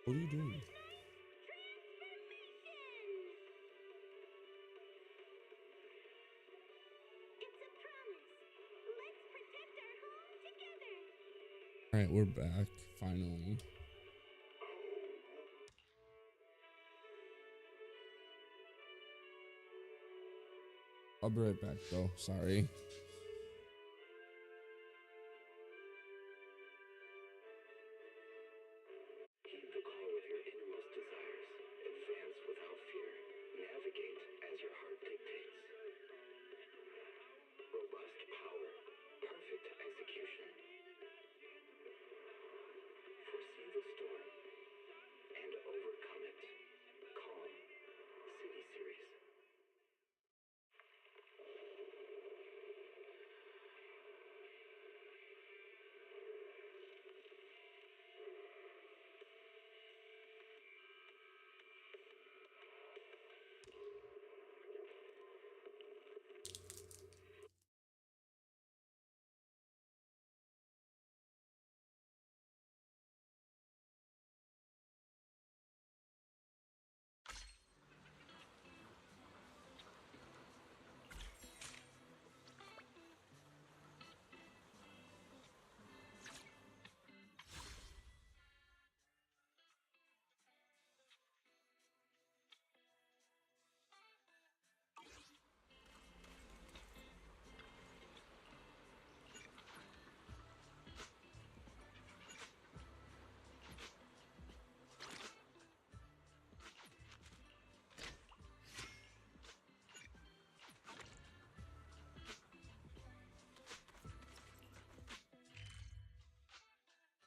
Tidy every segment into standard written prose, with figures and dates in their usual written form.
What are you doing? All right, we're back finally. I'll be right back though. Sorry. Keep the call with your innermost desires. Advance without fear. Navigate as your heart dictates. Robust power. Perfect execution. Foresee the storm and overcome it. Calm. City Series.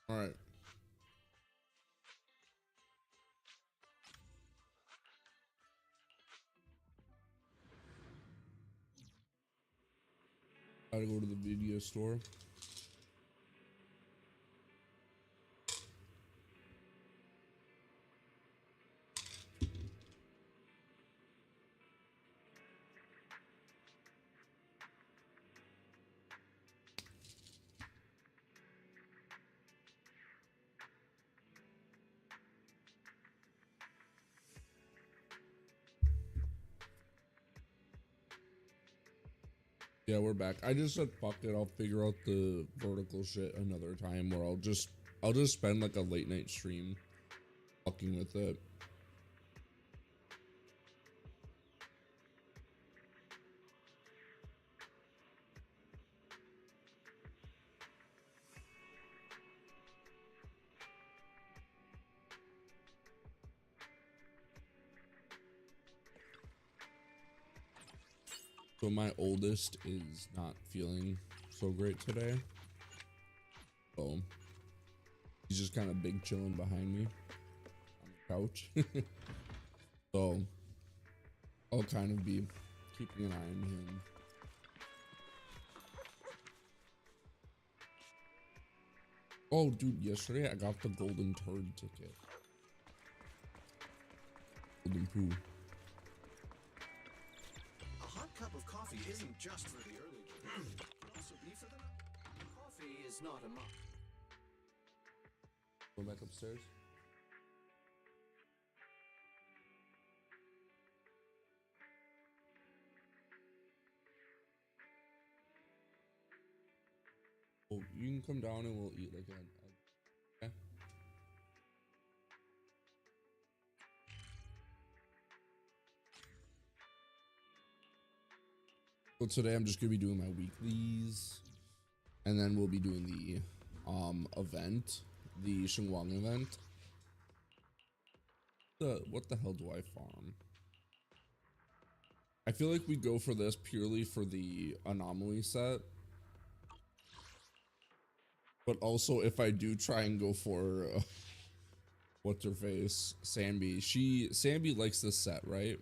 All right. Gotta go to the video store. Yeah, we're back. I just said fuck it. I'll figure out the vertical shit another time, where I'll just spend like a late night stream fucking with it. So my oldest is not feeling so great today. So he's just kind of big chilling behind me on the couch. So I'll kind of be keeping an eye on him. Oh, dude, yesterday I got the golden turd ticket. Golden poo. A hot cup of coffee isn't just for the early bird. It can also be for the night. Coffee is not a must. Go back upstairs. Oh, you can come down and we'll eat like a okay. So today I'm just gonna be doing my weeklies, and then we'll be doing the event, the Xinguang event. What the hell do I farm? I feel like we go for this purely for the anomaly set. But also if I do try and go for what's her face, Sambi. Sambi likes this set, right?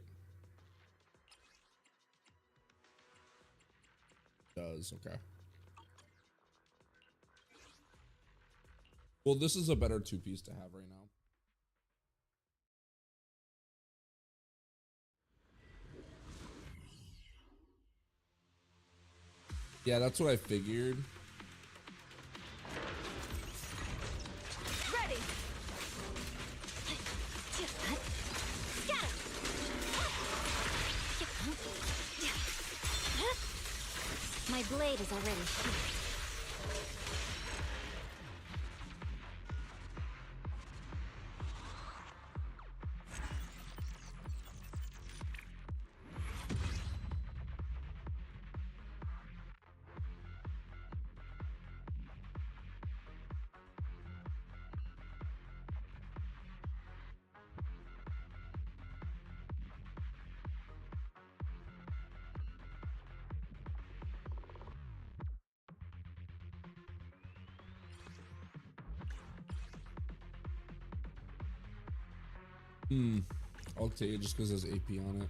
Does, okay. Well, this is a better two-piece to have right now. Yeah, that's what I figured. Ready. blade is already sheathed. I'll take it just because there's AP on it.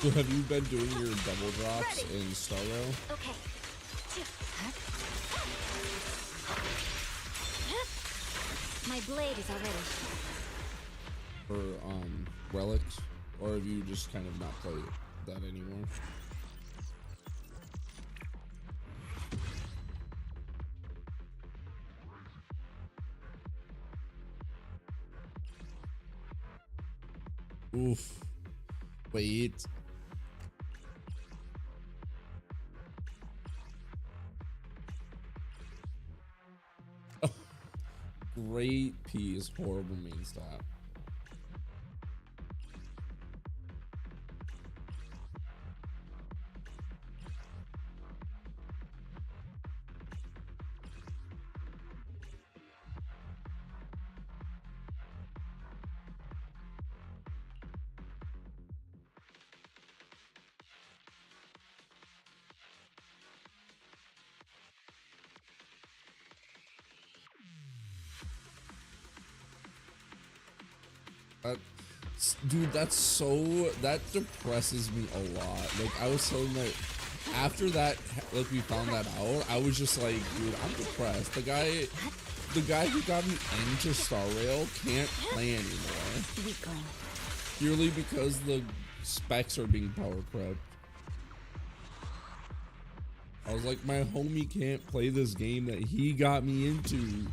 So have you been doing your double drops in Star Rail? Okay. My blade is already sheathed. For relics? Or have you just kind of not played that anymore? Oof. Wait. Great P's, horrible main stat. Dude, that depresses me a lot. Like, I was telling that after that, like, we found that out, I was just like, dude, I'm depressed. The guy who got me into Star Rail can't play anymore. Purely because the specs are being power crept. I was like, my homie can't play this game that he got me into.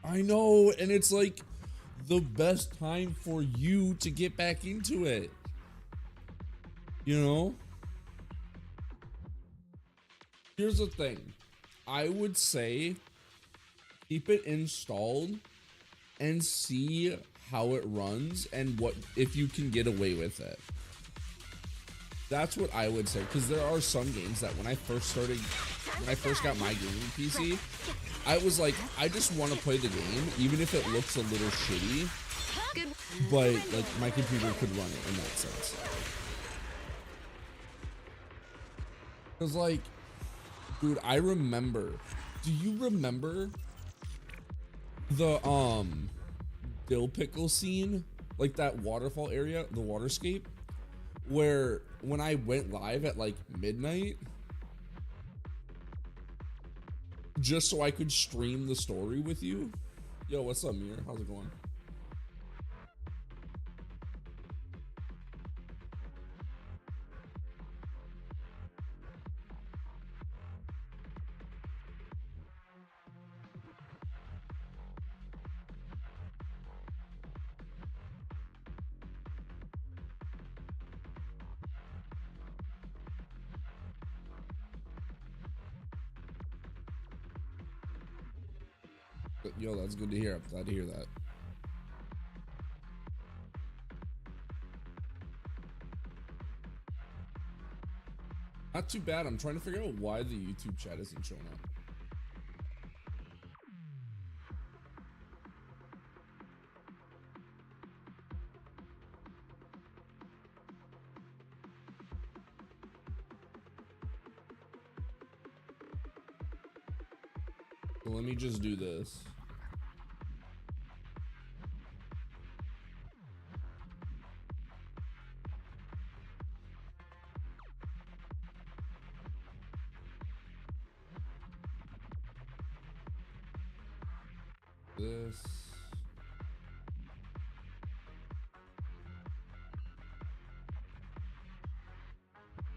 I know, and it's like the best time for you to get back into it. You know? Here's the thing. I would say keep it installed and see how it runs and what if you can get away with it. That's what I would say, because there are some games that when I first got my gaming PC, I was like, I just want to play the game, even if it looks a little shitty, but like my computer could run it in that sense. Cause like, dude, I remember, do you remember the dill pickle scene? Like that waterfall area, the waterscape, where when I went live at like midnight, just so I could stream the story with you. Yo, what's up, Mir? How's it going? Yo, that's good to hear. I'm glad to hear that. Not too bad. I'm trying to figure out why the YouTube chat isn't showing up. So let me just do this. This.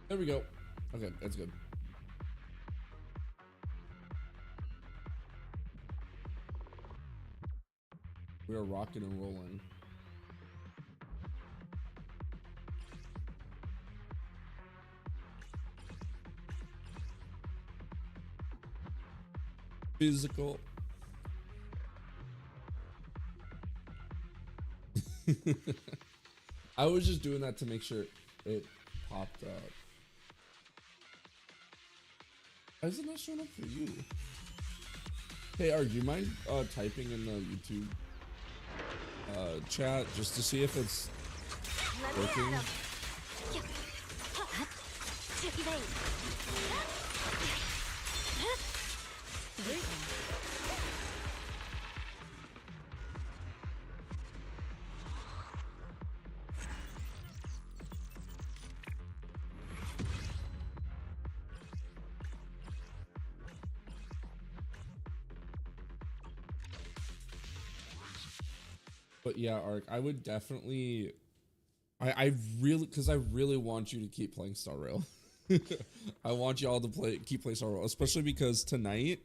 There we go. Okay, that's good. We are rocking and rolling. Physical. I was just doing that to make sure it popped up. Why is it not showing up for you? Hey, Art, do you mind typing in the YouTube chat just to see if it's working? But yeah, Ark, I would definitely, I really want you to keep playing Star Rail. I want you all to keep playing Star Rail, especially because tonight,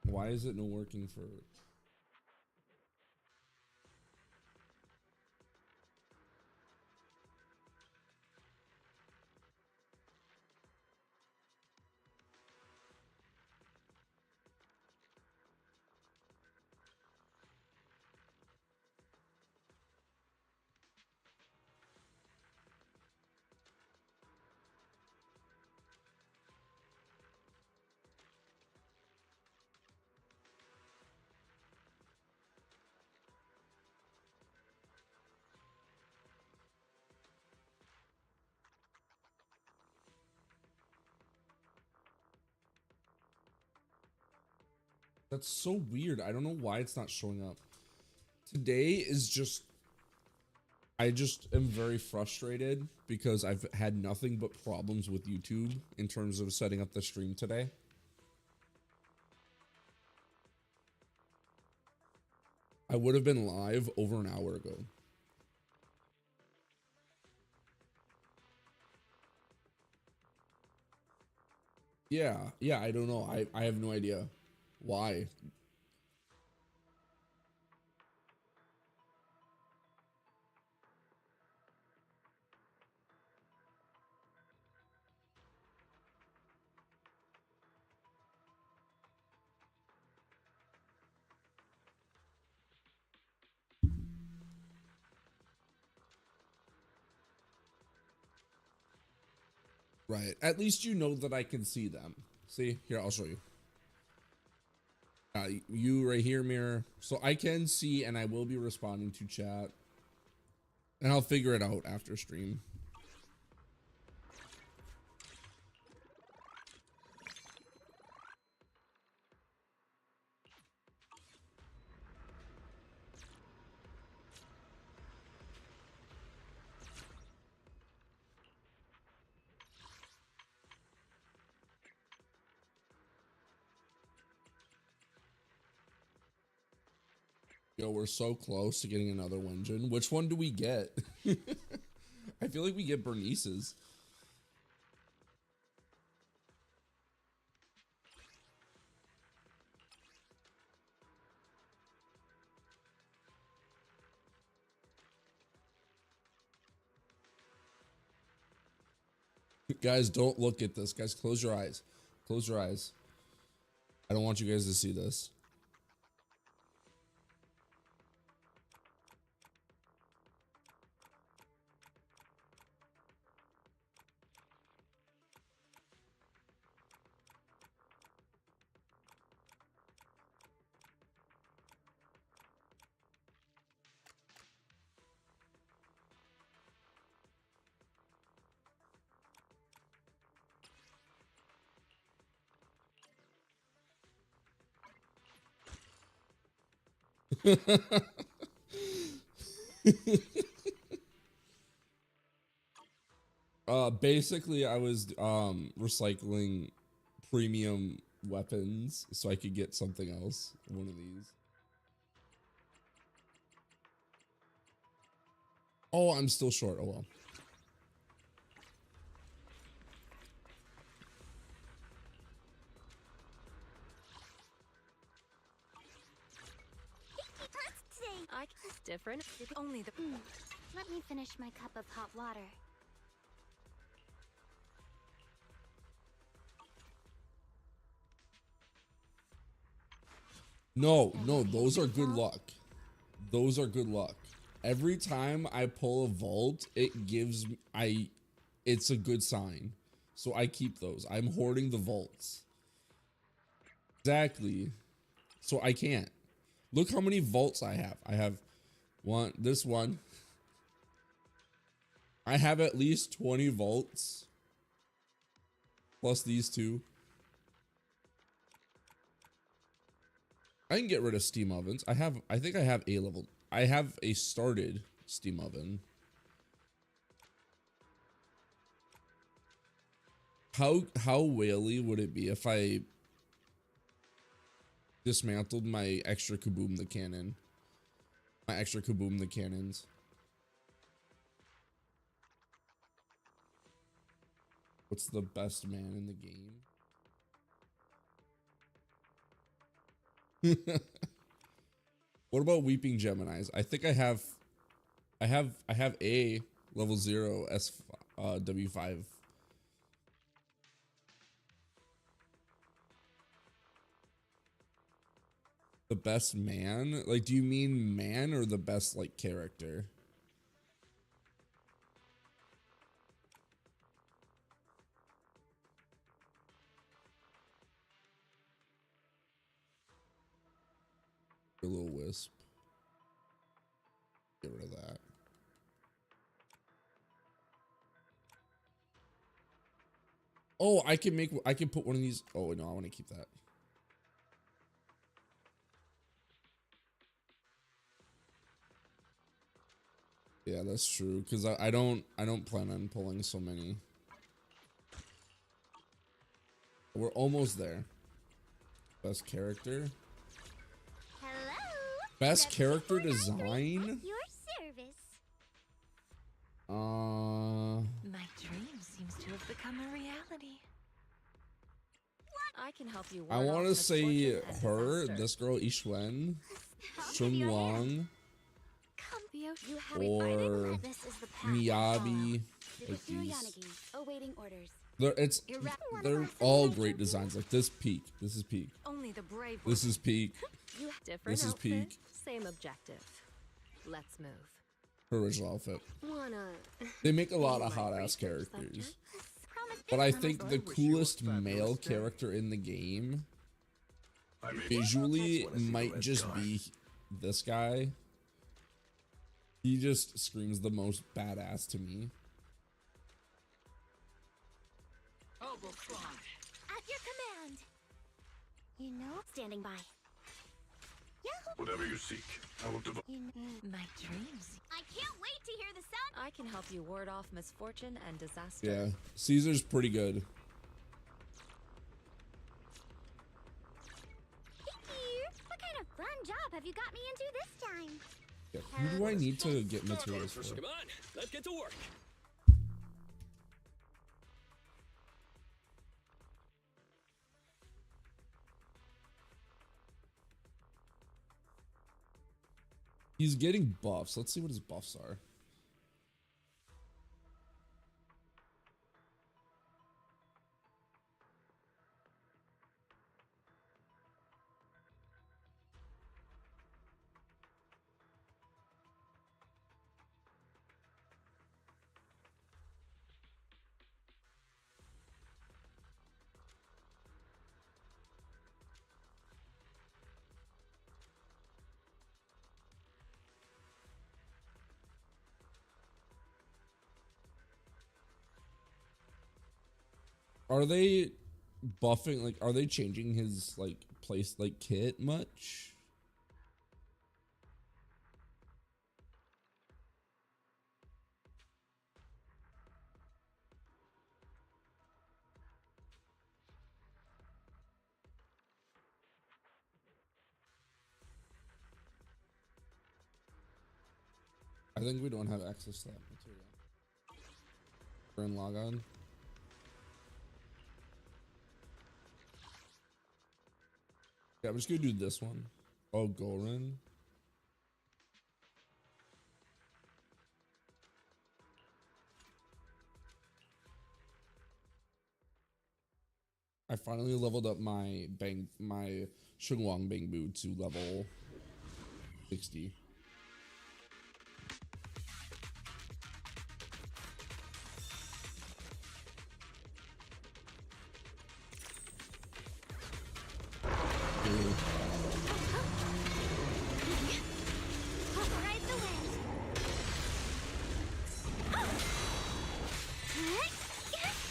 why is it not working for? That's so weird. I don't know why it's not showing up. Today is just, I just am very frustrated because I've had nothing but problems with YouTube in terms of setting up the stream today. I would have been live over an hour ago. Yeah, I don't know. I have no idea why. Right. At least you know that I can see them. See? Here, I'll show you. You right here, Mirror. So I can see and I will be responding to chat. And I'll figure it out after stream. Yo, we're so close to getting another Wenjin. Which one do we get? I feel like we get Bernice's. Guys, don't look at this. Guys, close your eyes. Close your eyes. I don't want you guys to see this. Basically I was recycling premium weapons so I could get something else, one of these. Oh, I'm still short. Oh well. It's different. Only the. Let me finish my cup of hot water. No, those are good luck. Those are good luck. Every time I pull a vault, it gives it's a good sign. So I keep those. I'm hoarding the vaults. Exactly. So I can't. Look how many vaults I have. I have this one. I have at least 20 vaults. Plus these two. I can get rid of steam ovens. I think I have a level. I have a started steam oven. How whaley would it be if I dismantled my extra kaboom the cannon? My extra kaboom the cannons. What's the best man in the game? What about Weeping Geminis? I think I have a level 0 W5. The best man? Like, do you mean man or the best like character? A little wisp. Get rid of that. Oh, I can put one of these. Oh no, I want to keep that. Yeah, that's true. Because I don't plan on pulling so many. We're almost there. Best character. Hello. Best character design. Your service. My dream seems to have become a reality. I can help you. I want to say her, this girl Ishwen, Shun Wang, or Miyabi. Like these. Awaiting orders. They're all great designs. Like this peak. This is peak. Only the brave. This is peak. Different This is outfit, peak. Same objective. Let's move. Her original outfit. Wanna? They make a lot of hot ass characters. But I think the coolest male character in the game visually might just be this guy. He just screams the most badass to me. At your command. You know, standing by. Whatever you seek, I will devote. My dreams. I can't wait to hear the sound. I can help you ward off misfortune and disaster. Yeah, Caesar's pretty good. What kind of fun job have you got me into this time? Yeah, who do I need to get materials for? Come on, let's get to work. He's getting buffs. Let's see what his buffs are. Are they buffing, like, are they changing his, like, place, like, kit much? think we don't have access to that material. We're in log on. Yeah, I'm just gonna do this one. Oh, Goran. I finally leveled up my Shunwang Bangbu to level 60. Ride the wind.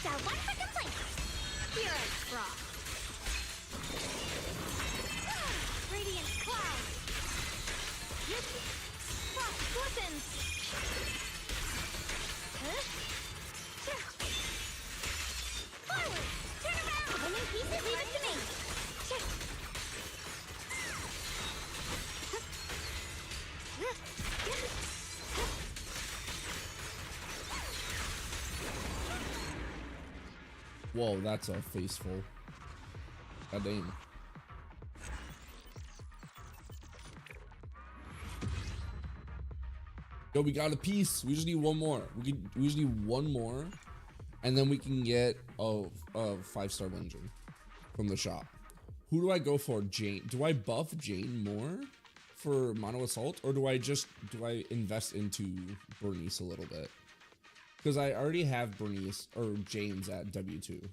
Got one for complaint. Here I frost. Radiant cloud. Frost glistens. Forward. Turn around. Winning pieces, leave it to me. Whoa, that's a faceful. God damn. Yo, we got a piece. We just need one more. We just need one more, and then we can get a 5-star engine from the shop. Who do I go for? Jane? Do I buff Jane more for mono assault, or do I invest into Bernice a little bit? Because I already have Bernice or Jane's at W2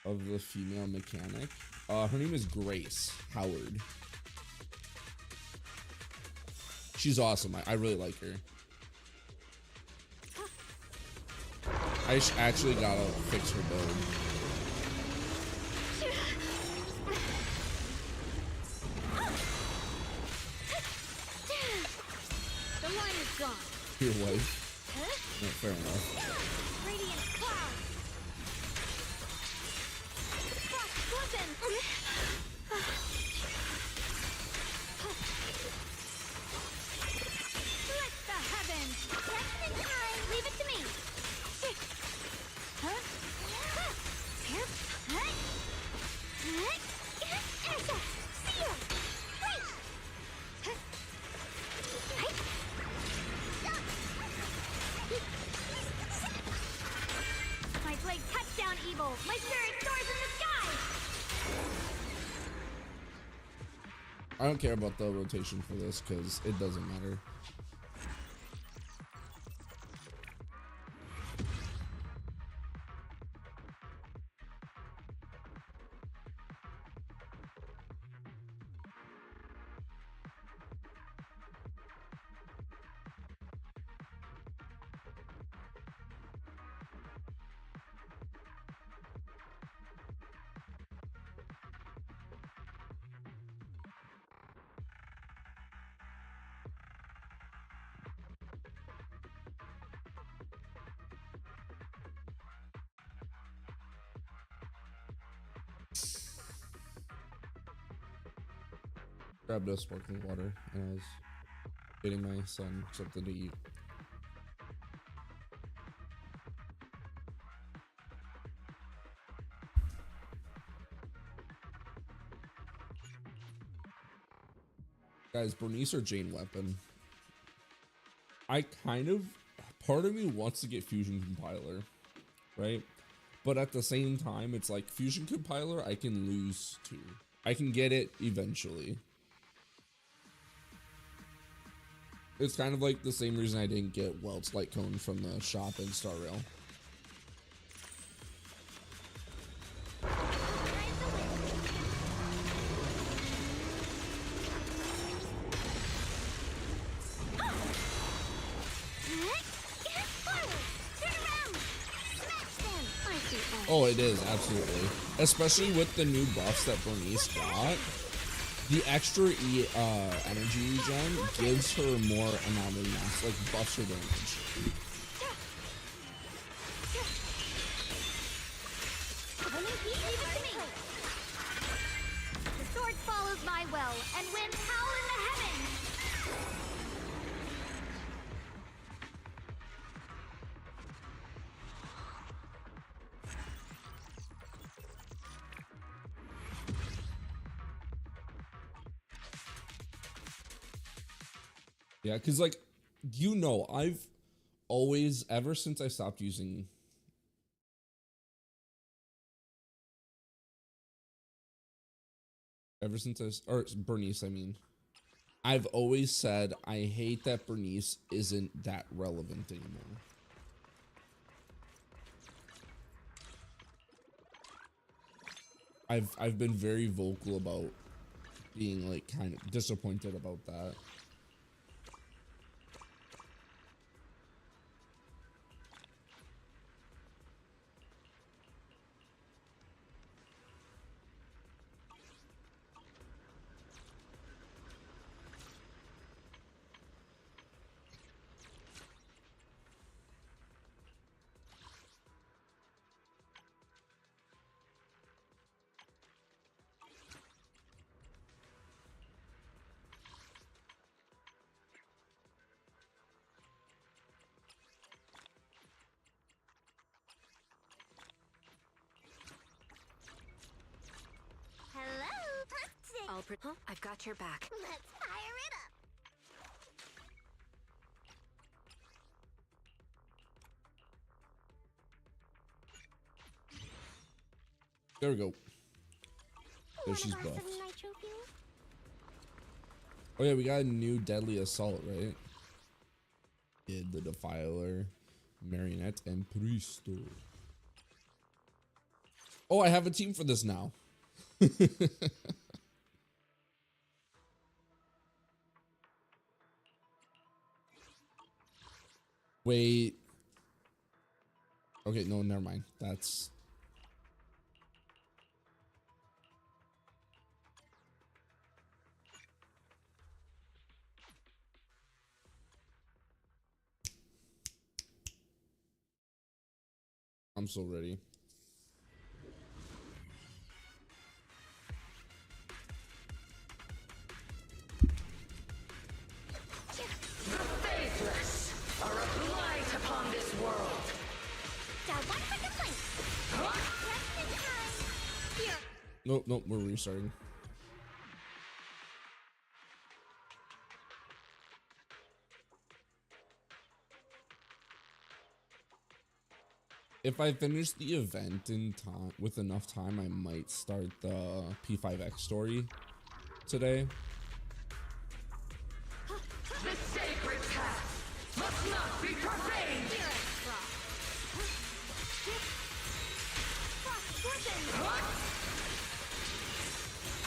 of the female mechanic. Her name is Grace Howard. She's awesome. I really like her. I actually gotta fix her build. The line is gone. Your wife. No, fair enough. Radiant cloud. Frost glistens. Split the heavens. Just in time. Leave it to me. Huh? Here. Huh? Intercept. Seal. Wait. My blade cuts down evil. My spirit soars in the sky. I don't care about the rotation for this because it doesn't matter. Grabbed a sparkling water and I was getting my son something to eat. Guys, Bernice or Jane weapon? I part of me wants to get Fusion Compiler, right? But at the same time, it's like Fusion Compiler I can lose to. I can get it eventually. It's kind of like the same reason I didn't get Welt's Light Cone from the shop in Star Rail. Oh, it is, absolutely. Especially with the new buffs that Bernice got. The extra energy regen gives her more amount of mass, like buffs her damage. The sword follows my will, and winds howl in the heavens. Yeah, because like, you know, I've always, ever since I stopped using, or Bernice, I mean, I've always said I hate that Bernice isn't that relevant anymore. I've been very vocal about being like kind of disappointed about that. Hello, Plastic. Huh? I've got your back. Let's fire it up. There we go. There Want a she's glass of buffed. nitro fuel? Oh yeah, we got a new deadly assault, right? Kid, the Defiler, Marionette, and Pristo. Oh, I have a team for this now. Wait. Okay, no, never mind. That's... I'm so ready. Faithless are a blight upon this world. Got one for complaint. Just in time. Here. Nope, nope, we're restarting. If I finish the event in time, with enough time, I might start the P5X story today. The sacred path must not be profaned. Here, Frost. Frost Scorpion. What?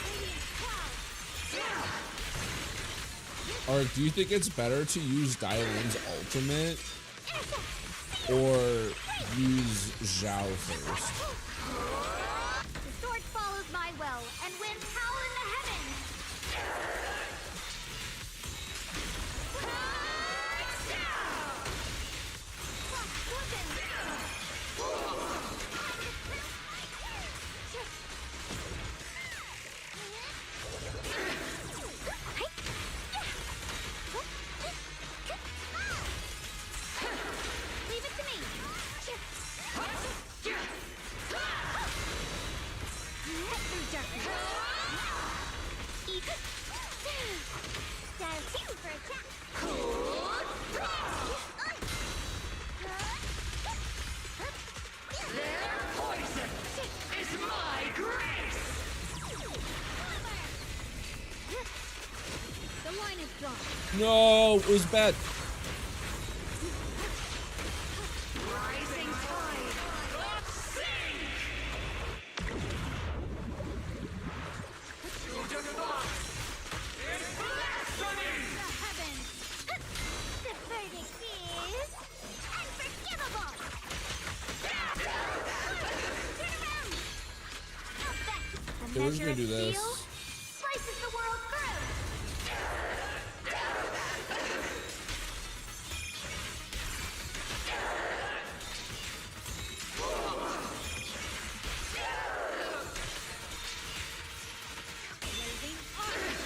Radiant Cloud. Or do you think it's better to use Dialin's ultimate or use Zhao first? The sword follows my will and winds howl in the heavens. Frost Scorpion. Leave it to me. Cut through darkness. Eat. Dial 2 for attack. Their poison is my grace. The line is drawn. No, it was bad. Rising tide. Sink. To defy is blasphemy. The heavens. The verdict is unforgivable. Turn around. How's that? A Okay, we're just measure gonna of do this. steel slices the world through. Blazing armor.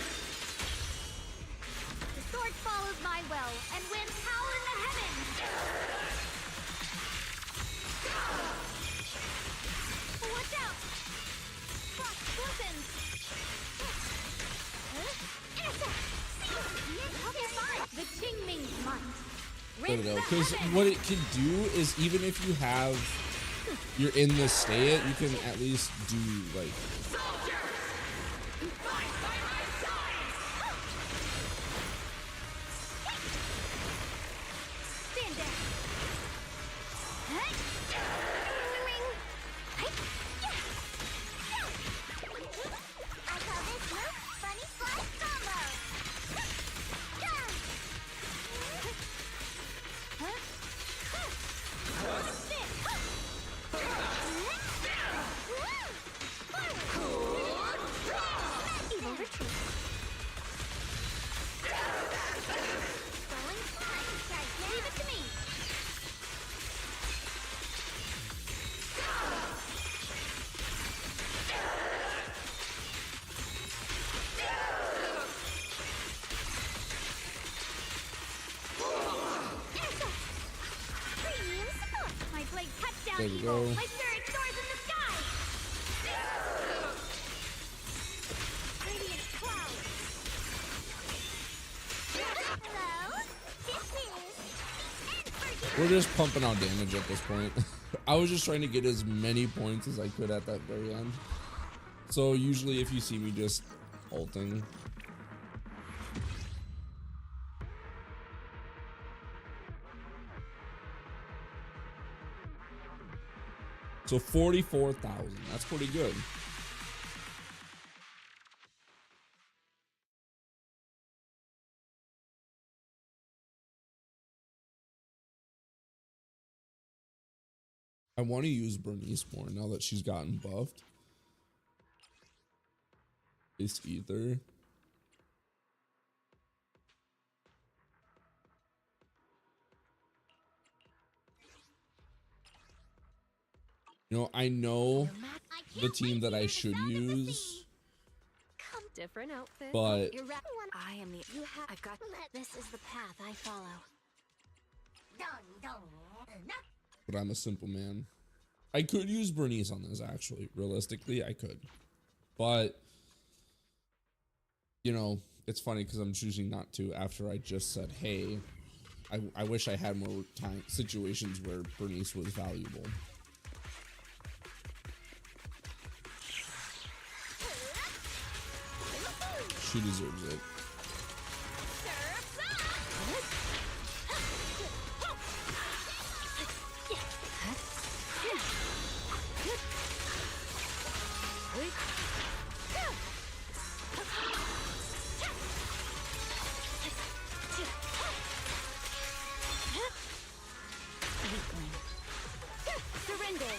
The sword follows my will and winds howl in the heavens. Watch out! Frost glistens. Let it out, because what it can do is even if you're in this state, you can at least do like. Stand there. I call this move Funny Flash Combo. Evil retreat. Going flying strike. Leave it to me. Premium support. My blade cuts down There we evil. go. My spirit soars in the sky. Radiant cloud. Hello. This is the end for you. We're just pumping out damage at this point. I was just trying to get as many points as I could at that very end. So usually if you see me just ulting. So 44,000, that's pretty good. I want to use Bernice more now that she's gotten buffed. It's Ether. You know, I know the team that I should use, Come different outfit. but You're right. I am the. You have. I've got. This is the path I follow. I'm a simple man. I could use Bernice on this, actually. Realistically, I could. But, you know, it's funny because I'm choosing not to after I just said, hey, I wish I had more time situations where Bernice was valuable. She deserves it. Surrender.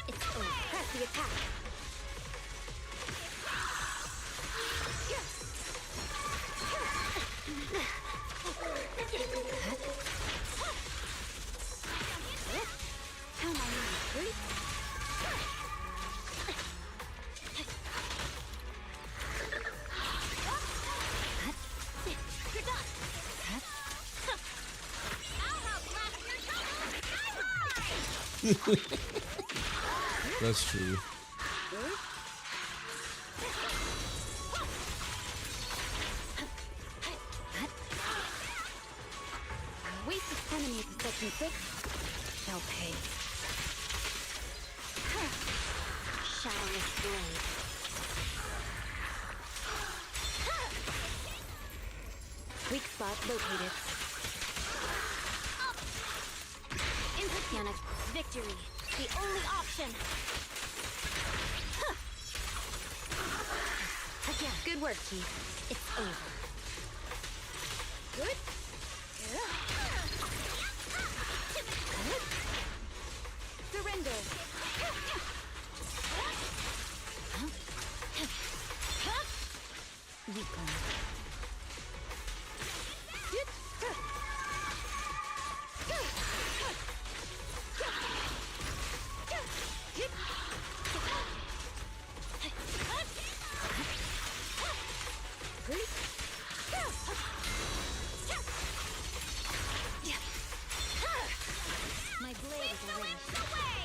It's over. Press the attack. Tell my name, You're done. I'll outlast your trouble. That's true. Waste of enemies in section 6. They'll pay. Shadowless blade. Weak spot located. Interpanic. Victory. The only option. Again. Good work, Chief. It's over. Good. Surrender. Weakling. My blade is ready.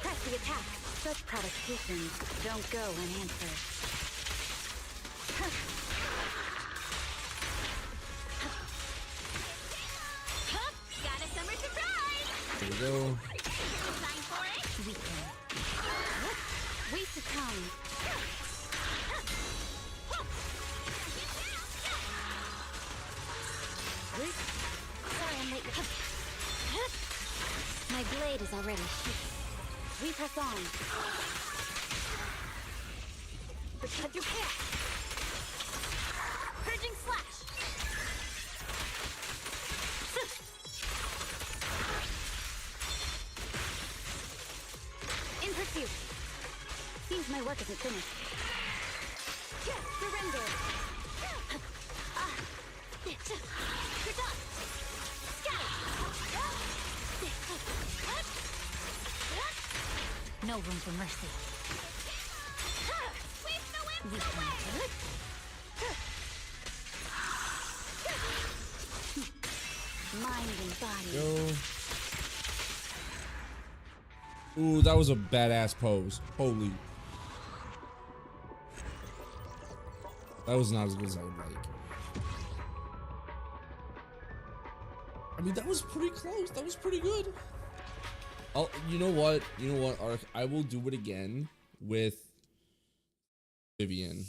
Press the attack. Such provocations don't go unanswered. There we go. Time for it. Weakling. Waste of time. Sorry, I'm late. My blade is already sheathed. We press on. Protect your path. Purging slash. In pursuit. Seems my work isn't finished. Surrender. You're done. No room for mercy. Sweep the whip Weakling. away. Mind and body. Go. Ooh, that was a badass pose. Holy. That was not as good as I would like. I mean, that was pretty close. That was pretty good. You know what? You know what, Ark? I will do it again with Vivian.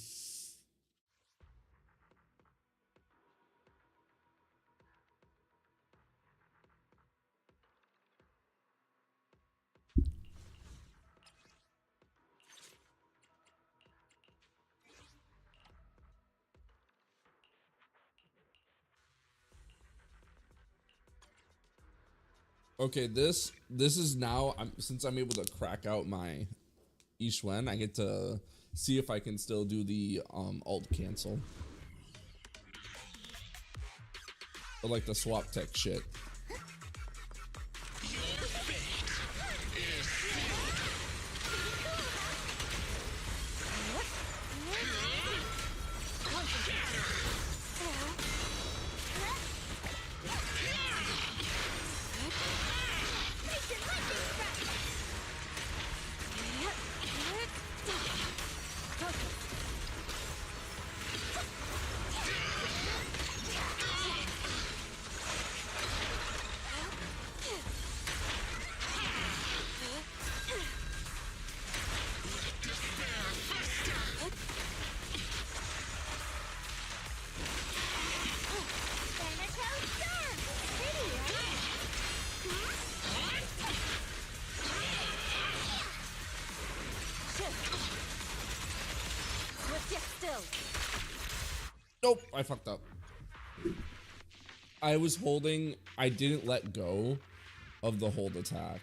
Okay, this is now, since I'm able to crack out my Ishwen, I get to see if I can still do the alt cancel. Or like the swap tech shit. Nope, I fucked up. I was holding, I didn't let go of the hold attack.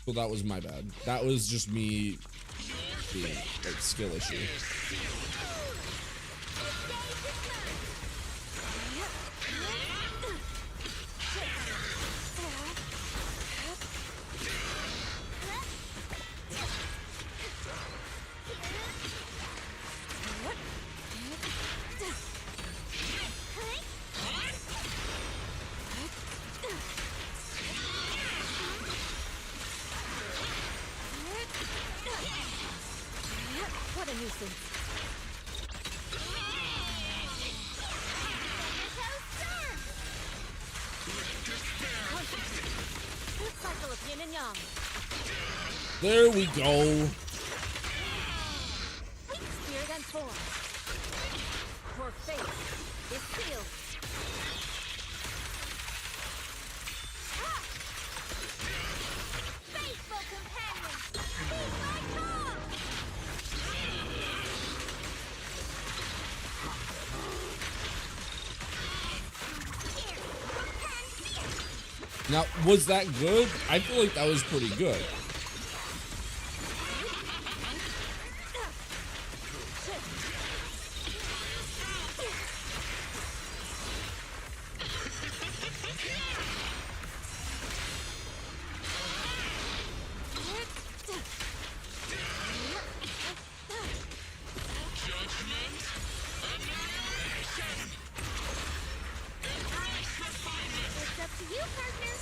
So that was my bad. That was just me being like skill issue. What a nuisance. Cycle of yin and yang. There we go. Spirit and form. Your fate is sealed. Faithful companion, be my call. Now, was that good? I feel like that was pretty good. It's up to you, partner.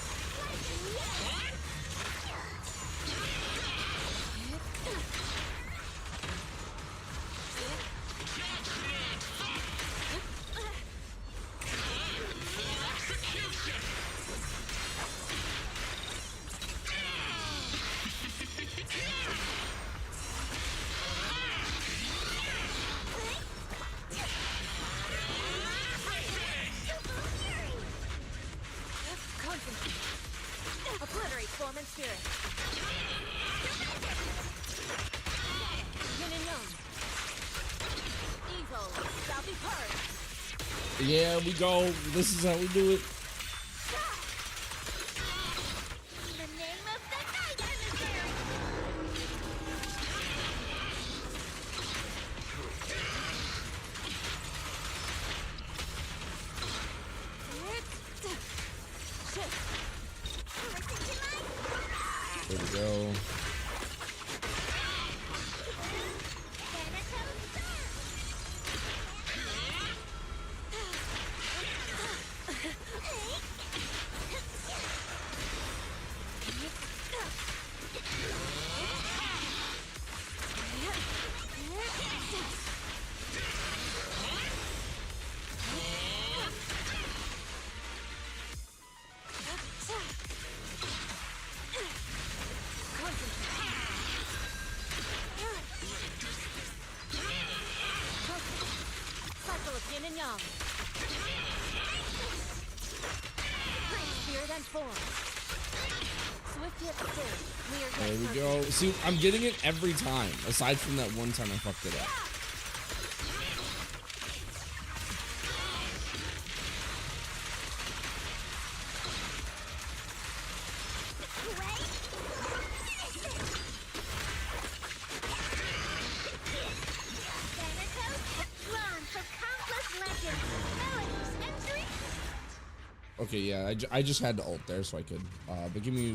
Yeah, we go. This is how we do it. In the name of the night emissary! There we go. Cycle of yin and yang. Great spirit and form. Swift hit full. Weird There we hit go. See, I'm getting it every time, aside from that one time I fucked it up. Okay, yeah, I just had to ult there so I could, but give me,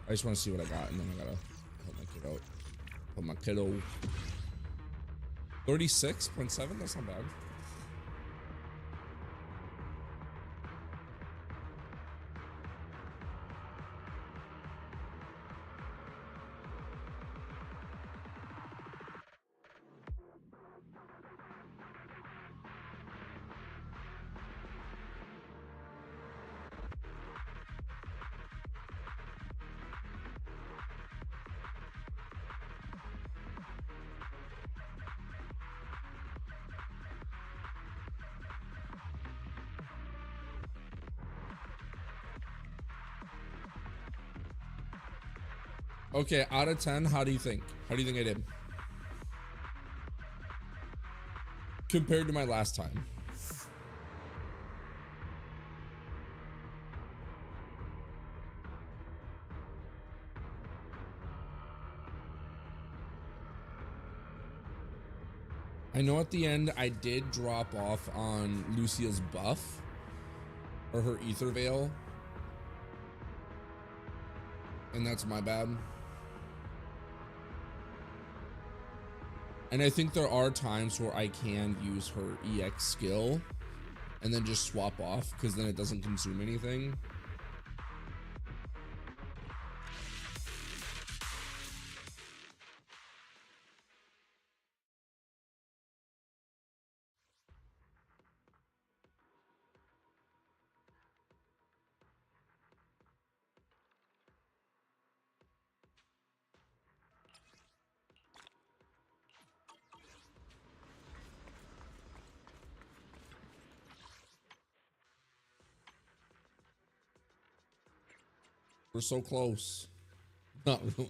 I just want to see what I got, and then I gotta help my kid out. Help my kiddo. 36.7, that's not bad. Okay, out of 10, how do you think? How do you think I did? Compared to my last time. I know at the end I did drop off on Lucia's buff or her ether veil, and that's my bad. And I think there are times where I can use her EX skill and then just swap off, because then it doesn't consume anything. We're so close. Not really.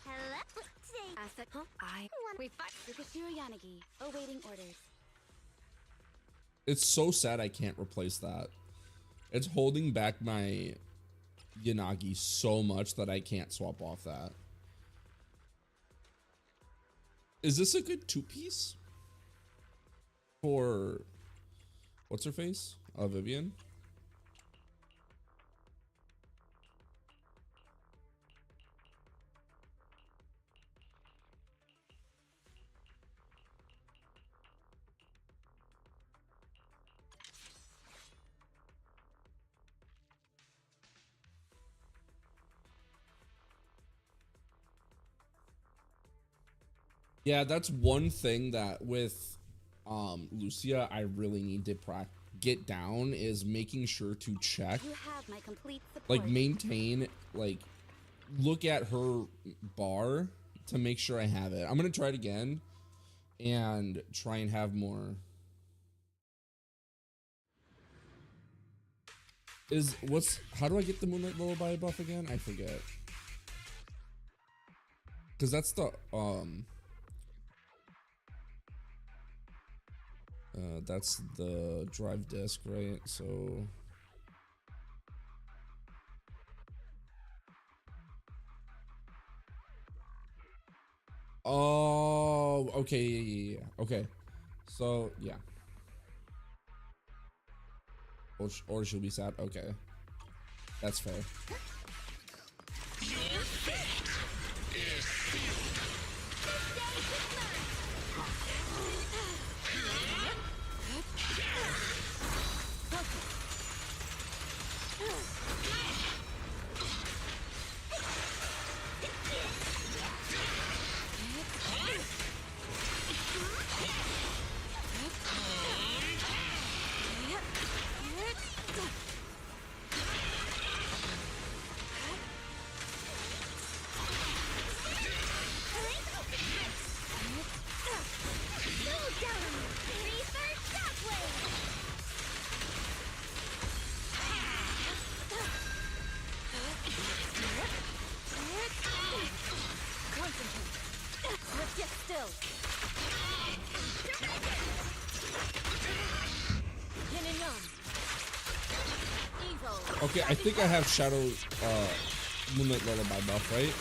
Hello? We fight Yukashiro Yanagi, awaiting orders. It's so sad I can't replace that. It's holding back my Yanagi so much that I can't swap off that. Is this a good two-piece for what's her face? Vivian? Yeah, that's one thing that with Lucia I really need to get down, is making sure to check, You have my complete support. like maintain, like look at her bar to make sure I have it. I'm gonna try it again and try and have more. How do I get the Moonlight Lullaby buff again? I forget. Because that's the drive disc, right? So oh, okay, yeah. Okay, so yeah, or she'll be sad. Okay, that's fair. Okay, I think I have Shadow Moonlight Lullaby buff, right?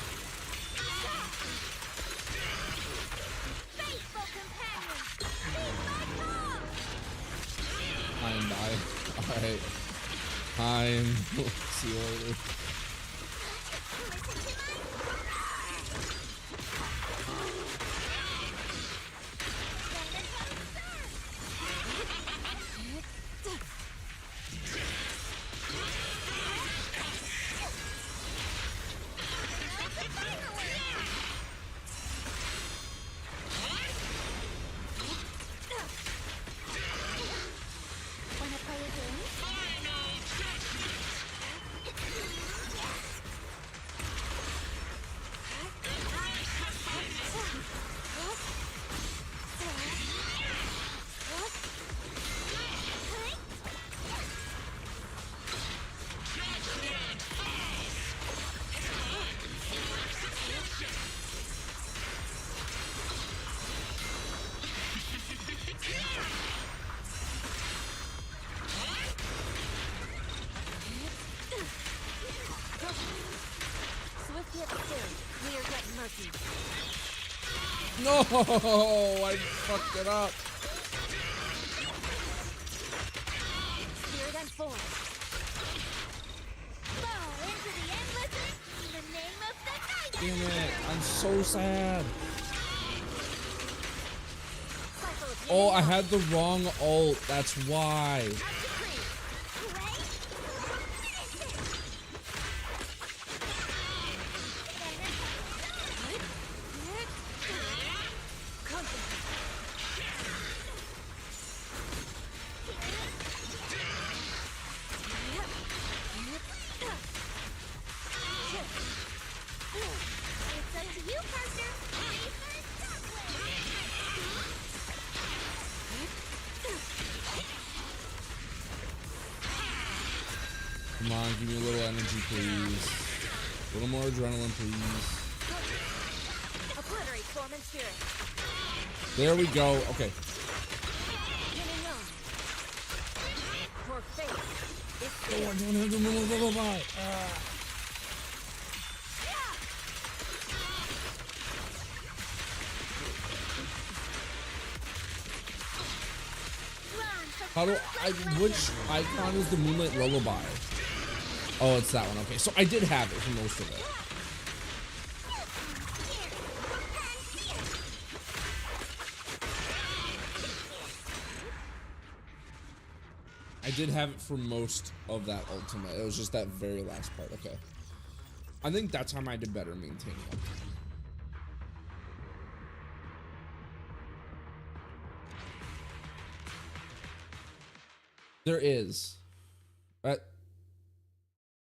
I'm die. Alright. Time. See you later. No, I fucked it up. Spirit and form. Fall into the endless in the name of the night. Damn it, I'm so sad. Oh, I had the wrong ult, that's why. Come on, give me a little energy, please. A little more adrenaline, please. Obliterate form and spirit. There we go. Okay. For faith. Oh, I don't have the little bye. How do I, which icon is the Moonlight Lullaby? Oh, it's that one. Okay, so I did have it for most of it. I did have it for most of that ultimate. It was just that very last part. Okay. I think that time I did better maintaining it. There is.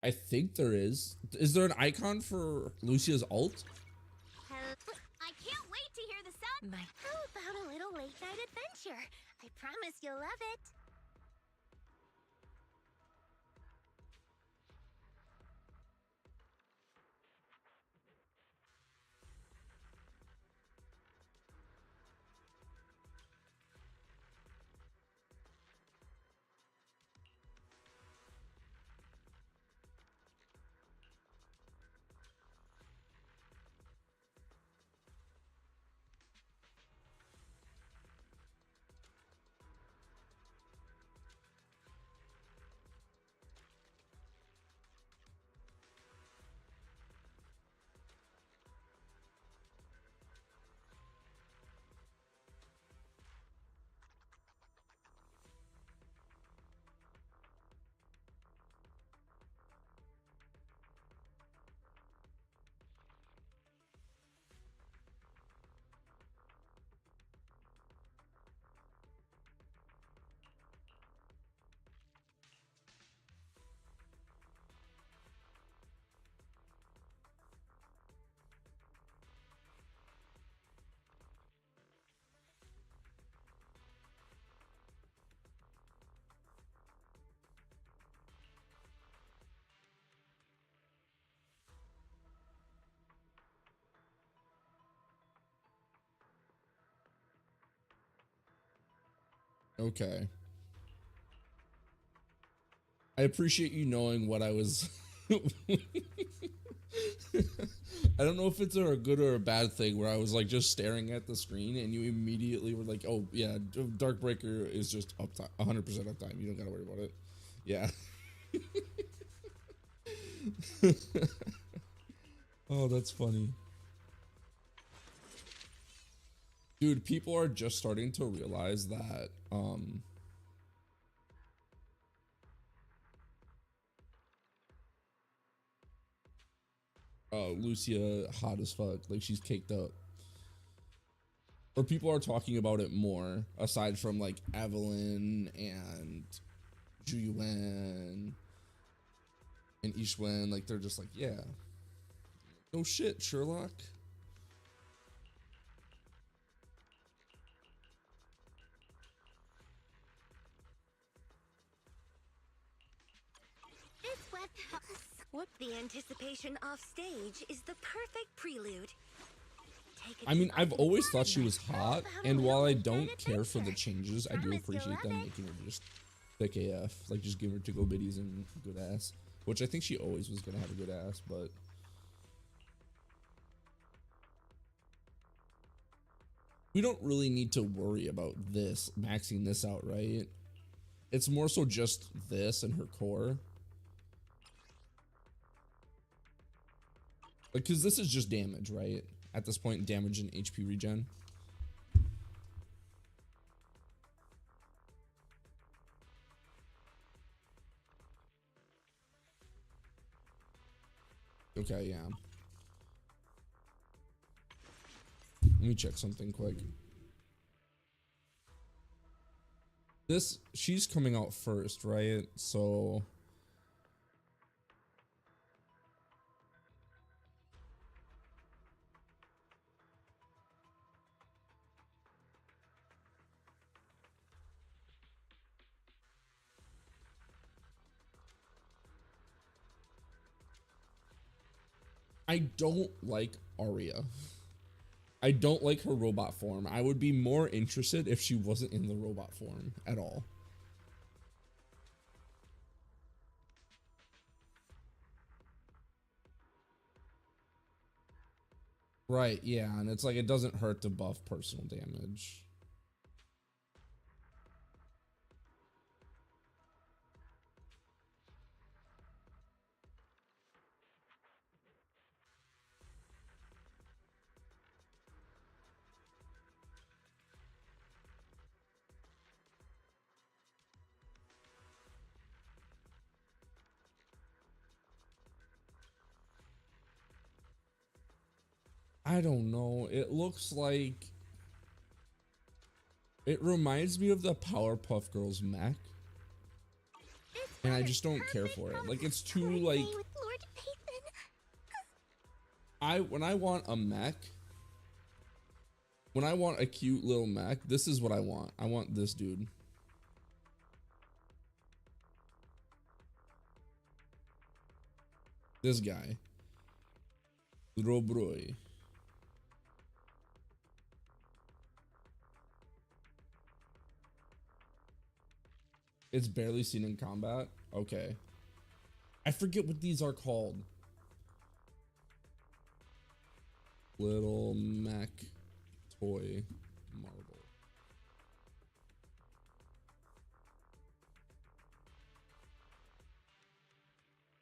I think there is. Is there an icon for Lucia's ult? I can't wait to hear the sound. How about a little late night adventure? I promise you'll love it. Okay. I appreciate you knowing what I was. I don't know if it's a good or a bad thing where I was like just staring at the screen and you immediately were like, oh yeah, Darkbreaker is just uptime, 100% uptime. You don't gotta worry about it. Yeah. Oh, that's funny. Dude, people are just starting to realize that, Lucia hot as fuck. Like, she's caked up. Or people are talking about it more, aside from like Evelyn and Juyuan and Ishwen. Like, they're just like, yeah. No shit, Sherlock. Whoop, the anticipation off stage is the perfect prelude. I mean, I've always thought she was hot, and while I don't care for the changes, I do appreciate them making her just thick AF. Like, just give her tickle bitties and good ass. Which I think she always was gonna have a good ass, but... we don't really need to worry about this, maxing this out, right? It's more so just this and her core. Like, because this is just damage, right? At this point, damage and HP regen. Okay, yeah. Let me check something quick. This, she's coming out first, right? So... I don't like Arya. I don't like her robot form. I would be more interested if she wasn't in the robot form at all. Right, yeah, and it's like it doesn't hurt to buff personal damage. I don't know. It looks like it reminds me of the Powerpuff Girls mech, and I just don't care for it. Like, it's too like when I want a mech, when I want a cute little mech, this is what I want. I want this dude. This guy. Robroy. It's barely seen in combat. Okay. I forget what these are called. Little mech toy marble.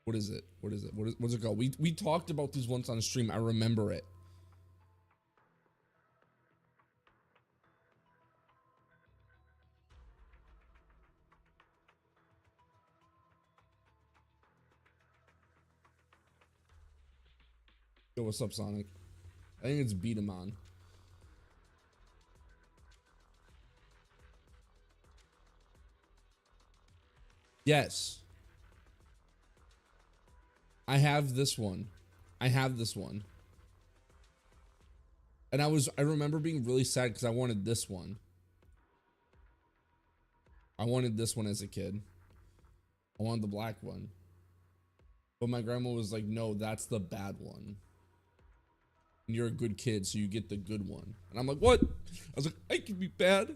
What is it? What is it? What's it called? We talked about these once on stream. I remember it. Yo, what's up, Sonic? I think it's Beat 'em on. Yes. I have this one. I have this one. And I remember being really sad because I wanted this one. I wanted this one as a kid. I wanted the black one. But my grandma was like, no, that's the bad one. And you're a good kid, so you get the good one. And I'm like, what? I was like, I can be bad.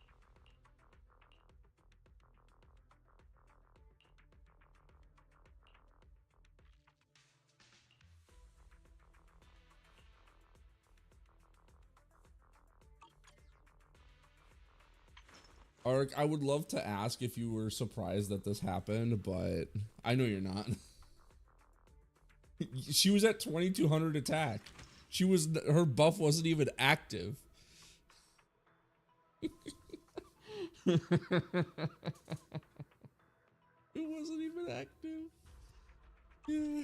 Ark, I would love to ask if you were surprised that this happened, but I know you're not. She was at 2200 attack. Her buff wasn't even active. It wasn't even active. Yeah.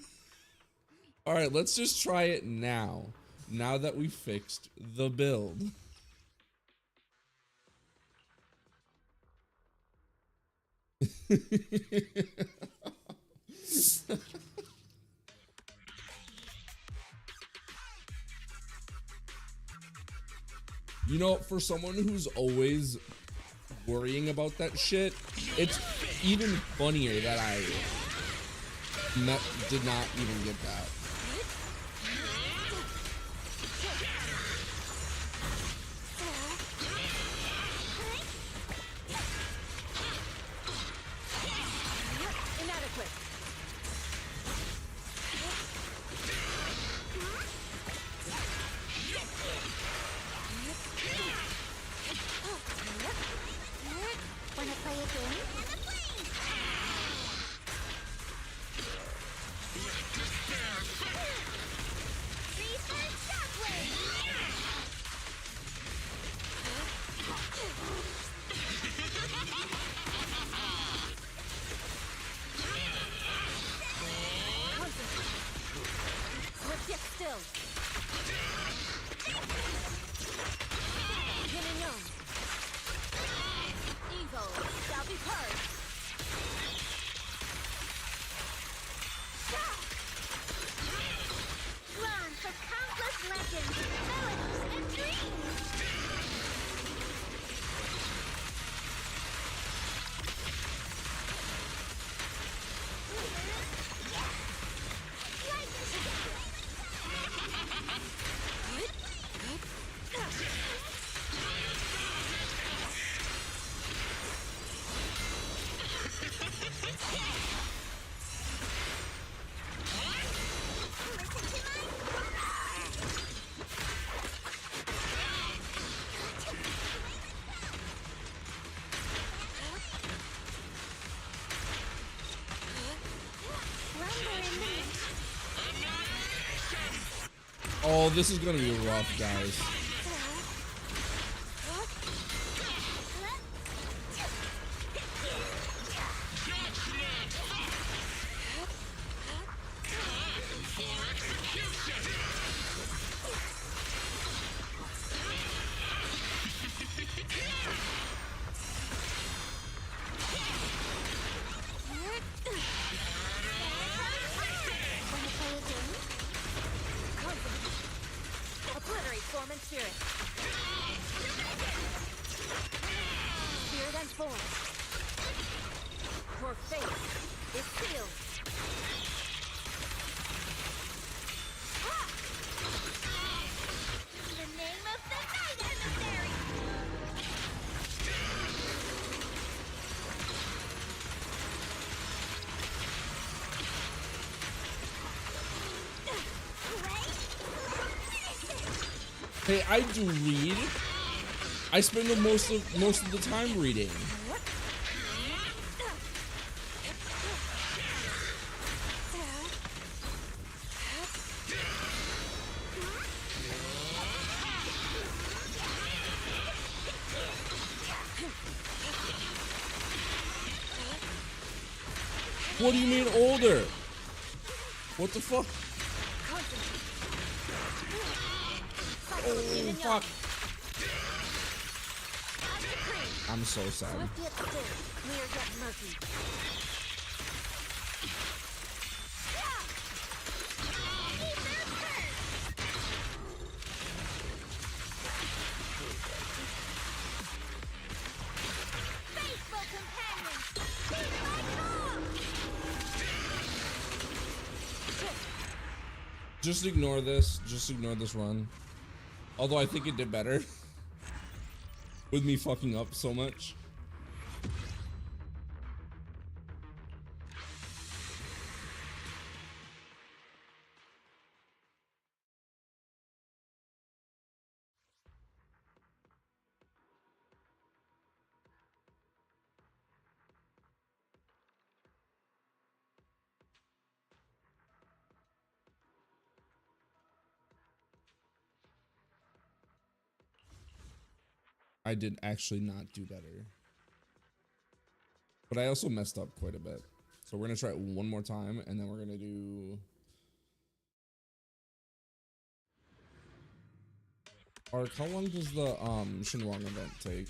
All right, let's just try it now. Now that we fixed the build. You know, for someone who's always worrying about that shit, it's even funnier that I did not even get that. Inadequate. Wanna play a game? Let's get still. Yin evil shall be purged. Run for countless legends, melodies, and dreams! Oh, this is gonna be rough, guys. Obliterate form and spirit. Spirit and form. Your fate is sealed. In the name of the night emissary! Hey, I do read. I spend most of the time reading. What do you mean older? What the fuck? Oh, fuck. I'm so sad. Swift yet still, clear yet murky. Faithful companions, be my mom! Just ignore this. Just ignore this run. Although I think it did better. With me fucking up so much. I did actually not do better. But I also messed up quite a bit. So we're gonna try it one more time, and then we're gonna do Ark. How long does the Shenwang event take?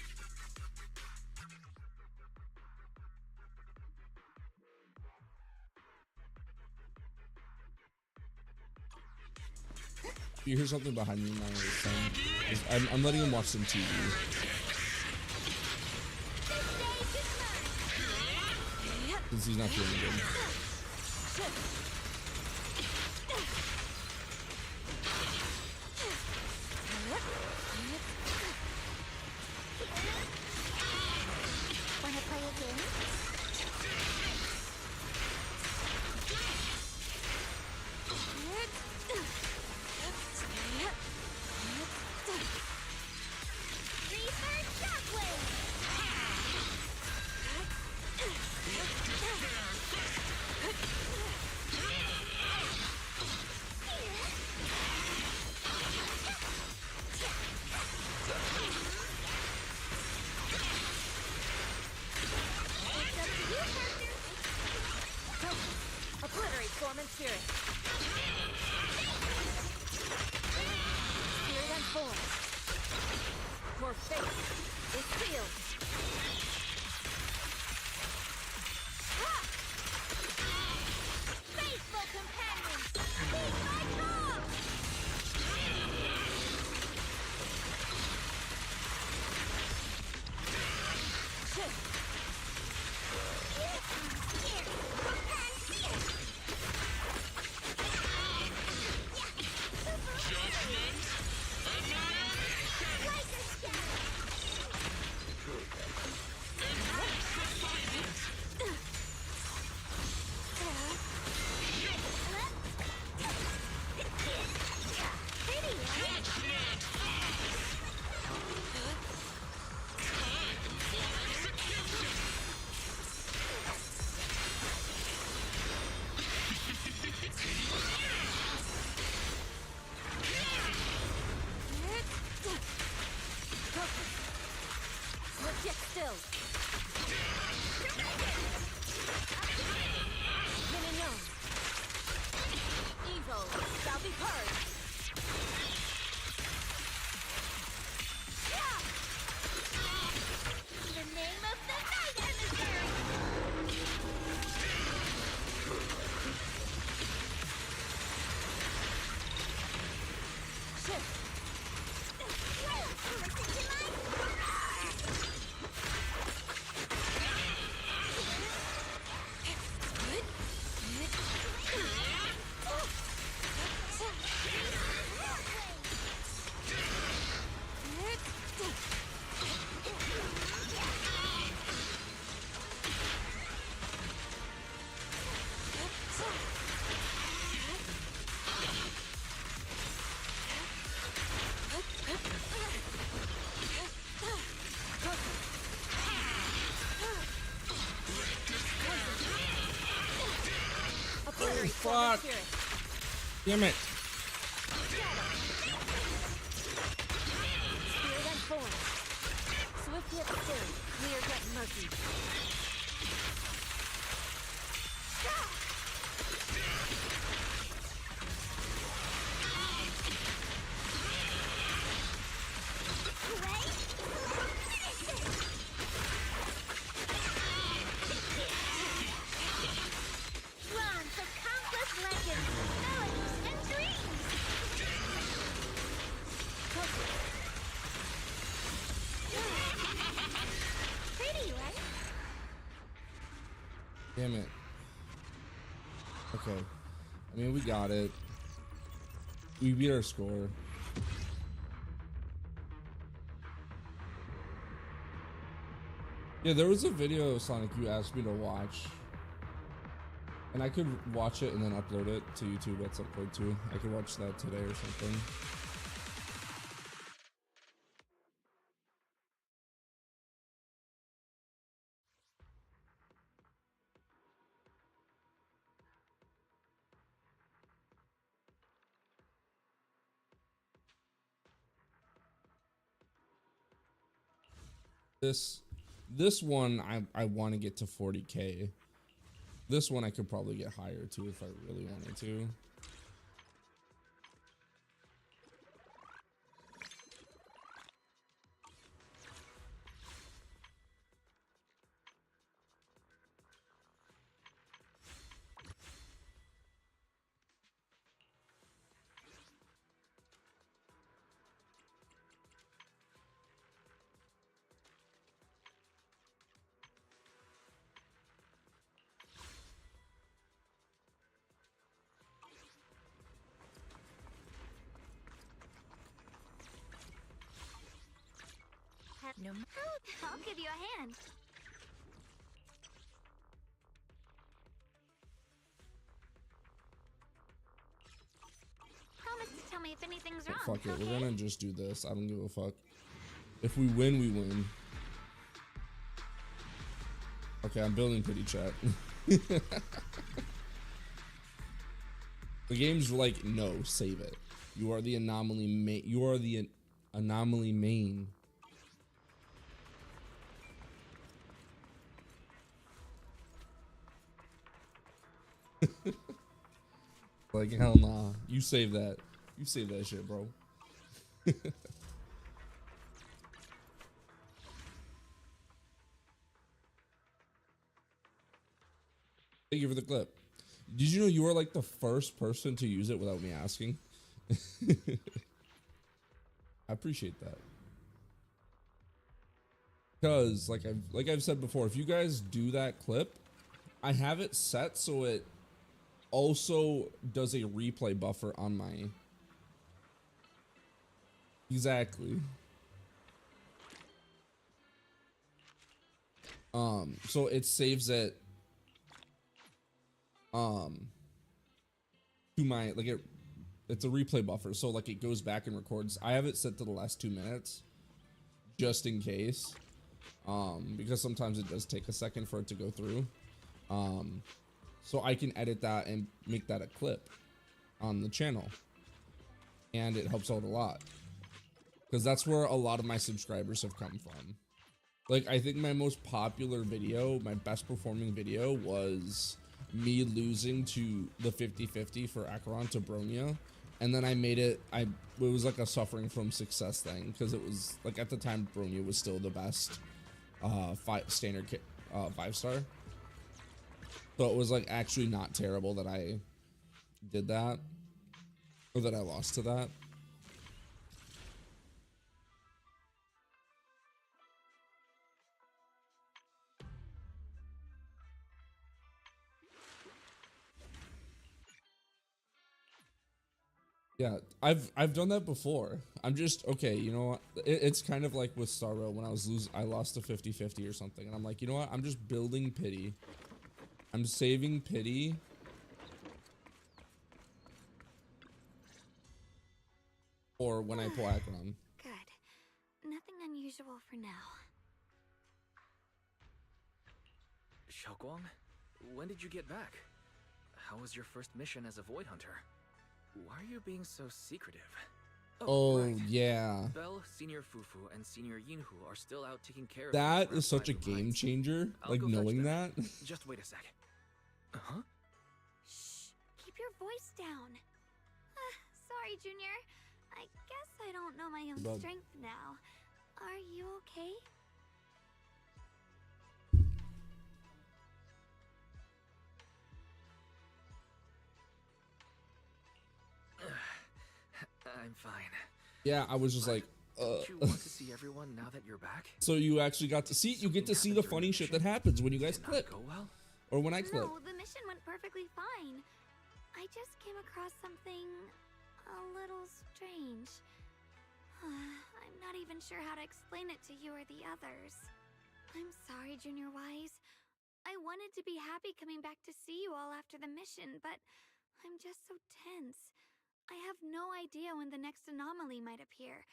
You hear something behind me, my son? I'm letting him watch some TV. Since he's not feeling good. Wanna play a game? Reverse shockwave! Obliterate form and spirit. Spirit and form. Your fate is sealed. Faithful companions! Heed my call! Legit still. Minion. Evil shall be heard. In the name of the night emissary! Shift. Listen to my... Obliterate form fuck. and spirit. Damn it. Spirit and form. Swift yet still, clear yet murky. Drawn from countless legends, melodies, and dreams! Pretty, right? Damn it. Okay. I mean, we got it. We beat our score. Yeah, there was a video, Sonic, you asked me to watch. And I could watch it and then upload it to YouTube at some point too. I could watch that today or something. This one I want to get to 40K. This one I could probably get higher too if I really wanted to. No, I'll give you a hand. Promise to tell me if anything's wrong. Fuck it, okay? we're gonna just do this. I don't give a fuck. If we win, we win. Okay, I'm building pity chat. The game's like, no, save it. You are the anomaly main. You are the anomaly main. Like, hell nah. You save that. You save that shit, bro. Thank you for the clip. Did you know you were like the first person to use it without me asking? I appreciate that. Because like I've said before, if you guys do that clip, I have it set so it also does a replay buffer on my. Exactly. So it saves it to my, like, it's a replay buffer, so like it goes back and records. I have it set to the last 2 minutes just in case, because sometimes it does take a second for it to go through, so I can edit that and make that a clip on the channel, and it helps out a lot because that's where a lot of my subscribers have come from. Like, I think my most popular video, my best performing video, was me losing to the 50-50 for Acheron to Bronya, and then I made it, it was like a suffering from success thing, because it was like, at the time Bronya was still the best standard 5-star, so it was like actually not terrible that I did that, or that I lost to that. Yeah, I've done that before. I'm just, okay, you know what? It's kind of like with Star Rail when I lost to 50-50 or something, and I'm like, you know what? I'm just building pity. I'm saving pity. Or when I pull Acheron. Good. Nothing unusual for now. Xiaoguang, when did you get back? How was your first mission as a Void Hunter? Why are you being so secretive? Oh, right. Yeah. Belle, Senior Fufu, and Senior Yinhu are still out taking care of That things is such a outside Blue game Heights. changer, I'll like go fetch knowing them. that. Just wait a sec. Uh-huh. Shh. Keep your voice down. Sorry, Junior. I guess I don't know my own Bub. strength now. Are you okay? I'm fine. Yeah, I was just like, Don't you want to see everyone now that you're back? So you actually got to see, you get to see the funny shit that happens when you guys Did not clip. go well? Or when I clip. No, the mission went perfectly fine. I just came across something a little strange. I'm not even sure how to explain it to you or the others. I'm sorry, Junior Wise. I wanted to be happy coming back to see you all after the mission, but I'm just so tense. I have no idea when the next anomaly might appear,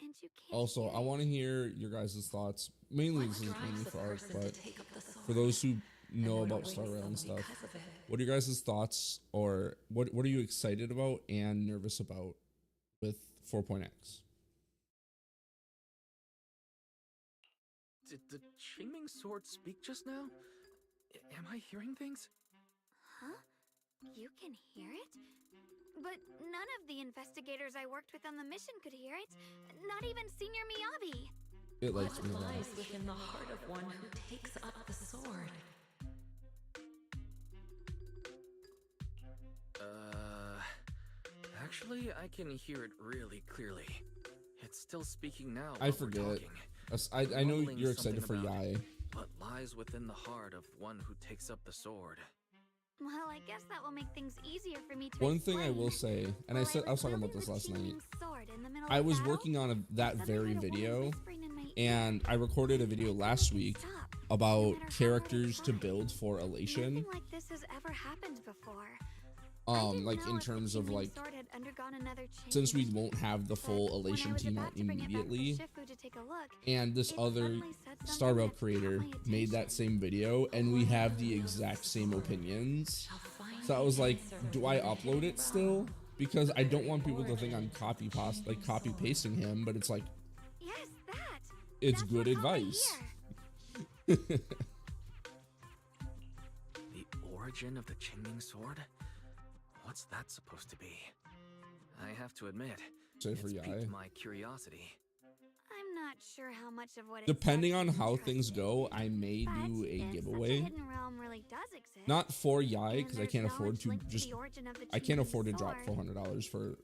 and you can't. Also, I want to hear your guys' thoughts. Mainly, this is mainly for art, but for those who know about Star Rail and stuff, what are your guys' thoughts, or what are you excited about and nervous about with 4.x? Did the Qingming sword speak just now? Am I hearing things? Huh? You can hear it? But none of the investigators I worked with on the mission could hear it. Not even Senior Miyabi. It What likes me a lot. lies within the heart of one who takes up the sword? Actually, I can hear it really clearly. It's still speaking now. I while we're forget. talking. I know Mumbling you're excited for something about Yae. What lies within the heart of one who takes up the sword? Well, I guess that will make things easier for me to One thing I explain. will say, and While I was talking about wielding this the last night. Qingming sword in the middle I of was battle, working on that suddenly very heard a woman video, whispering in my ear. and I recorded a video last week Stop, no about matter how hard I characters to tried. build for Elation. Nothing like this has ever happened before. I didn't Like know in if the terms of Qingming like, sword had undergone another change. since we won't have the But full when I Elation was team about out to bring it back for immediately, Shifu to take a look, and this it other suddenly said something Star Rail that caught creator my made that attention. same video, and we have the exact same opinions. So I was like, do I upload it still? Because I don't want people to think I'm copy pasting him, but it's like, Yes, that. it's That's good what caught my advice. ear. The origin of the Qingming sword? What's that supposed to be? I have to admit, Say it's for piqued Yae. my curiosity. I'm not sure how much of what it Depending says on is how things go, trusted, I may but do a if such giveaway. hidden realm really does exist, Not for Yae, and because I there's can't afford knowledge to linked just. the origin of the I can't Qingming afford to drop sword, $400 for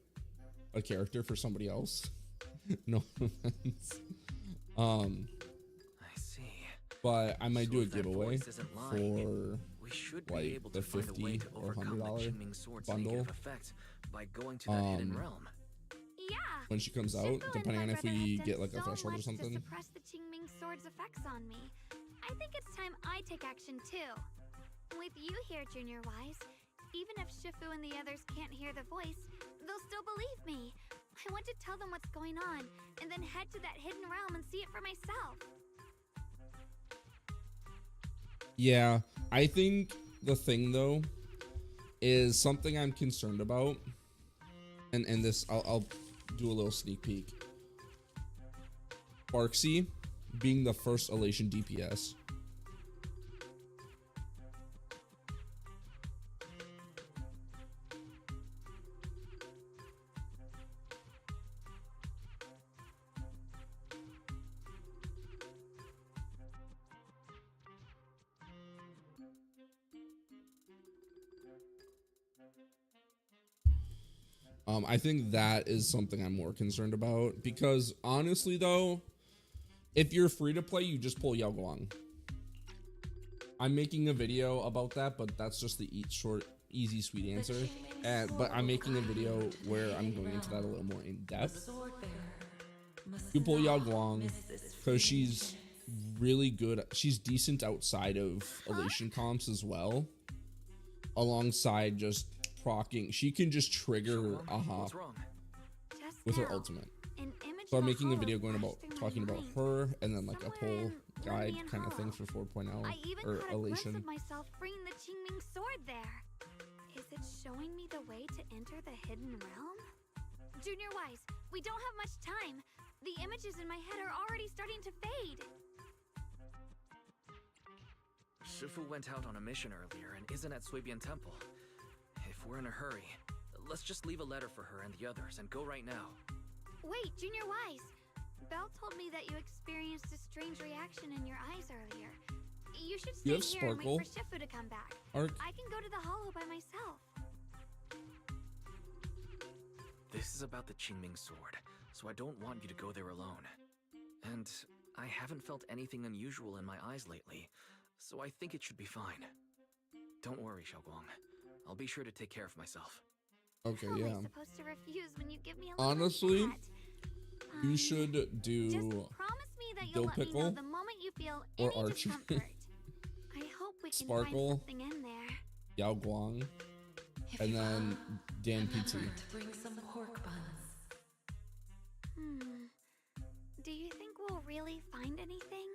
a character for somebody else. No offense. I see. But I might So do a if that giveaway voice isn't lying, for we should be like able the to find a way $50 to or overcome the $100 Qingming sword's bundle. negative effect by going to that hidden realm. Yeah. when she comes out, Shifu and depending my on if brother we have get done like a so threshold or much something. to suppress the Qingming sword's effects on me. I think it's time I take action too. With you here, Junior Wise, even if Shifu and the others can't hear the voice, they'll still believe me. I want to tell them what's going on, and then head to that hidden realm and see it for myself. Yeah, I think the thing though is something I'm concerned about, and this I'll do a little sneak peek. Sparksy being the first Elation DPS. I think that is something I'm more concerned about, because honestly though, if you're free to play, you just pull Yao Guang. I'm making a video about that, but that's just the short, easy, sweet answer. But I'm making a video where I'm going into that a little more in depth. You pull Yao Guang because she's really good. She's decent outside of Elation comps as well, alongside just procking. She can just trigger What's wrong? Just with her now, ultimate. an image So I'm of a making a hollow video going flashed about through my talking about mind. her, and then like a Somewhere pull in guide Lenny and kind of thing Hollow. for 4.0 I even or caught a glimpse Elation. of myself bringing the Qingming sword there. Is it showing me the way to enter the hidden realm? Junior Wise, we don't have much time. The images in my head are already starting to fade. Shifu went out on a mission earlier and isn't at Suibian Temple. If we're in a hurry, let's just leave a letter for her and the others and go right now. Wait, Junior Wise. Belle told me that you experienced a strange reaction in your eyes earlier. You should stay You have here and Sparkle? wait for Shifu to come back. Arc. I can go to the hollow by myself. This is about the Qingming sword, so I don't want you to go there alone. And I haven't felt anything unusual in my eyes lately, so I think it should be fine. Don't worry, Xiaoguang. I'll be sure to take care of myself. Okay, How am yeah. I supposed to refuse when you give me a letter Honestly, like that? You should Just do promise me that Dill you'll let me know Pickle the moment you feel or any Archie. discomfort. I hope we can Sparkle. find something in there. Yao Guang, and then Dan PT. To bring some pork buns. Do you think we'll really find anything?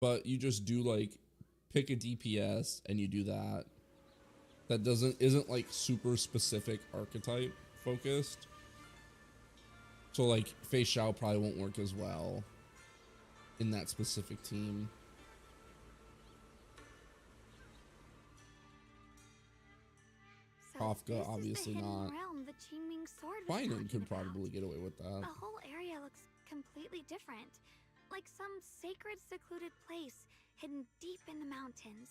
but you just do like pick a DPS and you do that. That isn't like super specific archetype focused. So like Fei Xiao probably won't work as well in that specific team. So Kafka, this is obviously the hidden not. realm the Qingming sword was Finan talking could about. probably get away with that. The whole area looks completely different. Like some sacred, secluded place hidden deep in the mountains.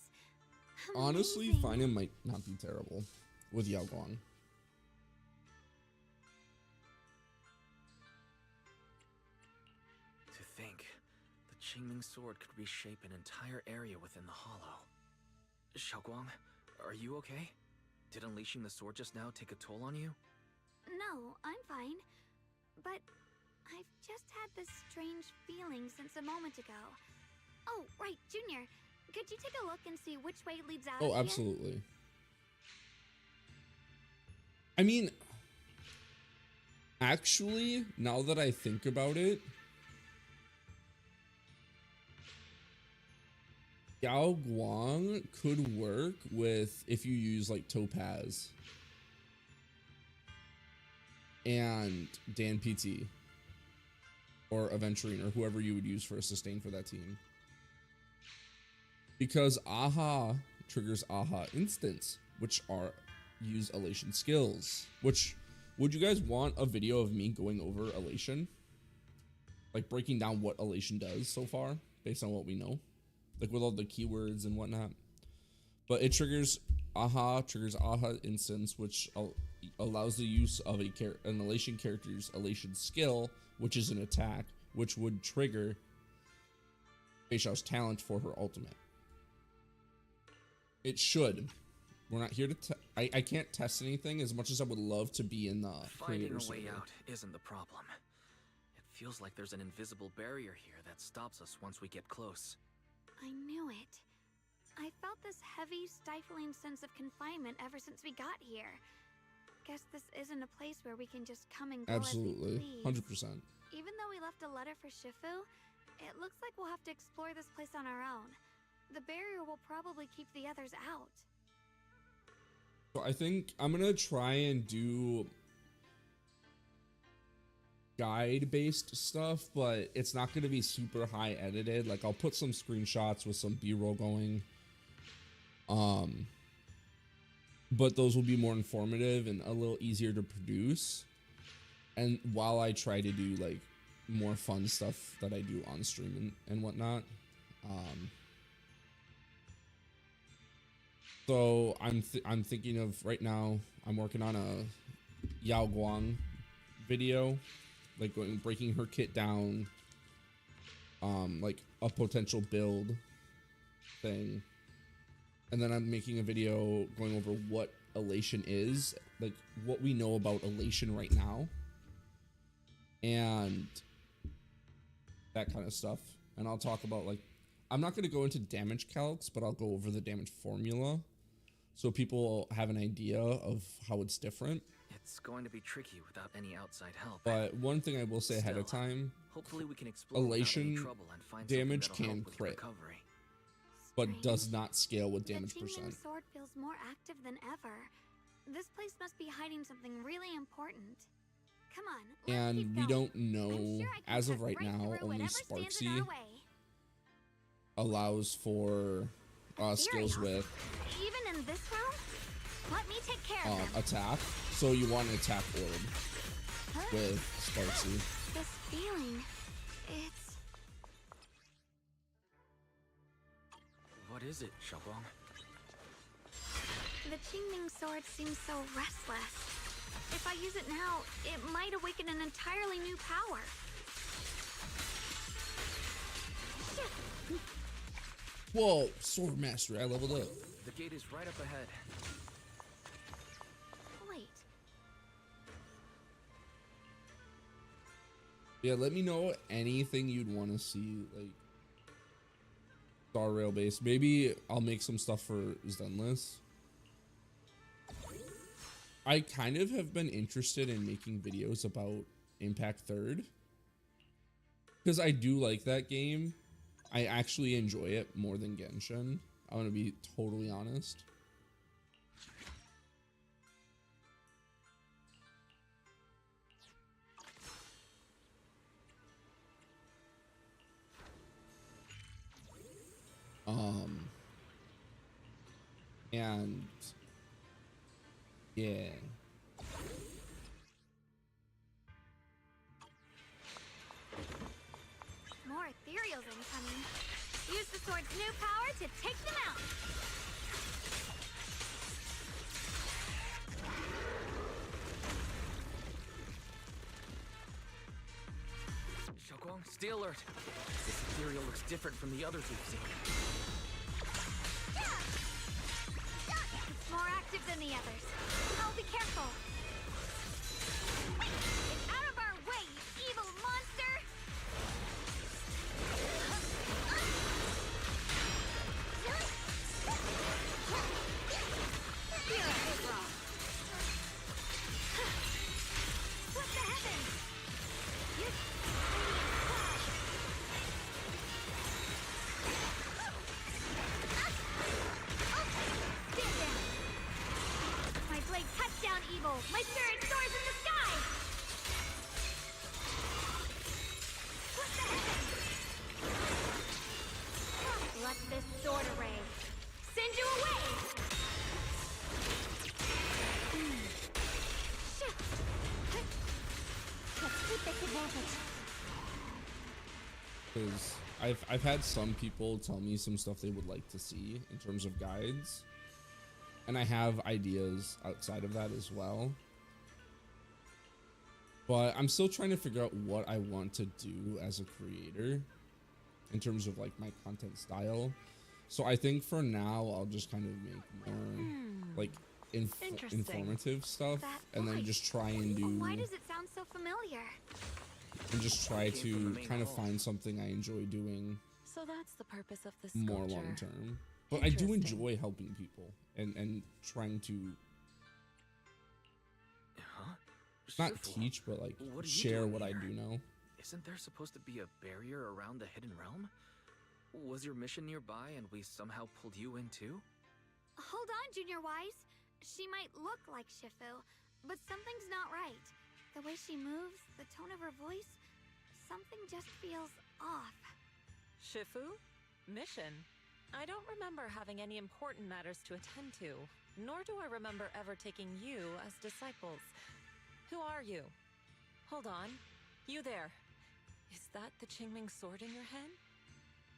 Honestly, Amazing. Finan might not be terrible with Yao Guang. To think, the Qingming sword could reshape an entire area within the hollow. Xiaoguang, are you okay? Did unleashing the sword just now take a toll on you? No, I'm fine. But I've just had this strange feeling since a moment ago. Oh, right, Junior. Could you take a look and see which way leads out? Oh, of here? absolutely. I mean, actually, now that I think about it, Yao Guang could work with if you use like Topaz and Dan PT or Aventurine or whoever you would use for a sustain for that team. Because Aha triggers Aha instants, which are use elation skills. Which, would you guys want a video of me going over elation? Like breaking down what elation does so far, based on what we know? Like with all the keywords and whatnot. But it triggers Aha instance, which allows the use of an elation character's elation skill, which is an attack, which would trigger Fei Xiao's talent for her ultimate. It should. We're not here to I can't test anything as much as I would love to be in the Finding creator a way server. out isn't the problem. It feels like there's an invisible barrier here that stops us once we get close. I knew it. I felt this heavy, stifling sense of confinement ever since we got here. Guess this isn't a place where we can just come and go Absolutely. as we please. 100%. Even though we left a letter for Shifu, it looks like we'll have to explore this place on our own. The barrier will probably keep the others out. So I think I'm gonna try and do guide-based stuff, but it's not gonna be super high edited. Like I'll put some screenshots with some B-roll going. But those will be more informative and a little easier to produce. And while I try to do like more fun stuff that I do on stream and whatnot. So I'm thinking of right now, I'm working on a Yao Guang video, like breaking her kit down, like a potential build thing. And then I'm making a video going over what elation is, like what we know about elation right now, and that kind of stuff. And I'll talk about like, I'm not going to go into damage calcs, but I'll go over the damage formula so people have an idea of how it's different. It's going to be tricky without any outside help. But one thing I will say ahead of Still, time, hopefully we can explore without any elation trouble and find damage something that'll can help with crit, recovery. but Strange. does not scale with damage The Qingming percent. sword feels more active than ever. This place must be hiding something really important. Come on, let's And keep we going. don't I'm know, sure I can as of cut right now, through only whatever stands in Sparksy our way. allows for skills Furious. with Even in this realm, let me take care of them. attack. So you want an attack orb Huh? with Sparksy. This feeling, it's... What is it, Xiaoguang? The Qingming sword seems so restless. If I use it now, it might awaken an entirely new power. Whoa, Sword Master, I leveled up. The gate is right up ahead. Wait, Yeah, let me know anything you'd want to see, like Star Rail based. Maybe I'll make some stuff for Zenless. I kind of have been interested in making videos about Impact Third because I do like that game. I actually enjoy it more than Genshin. I'm gonna be totally honest. And yeah. More ethereals incoming. Use the sword's new power to take them out. Xiaoguang, stay alert. This ethereal looks different from the others we've seen. It's more active than the others. I'll be careful. Get out of our way, you evil monster! Feel it, big rock. What the heavens? My blade cuts down evil. My spirit soars in the sky. What the heavens? Let this sword array send you away. Shit. Let's take this advantage. Because I've had some people tell me some stuff they would like to see in terms of guides, and I have ideas outside of that as well, but I'm still trying to figure out what I want to do as a creator in terms of like my content style. So I think for now I'll just kind of make more like informative stuff, and then just try and do Why does it sound so familiar? and just try to kind of find something I enjoy doing So that's the purpose of this more sculpture. long term. But I do Interesting. enjoy helping people and trying to Huh? not Shifu, teach, but like what are you share doing what I here? do know. Isn't there supposed to be a barrier around the hidden realm? Was your mission nearby and we somehow pulled you in too? Hold on, Junior Wise. She might look like Shifu, but something's not right. The way she moves, the tone of her voice, something just feels off. Shifu? Mission? I don't remember having any important matters to attend to, nor do I remember ever taking you as disciples. Who are you? Hold on. You there. Is that the Qingming sword in your hand?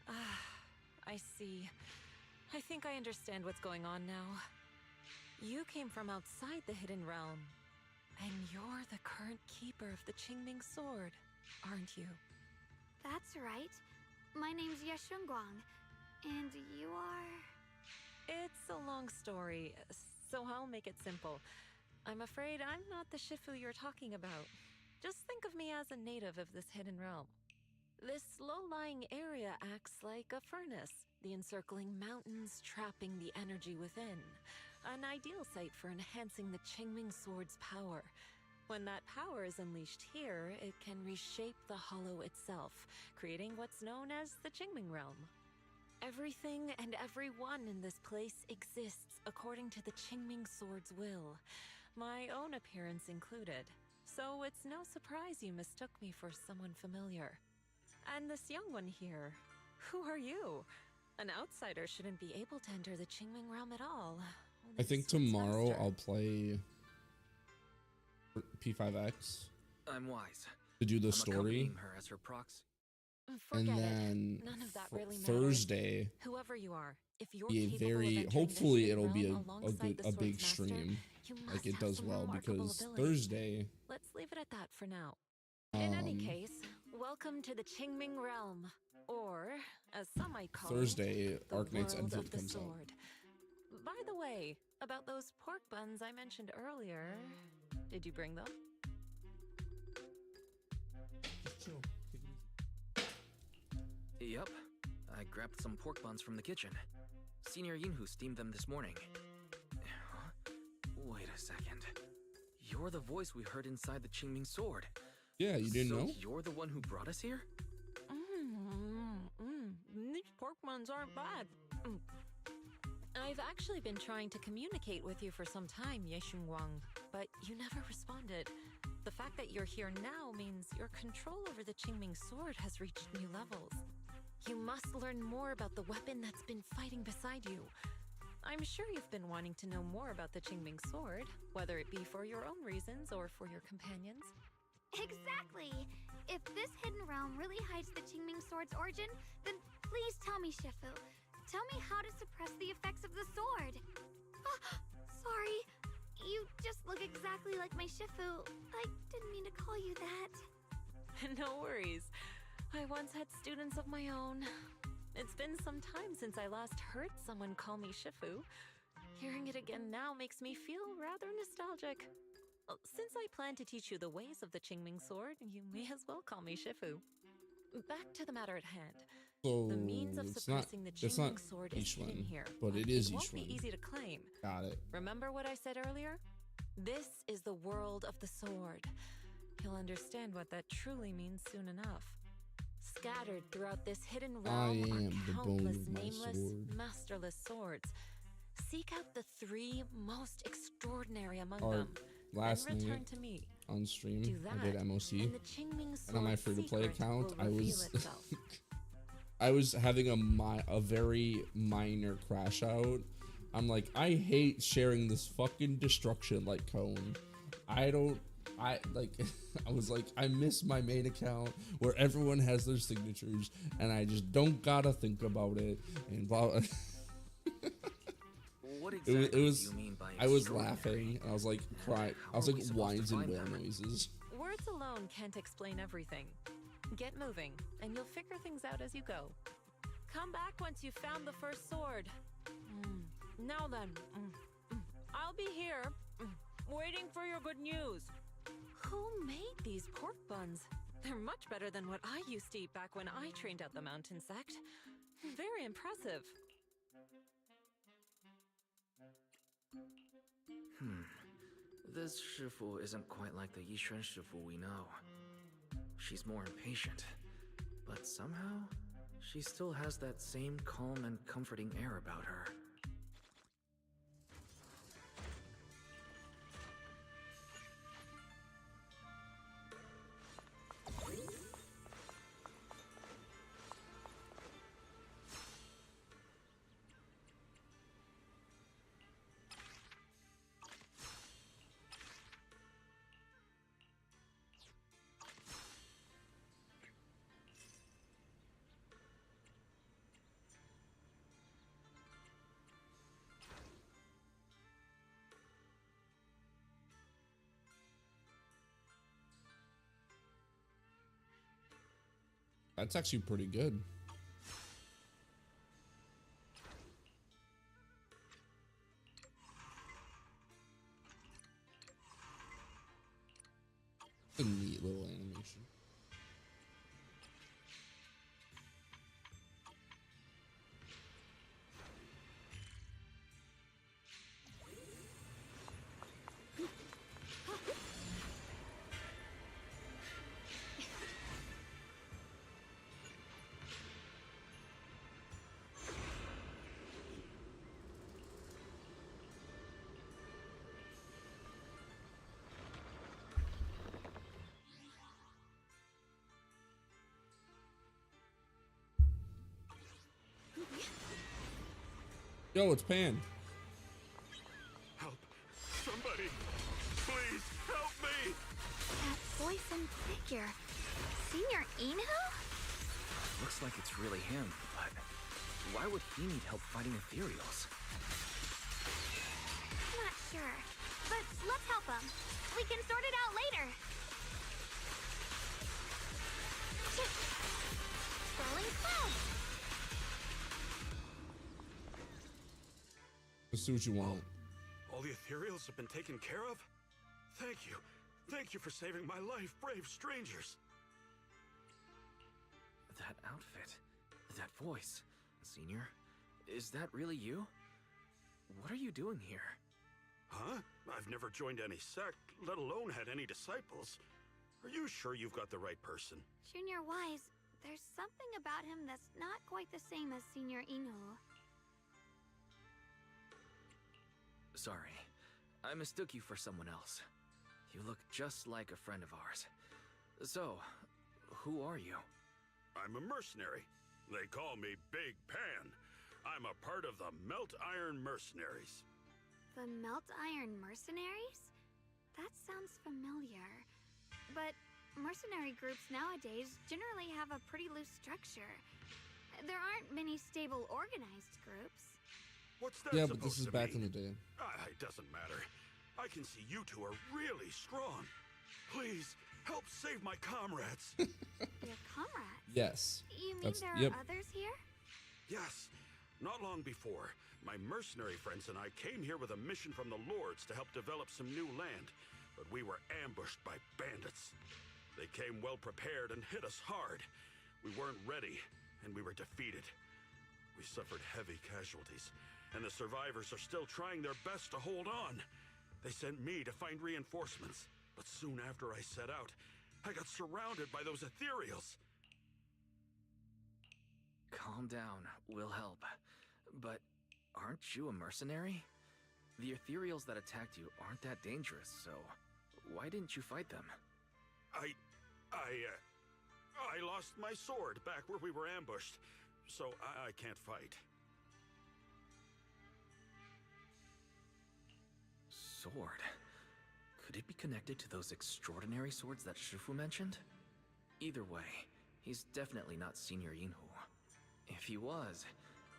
Ah, I see. I think I understand what's going on now. You came from outside the hidden realm, and you're the current keeper of the Qingming sword, aren't you? That's right. My name's Yeshunguang, and you are... It's a long story, so I'll make it simple. I'm afraid I'm not the Shifu you're talking about. Just think of me as a native of this hidden realm. This low-lying area acts like a furnace, the encircling mountains trapping the energy within. An ideal site for enhancing the Qingming sword's power. When that power is unleashed here, it can reshape the hollow itself, creating what's known as the Qingming realm. Everything and everyone in this place exists according to the Qingming sword's will, my own appearance included. So it's no surprise you mistook me for someone familiar. And this young one here, who are you? An outsider shouldn't be able to enter the Qingming realm at all. I think Only tomorrow master. I'll play P5X I'm Wise. to do the I'm story, accompanying her as her proxy. Forget and it. then None of that for really matters. Thursday Whoever you are, if you're be a capable of very entering hopefully the it'll be realm a alongside the big sword's master, stream, you like must it have does some well, remarkable because ability. Thursday Let's leave it at that for now. In any um case, welcome to the Qingming realm, or as some might call Thursday it, the Arknight's world Edward of the comes out. sword. By the way, about those pork buns I mentioned earlier, did you bring them? Yep. I grabbed some pork buns from the kitchen. Senior Yinhu steamed them this morning. Huh? Wait a second. You're the voice we heard inside the Qingming sword. Yeah, you didn't So know? you're the one who brought us here? ones aren't bad. I've actually been trying to communicate with you for some time, Ye Wang, but you never responded. The fact that you're here now means your control over the Qingming sword has reached new levels. You must learn more about the weapon that's been fighting beside you. I'm sure you've been wanting to know more about the Qingming sword, whether it be for your own reasons or for your companions. Exactly! If this hidden realm really hides the Qingming sword's origin, then please tell me, Shifu. Tell me how to suppress the effects of the sword. Sorry. You just look exactly like my Shifu. I didn't mean to call you that. No worries. I once had students of my own. It's been some time since I last heard someone call me Shifu. Hearing it again now makes me feel rather nostalgic. Since I plan to teach you the ways of the Qingming sword, you may as well call me Shifu. Back to the matter at hand. So The means of suppressing the Qingming sword is hidden here, but it is won't each one. be easy to claim. Got it. Remember what I said earlier? This is the world of the sword. You'll understand what that truly means soon enough. Scattered throughout this hidden realm are countless nameless, masterless swords. Seek out the 3 most extraordinary among them. Last and return night to me. on stream, Do that, I did MOC, and the Qingming and on my sword's free-to-play secret account, will I reveal was itself. I was having a very minor crash out. I'm like, I hate sharing this fucking destruction like cone. I was like, I miss my main account where everyone has their signatures and I just don't gotta think about it and blah. What exactly it was, do you mean by I was extraordinary? laughing and I was like crying. I was How are like we supposed to whines and find wail them? noises. Words alone can't explain everything. Get moving, and you'll figure things out as you go. Come back once you've found the first sword. Now then, I'll be here, waiting for your good news. Who made these pork buns? They're much better than what I used to eat back when I trained at the mountain sect. Very impressive. This Shifu isn't quite like the Yixuan Shifu we know. She's more impatient, but somehow, she still has that same calm and comforting air about her. That's actually pretty good. It's a neat little animation. Yo, it's Pan. Help! Somebody! Please help me! That voice and figure. Senior Inu? Looks like it's really him, but why would he need help fighting ethereals? Not sure. But let's help him. We can sort it out later. Swirling cloud. Let's see what you want. All the ethereals have been taken care of? Thank you. Thank you for saving my life, brave strangers. That outfit, that voice, Senior, is that really you? What are you doing here? Huh? I've never joined any sect, let alone had any disciples. Are you sure you've got the right person? Junior Wise, there's something about him that's not quite the same as Senior Inu. Sorry, I mistook you for someone else. You look just like a friend of ours. So, who are you? I'm a mercenary. They call me Big Pan. I'm a part of the Melt Iron Mercenaries. The Melt Iron Mercenaries? That sounds familiar. But mercenary groups nowadays generally have a pretty loose structure. There aren't many stable organized groups. What's that Yeah, but supposed this is to back in mean? the day. It doesn't matter. I can see you two are really strong. Please, help save my comrades. Your comrades? Yes. You mean That's- there yep. are others here? Yes. Not long before, my mercenary friends and I came here with a mission from the Lords to help develop some new land, but we were ambushed by bandits. They came well prepared and hit us hard. We weren't ready, and we were defeated. We suffered heavy casualties, and the survivors are still trying their best to hold on. They sent me to find reinforcements, but soon after I set out, I got surrounded by those ethereals. Calm down, we'll help. But aren't you a mercenary? The ethereals that attacked you aren't that dangerous, so why didn't you fight them? I lost my sword back where we were ambushed, so I can't fight. Sword? Could it be connected to those extraordinary swords that Shifu mentioned? Either way, he's definitely not Senior Yinhu. If he was,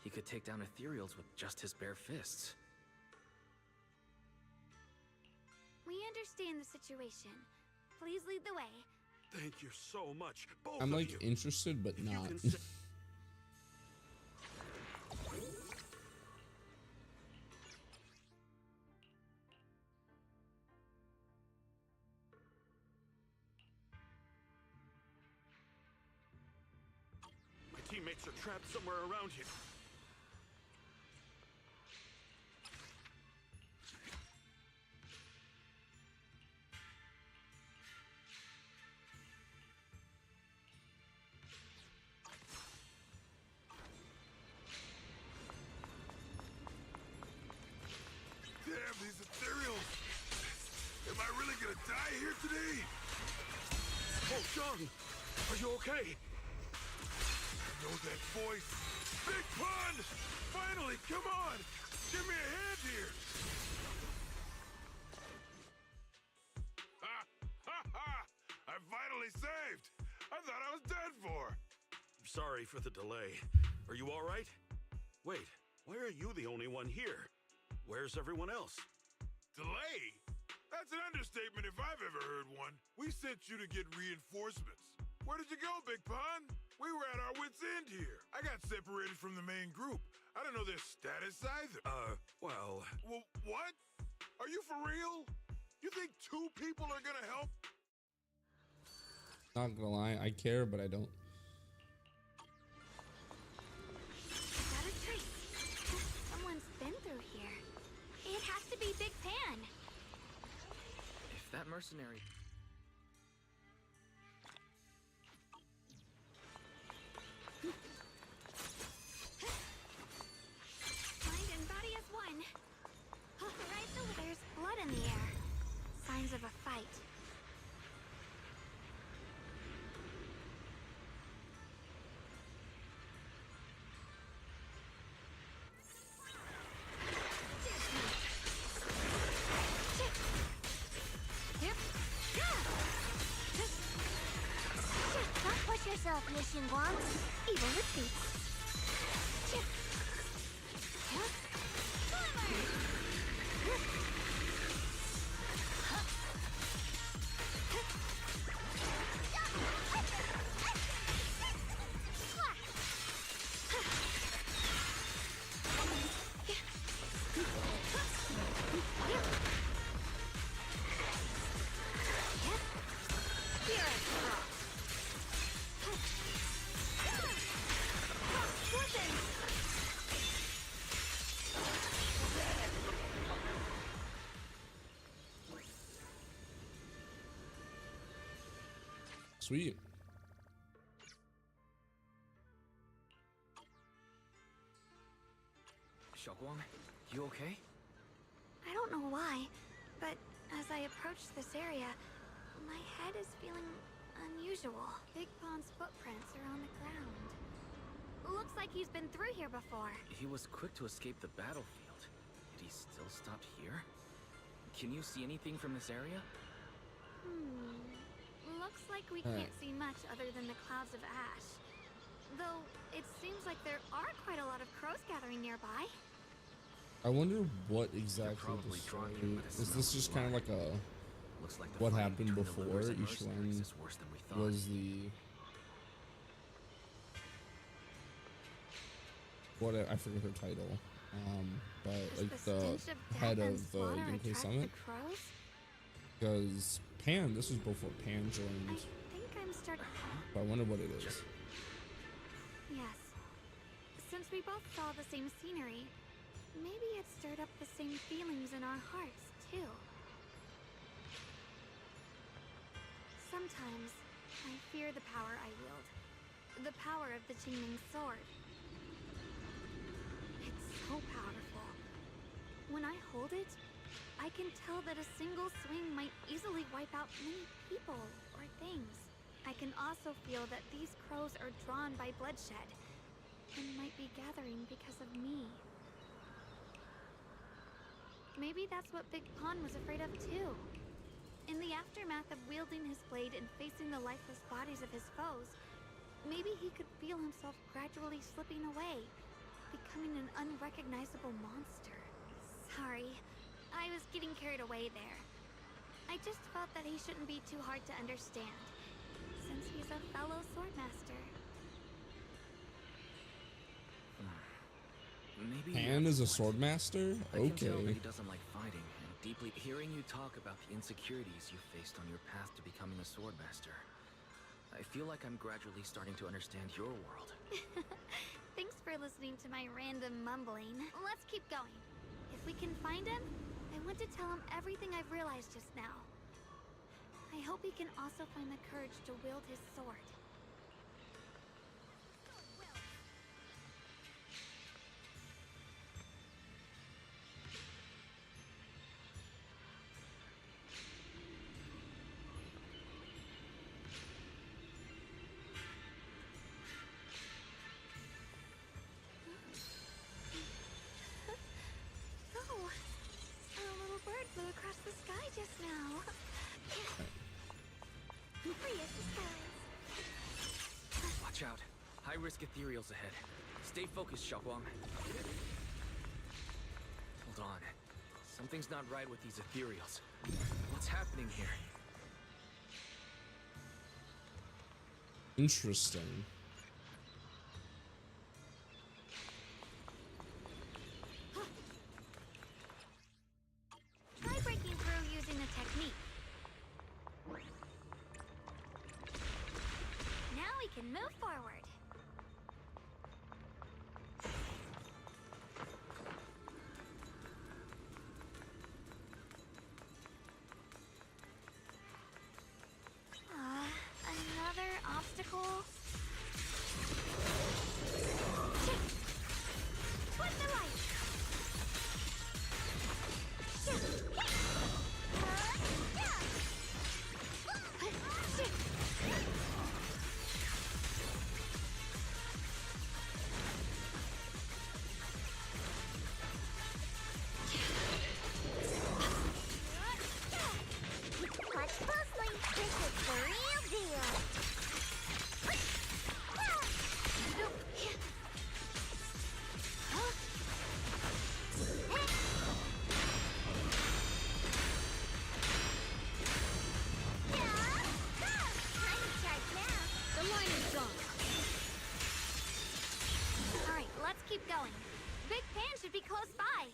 he could take down ethereals with just his bare fists. We understand the situation. Please lead the way. Thank you so much, both I'm of like you. interested, but If you not. can say- My teammates are trapped somewhere around here. Damn, these ethereals! Am I really gonna die here today? Oh, John, are you okay? I know that voice. Big Pun! Finally, come on! Give me a hand here! Ha! Ha ha! I'm finally saved! I thought I was done for! Sorry for the delay. Are you all right? Wait, why are you the only one here? Where's everyone else? Delay? That's an understatement if I've ever heard one. We sent you to get reinforcements. Where did you go, Big Pun? We were at our wits' end here. I got separated from the main group. I don't know their status either. Well, Well, what? Are you for real? You think two people are gonna help? Not gonna lie, I care, but I don't. Got a trace. Someone's been through here. It has to be Big Pan. If that mercenary... Mind and body as one. Right over there's blood in the air. Signs of a fight. Yep. Don't push yourself, Mission Guang. Evil retreats. Sweet. You okay? I don't know why, but as I approach this area, my head is feeling unusual. Big Pond's footprints are on the ground. Looks like he's been through here before. He was quick to escape the battlefield. Yet he still stopped here? Can you see anything from this area? Looks like we can't see much other than the clouds of ash. Though, it seems like there are quite a lot of crows gathering nearby. I wonder what exactly probably the drawn story here by the is. smell This of just blood. kind of like a Looks like the what fighting happened between the before Lures and each mercenaries one is worse than we thought. was the what I forget her title, but Does like the the stench of death head and of the slaughter Yunkai attract Summit, the crows? because Pan. This was before Pan I joined. think I'm starting. So I wonder what it is. Yes. Since we both saw the same scenery, maybe it stirred up the same feelings in our hearts, too. Sometimes, I fear the power I wield. The power of the Qingming sword. It's so powerful. When I hold it, I can tell that a single swing might easily wipe out many people or things. I can also feel that these crows are drawn by bloodshed and might be gathering because of me. Maybe that's what Big Pond was afraid of too. In the aftermath of wielding his blade and facing the lifeless bodies of his foes, maybe he could feel himself gradually slipping away, becoming an unrecognizable monster. Sorry, I was getting carried away there. I just felt that he shouldn't be too hard to understand, since he's a fellow swordmaster. Maybe Pan is a that's what- swordmaster. I can tell that Okay. he doesn't like fighting, and deeply hearing you talk about the insecurities you faced on your path to becoming a swordmaster, I feel like I'm gradually starting to understand your world. Thanks for listening to my random mumbling. Let's keep going. If we can find him, I want to tell him everything I've realized just now. I hope he can also find the courage to wield his sword. Oh, a little bird flew across the sky just now. Curious skies. Watch out. High-risk ethereals ahead. Stay focused, Xiaoguang. Hold on. Something's not right with these ethereals. What's happening here? Interesting. Try breaking through using the technique. Now we can move forward. Another obstacle. Twist the light. Watch closely. This is the real deal. The line is gone. All right, let's keep going. Big Pan should be close by.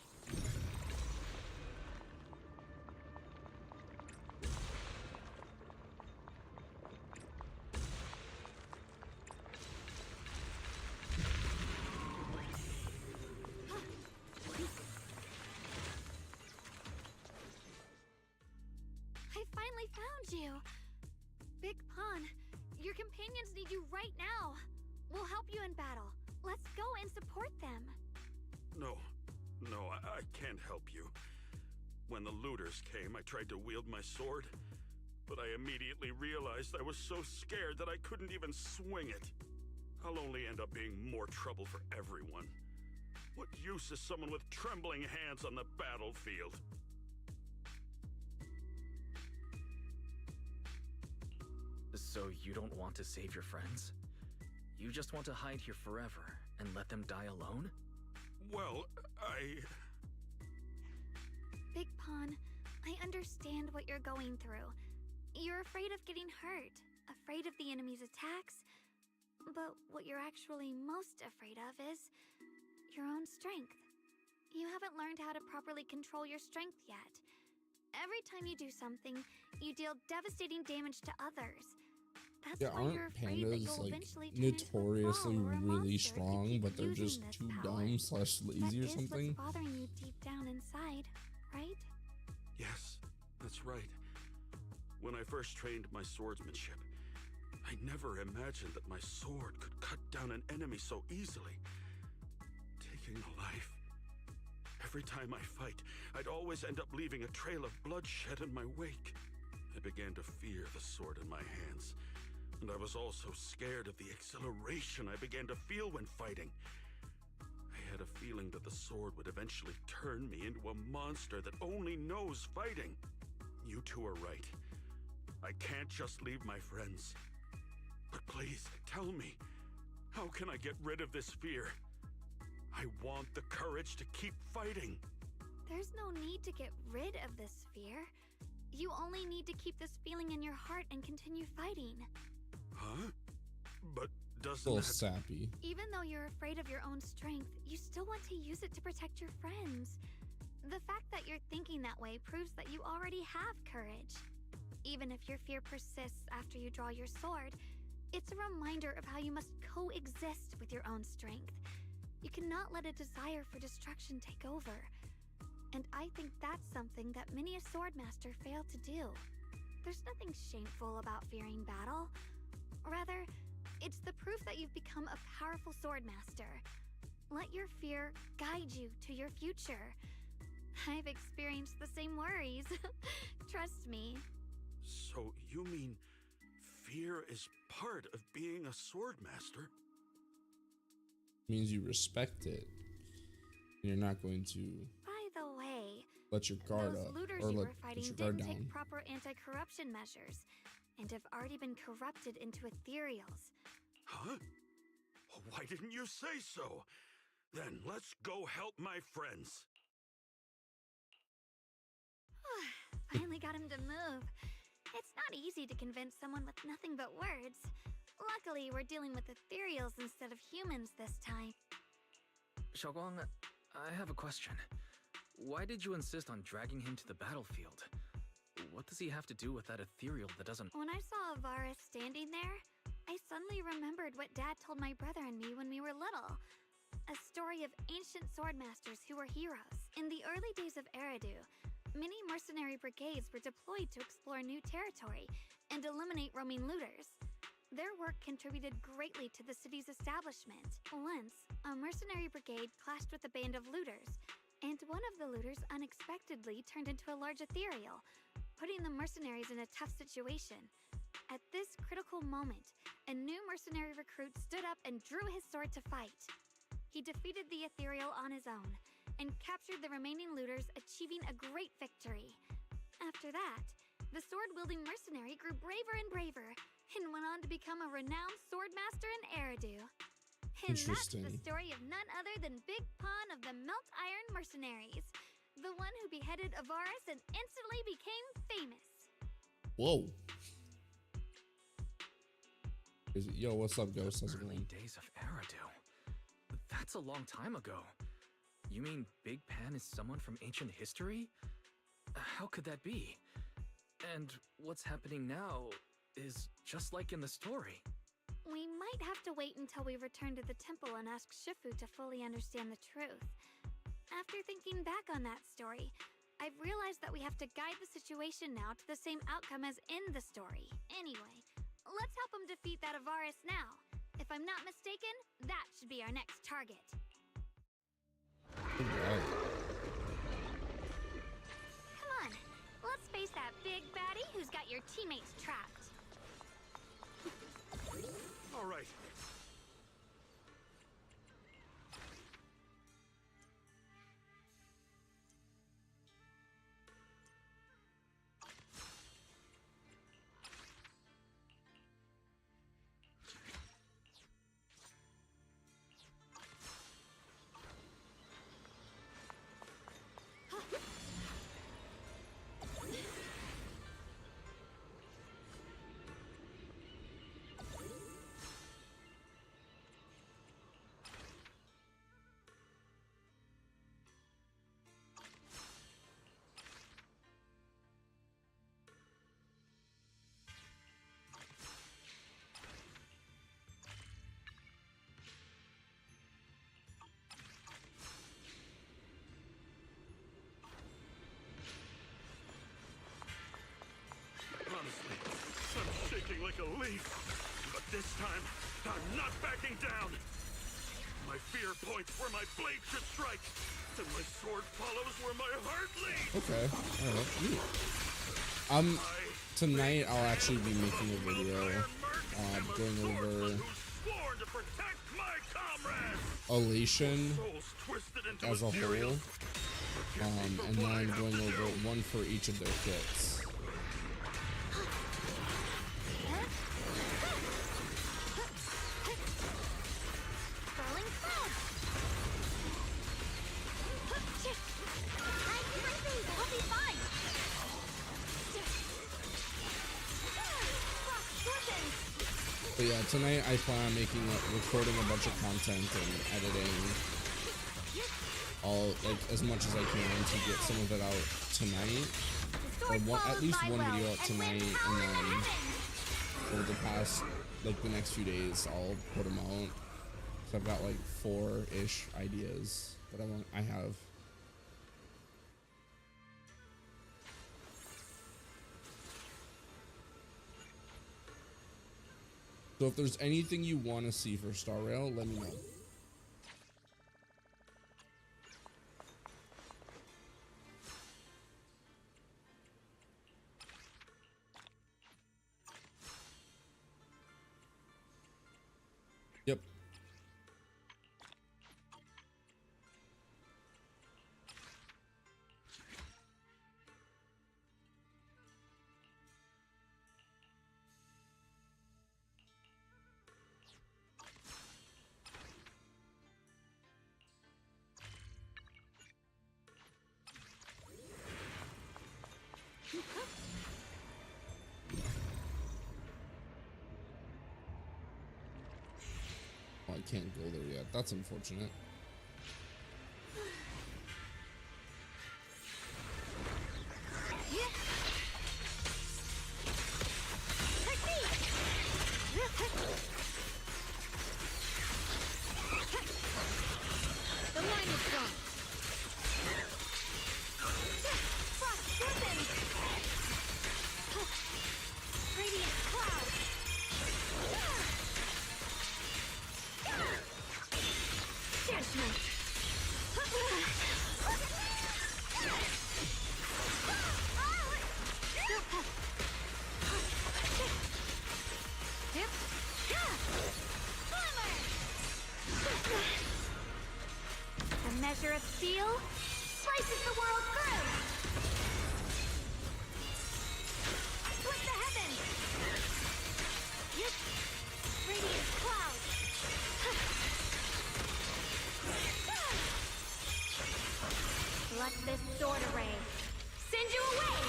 I finally found you! Big Pond, your companions need you right now. We'll help you in battle. Let's go and support them. No. No, I can't help you. When the looters came, I tried to wield my sword, but I immediately realized I was so scared that I couldn't even swing it. I'll only end up being more trouble for everyone. What use is someone with trembling hands on the battlefield? So you don't want to save your friends? You just want to hide here forever and let them die alone? Well, Big Pawn, I understand what you're going through. You're afraid of getting hurt, afraid of the enemy's attacks, but what you're actually most afraid of is your own strength. You haven't learned how to properly control your strength yet. Every time you do something, you deal devastating damage to others. That's why aren't you're afraid that pandas you'll like eventually turn into a notoriously troll or a really monster if you strong, keep but they're using just this too power. dumb / lazy or That something? is what's bothering you deep down inside, right? yes, that's right. When I first trained my swordsmanship, I never imagined that my sword could cut down an enemy so easily, taking a life. Every time I fight, I'd always end up leaving a trail of bloodshed in my wake. I began to fear the sword in my hands, and I was also scared of the exhilaration I began to feel when fighting. I had a feeling that the sword would eventually turn me into a monster that only knows fighting. You two are right. I can't just leave my friends. But please, tell me, how can I get rid of this fear? I want the courage to keep fighting. There's no need to get rid of this fear. You only need to keep this feeling in your heart and continue fighting. Huh? But A doesn't little that... sappy. Even though you're afraid of your own strength, you still want to use it to protect your friends. The fact that you're thinking that way proves that you already have courage. Even if your fear persists after you draw your sword, it's a reminder of how you must coexist with your own strength. You cannot let a desire for destruction take over. And I think that's something that many a swordmaster fail to do. There's nothing shameful about fearing battle. Rather, it's the proof that you've become a powerful swordmaster. Let your fear guide you to your future. I've experienced the same worries. Trust me. So you mean fear is part of being a swordmaster? Means you respect it. You're not going to By the way, let your guard those up looters or you let were fighting your guard didn't down. take proper anti-corruption measures and have already been corrupted into ethereals. Huh? Why didn't you say so? Then let's go help my friends. Finally got him to move. It's not easy to convince someone with nothing but words. Luckily, we're dealing with ethereals instead of humans this time. Xiaoguang, I have a question. Why did you insist on dragging him to the battlefield? What does he have to do with that ethereal that doesn't... When I saw Avaris standing there, I suddenly remembered what Dad told my brother and me when we were little. A story of ancient swordmasters who were heroes. In the early days of Eridu, many mercenary brigades were deployed to explore new territory and eliminate roaming looters. Their work contributed greatly to the city's establishment. Once, a mercenary brigade clashed with a band of looters, and one of the looters unexpectedly turned into a large ethereal, putting the mercenaries in a tough situation. At this critical moment, a new mercenary recruit stood up and drew his sword to fight. He defeated the ethereal on his own, and captured the remaining looters, achieving a great victory. After that, the sword-wielding mercenary grew braver and braver, and went on to become a renowned swordmaster in Eridu. And that's the Interesting. story of none other than Big Pawn of the Melt Iron Mercenaries, the one who beheaded Avaris and instantly became famous. Whoa. Yo, what's up, Ghost? How's it Early going? days of Eridu. That's a long time ago. You mean Big Pan is someone from ancient history? How could that be? And what's happening now is just like in the story. We might have to wait until we return to the temple and ask Shifu to fully understand the truth. After thinking back on that story, I've realized that we have to guide the situation now to the same outcome as in the story. Anyway, let's help him defeat that Avaris now. If I'm not mistaken, that should be our next target. Alright. teammates trapped. All right. Honestly, I'm shaking like a leaf. But this time, I'm not backing down. My fear points where my blade should strike, and my sword follows where my heart leads. Okay. All right. Tonight I'll actually be making a video going over Elation as a whole, and then going over one for each of their kits. But yeah, tonight I plan on recording a bunch of content and editing all, like, as much as I can to get some of it out tonight, or at least one video out tonight, and then over the past, like, the next few days I'll put them out. So I've got like 4-ish ideas that I have. So if there's anything you want to see for Star Rail, let me know. Yep. Oh, I can't go there yet. That's unfortunate. The line is strong. Radiant cloud. Judgment. A measure of steel slices the world through. Split the heavens. Radiant cloud. Let this sword array send you away.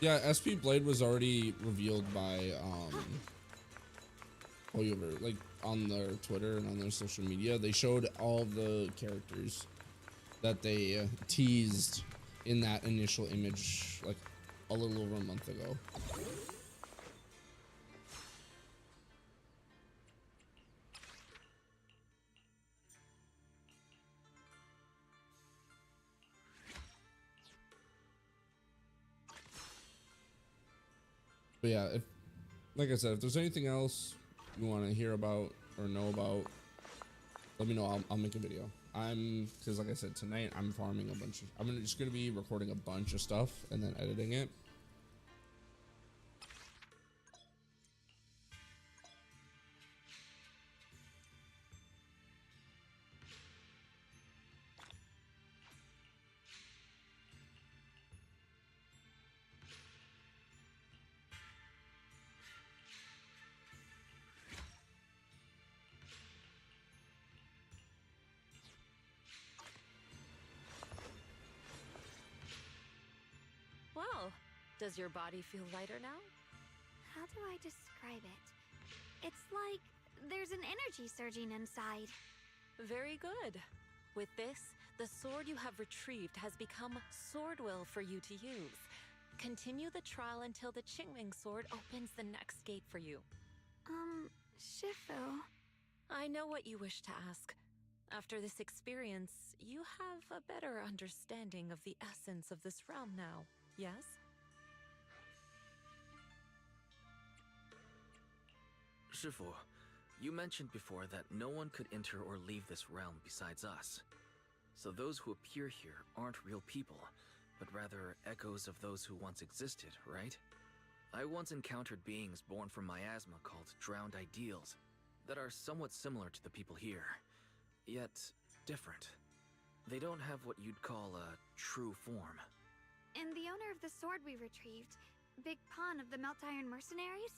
Yeah, SP Blade was already revealed by WUWA, like on their Twitter and on their social media. They showed all the characters that they teased in that initial image like a little over a month ago. But yeah, if, like I said, if there's anything else you want to hear about or know about, let me know. I'll make a video. Because like I said, tonight I'm farming a bunch of, just gonna be recording a bunch of stuff and then editing it. Well, does your body feel lighter now? How do I describe it? It's like there's an energy surging inside. Very good. With this, the sword you have retrieved has become sword will for you to use. Continue the trial until the Qingming sword opens the next gate for you. Shifu. I know what you wish to ask. After this experience, you have a better understanding of the essence of this realm now, yes? Shifu, you mentioned before that no one could enter or leave this realm besides us. So those who appear here aren't real people, but rather echoes of those who once existed, right? I once encountered beings born from miasma called drowned ideals that are somewhat similar to the people here, yet different. They don't have what you'd call a true form. And the owner of the sword we retrieved, Big Pun of the Melt Iron Mercenaries?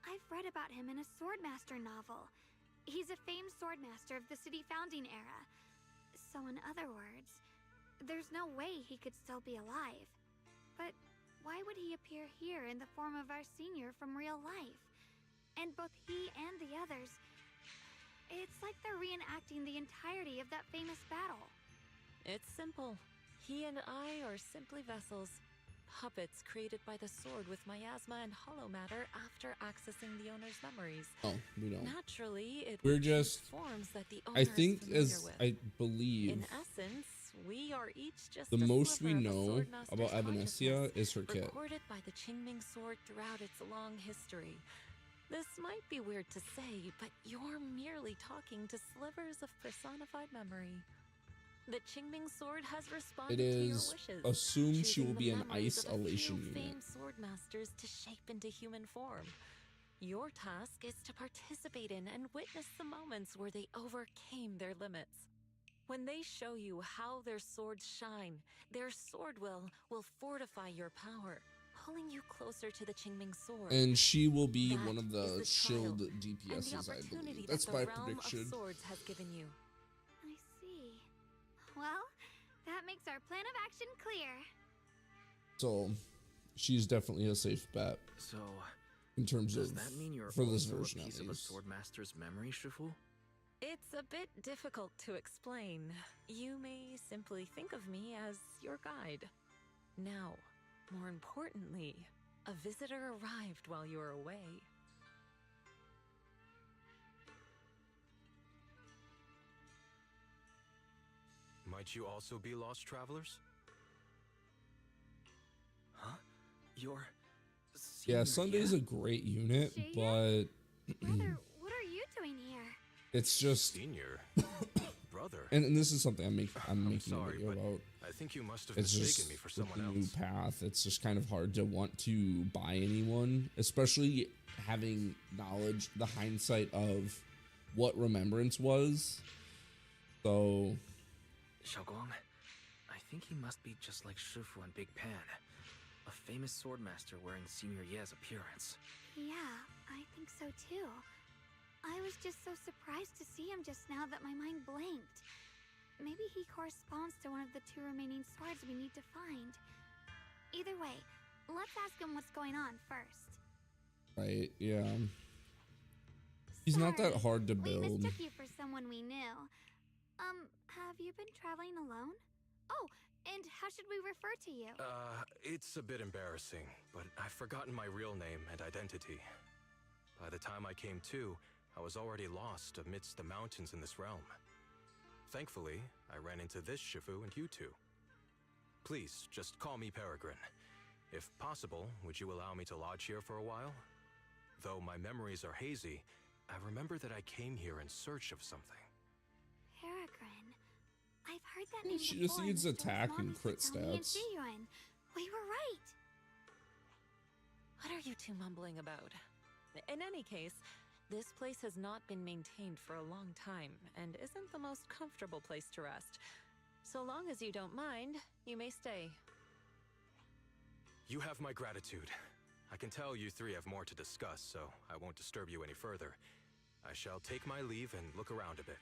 I've read about him in a Swordmaster novel. He's a famed swordmaster of the city founding era. So in other words, there's no way he could still be alive. But why would he appear here in the form of our senior from real life? And both he and the others, it's like they're reenacting the entirety of that famous battle. It's simple. He and I are simply vessels. Puppets created by the sword with miasma and hollow matter after accessing the owner's memories. Oh, we don't. Naturally, We're just forms that the owner I think is as with. I believe In essence, we are each just the a most we sliver of a know swordmaster's about Evanesia consciousness, is her kit. recorded by the Qingming sword throughout its long history. This might be weird to say, but you're merely talking to slivers of personified memory. The Qingming sword has responded It to your is wishes, assumed she choosing will the be an memories of a isolation few unit. famed swordmasters to shape into human form. Your task is to participate in and witness the moments where they overcame their limits. When they show you how their swords shine, their sword will fortify your power, pulling you closer to the Qingming sword. And she will be That one of is the shield trial, and the DPSs, I opportunity believe. That's that my the realm prediction. of swords has given you. I see. Well, that makes our plan of action clear. So she's definitely a safe bet So, in terms does of that mean you're for this also version a at piece of a least. swordmaster's memory, Shifu? It's a bit difficult to explain. You may simply think of me as your guide. Now, more importantly, a visitor arrived while you were away. Might you also be lost travelers? Huh? You're... Yeah, Senior Sunday's Ye? a great unit, Shay? but Brother, what are you doing here? it's just Senior? Brother? and this is something I'm making sorry, a video but about. I think you must have It's mistaken just me for with someone the new else. path. It's just kind of hard to want to buy anyone, especially having knowledge, the hindsight of what Remembrance was. So Xiaoguang, I think he must be just like Shifu and Big Pan, a famous swordmaster wearing Senior Ye's appearance. Yeah, I think so too. I was just so surprised to see him just now that my mind blanked. Maybe he corresponds to one of the two remaining swords we need to find. Either way, let's ask him what's going on first. right, yeah. He's not that Sorry, hard to We build. mistook you for someone we knew. Have you been traveling alone? Oh, and how should we refer to you? It's a bit embarrassing, but I've forgotten my real name and identity. By the time I came to, I was already lost amidst the mountains in this realm. Thankfully, I ran into this Shifu and you two. Please, just call me Peregrine. If possible, would you allow me to lodge here for a while? Though my memories are hazy, I remember that I came here in search of something. Peregrine. I've heard that name She before. just and needs the attack store's mom and used to crit tell me in stats. Shiyuan. We were right. What are you two mumbling about? In any case, this place has not been maintained for a long time and isn't the most comfortable place to rest. So long as you don't mind, you may stay. You have my gratitude. I can tell you three have more to discuss, so I won't disturb you any further. I shall take my leave and look around a bit.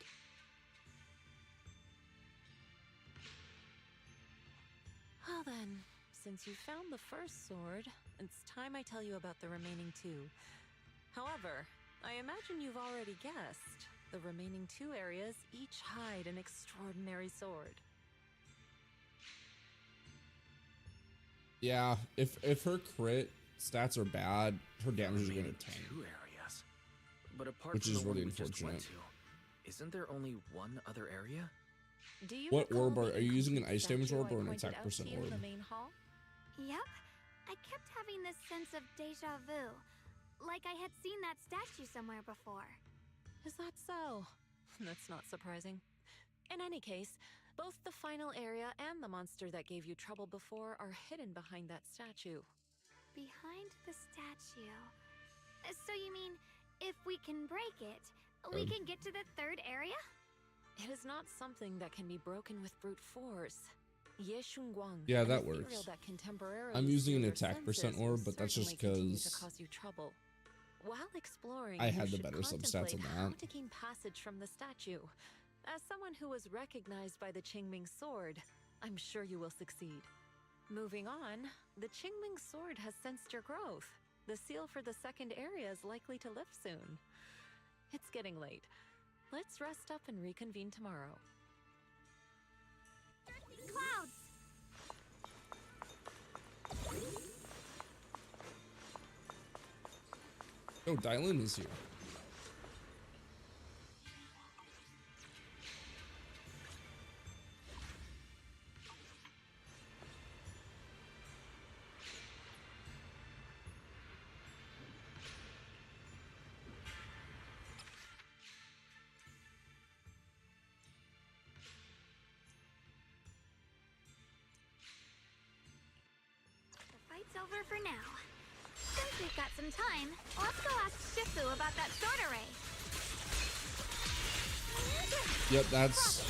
Well then, since you found the first sword, it's time I tell you about the remaining two. However, I imagine you've already guessed. The remaining two areas each hide an extraordinary sword. Yeah, if her crit stats are bad, her damage is gonna tank. Two areas. But apart Which from is the one really we just went unfortunate. to, isn't there only one other area? Do you What recall orb are the you using? An incomplete ice damage statue orb I or an pointed attack out percent to you in orb? the main hall? Yep. I kept having this sense of deja vu. Like I had seen that statue somewhere before. Is that so? That's not surprising. In any case, both the final area and the monster that gave you trouble before are hidden behind that statue. Behind the statue. So you mean, if we can break it, we can get to the third area? It is not something that can be broken with brute force. Ye Shunguang, Yeah, an that ethereal works. that can temporarily I'm using steal an your attack percent senses will orb, but that's just certainly continue to 'cause cause you trouble. While exploring, I you had the should better substats contemplate on how that. to gain passage from the statue. As someone who was recognized by the Qingming sword, I'm sure you will succeed. Moving on, the Qingming sword has sensed your growth. The seal for the second area is likely to lift soon. It's getting late. Let's rest up and reconvene tomorrow. Clouds! Oh, Dylan is here. The fight's over for now. Since we've got some time, let's go ask Shifu about that sword array. Yep, that's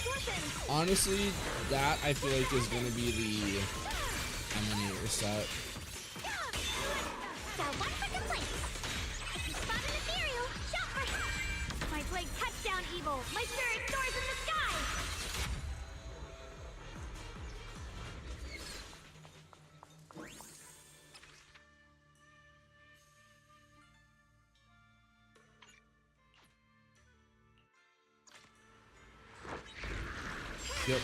honestly that I feel like is gonna be the Emanator set. So one for complaints. If you spot an ethereal, shout for help. My blade cuts down evil. My spirit soars in the sky. Yep.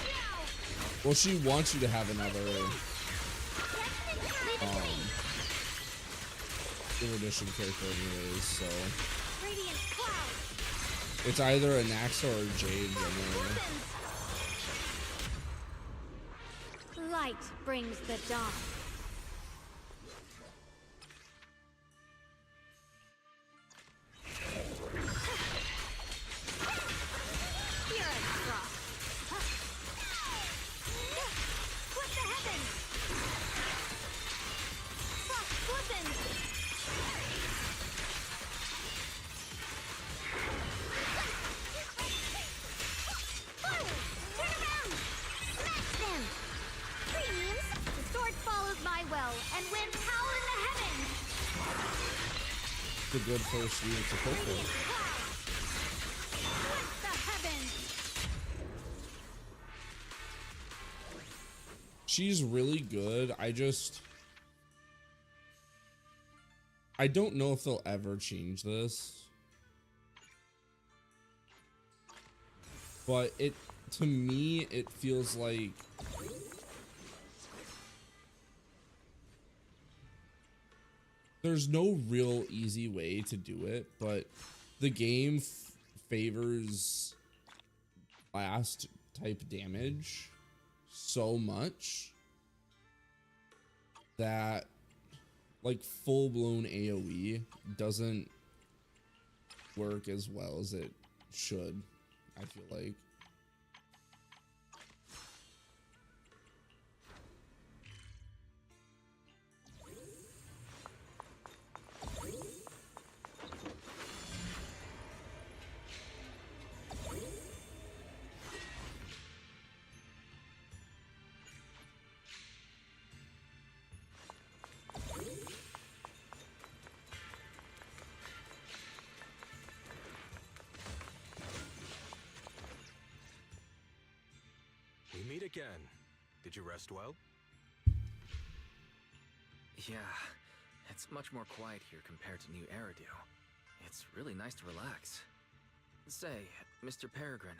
Well, she wants you to have another new edition character anyways, so Radiant cloud. it's either a Naxa or a Jade generally. Light brings the dawn. Spirit drop. Split the heavens. Frost glistens. Turn around. Smash them. Premiums. The sword follows my will and wins power in the heavens. It's a good first unit to put for. Split the heavens. She's really good. I don't know if they'll ever change this. But to me, it feels like there's no real easy way to do it, but the game favors blast type damage so much that like full-blown AoE doesn't work as well as it should, I feel like. We meet again. Did you rest well? Yeah, it's much more quiet here compared to New Eridu. It's really nice to relax. Say, Mr. Peregrine,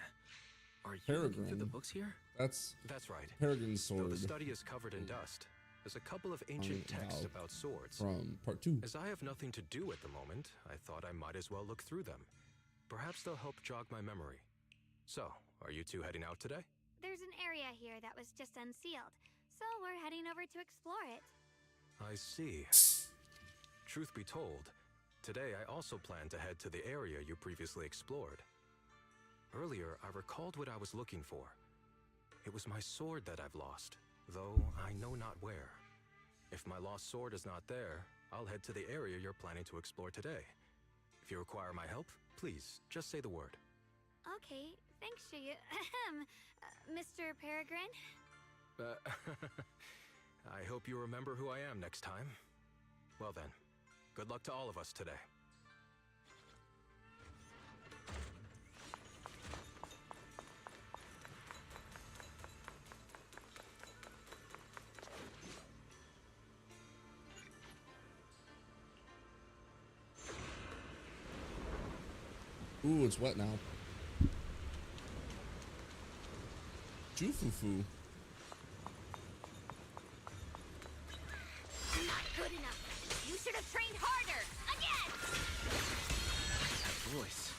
are you looking through the books here? That's right. Peregrine's sword. Though the study is covered in dust, there's a couple of ancient texts about swords. From part 2. As I have nothing to do at the moment, I thought I might as well look through them. Perhaps they'll help jog my memory. So, are you two heading out today? There's an area here that was just unsealed, so we're heading over to explore it. I see. Truth be told, today I also plan to head to the area you previously explored. Earlier, I recalled what I was looking for. It was my sword that I've lost, though I know not where. If my lost sword is not there, I'll head to the area you're planning to explore today. If you require my help, please, just say the word. Okay, thanks, Mr. Peregrine. I hope you remember who I am next time. Well then, good luck to all of us today. Ooh, it's wet now. Jufufu. Not good enough. You should have trained harder. Again! That voice.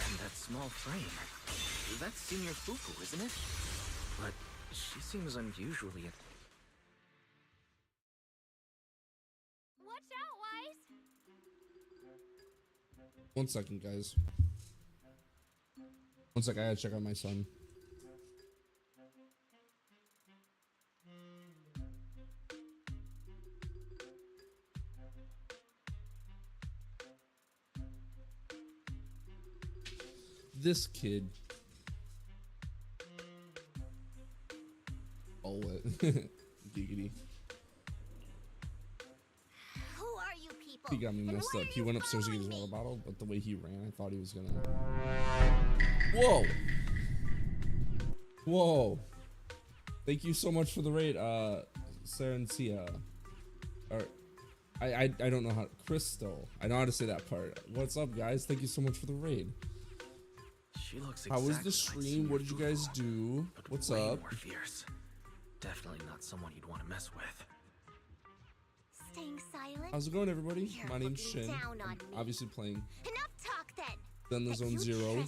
And that small frame. That's Senior Fufu, isn't it? But she seems unusually... Watch out, Wise! 1 second, guys. 1 second, I gotta check on my son. This kid. Oh, what? Giggity. Who are you people? He got me messed up. He went upstairs to get his water bottle, but the way he ran, I thought he was gonna... Whoa! Whoa! Thank you so much for the raid, Serencia. Or, I don't know how... Crystal. I know how to say that part. What's up, guys? Thank you so much for the raid. She looks how was exactly the stream? What did you guys do? What's up? More fierce. Definitely not someone you'd want to mess with. Staying silent? How's it going, everybody? You're My name's Shin. I'm obviously playing Enough talk then. Zenless Zone Zero.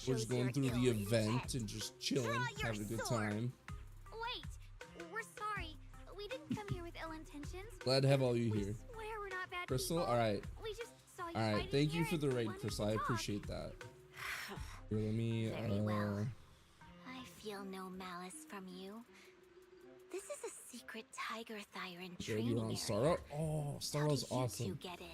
We're just going through the event and just chilling, having a good time. Wait, we're sorry. We didn't come here with ill intentions. Glad to have all you here. Swear we're not bad Crystal, people. alright. We just saw you Alright, hiding thank you here for the and raid, wanted Crystal. to I talk. appreciate that. Here, let me, Very well. I feel no malice from you. This is a secret Tiger Thyron There training you are on area. Star. Oh, Star was How did awesome. you two get in?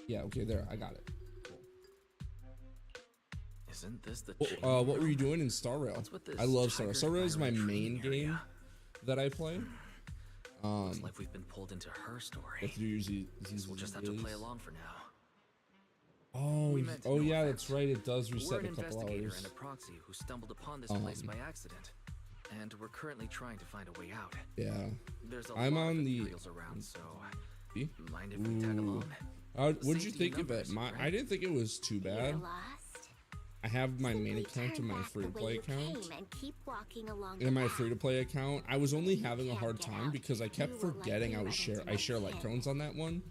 Yeah, okay, there, I got it. Isn't this the Cool. What were you doing in Star Rail? I love Star Rail. Star Rail is my main game that I play. Looks like we've been pulled into her story. Guess we'll just have to play along for now. Oh yeah, that's right. It does reset We're in an a couple investigator hours. and a proxy who stumbled upon this place by accident, and we're currently trying to find a way out. Yeah. There's a I'm lot on of the materials around, so See? mind if we tag along? What'd you think of it? I didn't think it was too bad. I have my main account and my free-to-play account. In my free-to-play account, I was only having a hard time because I kept forgetting I share like cones on that one,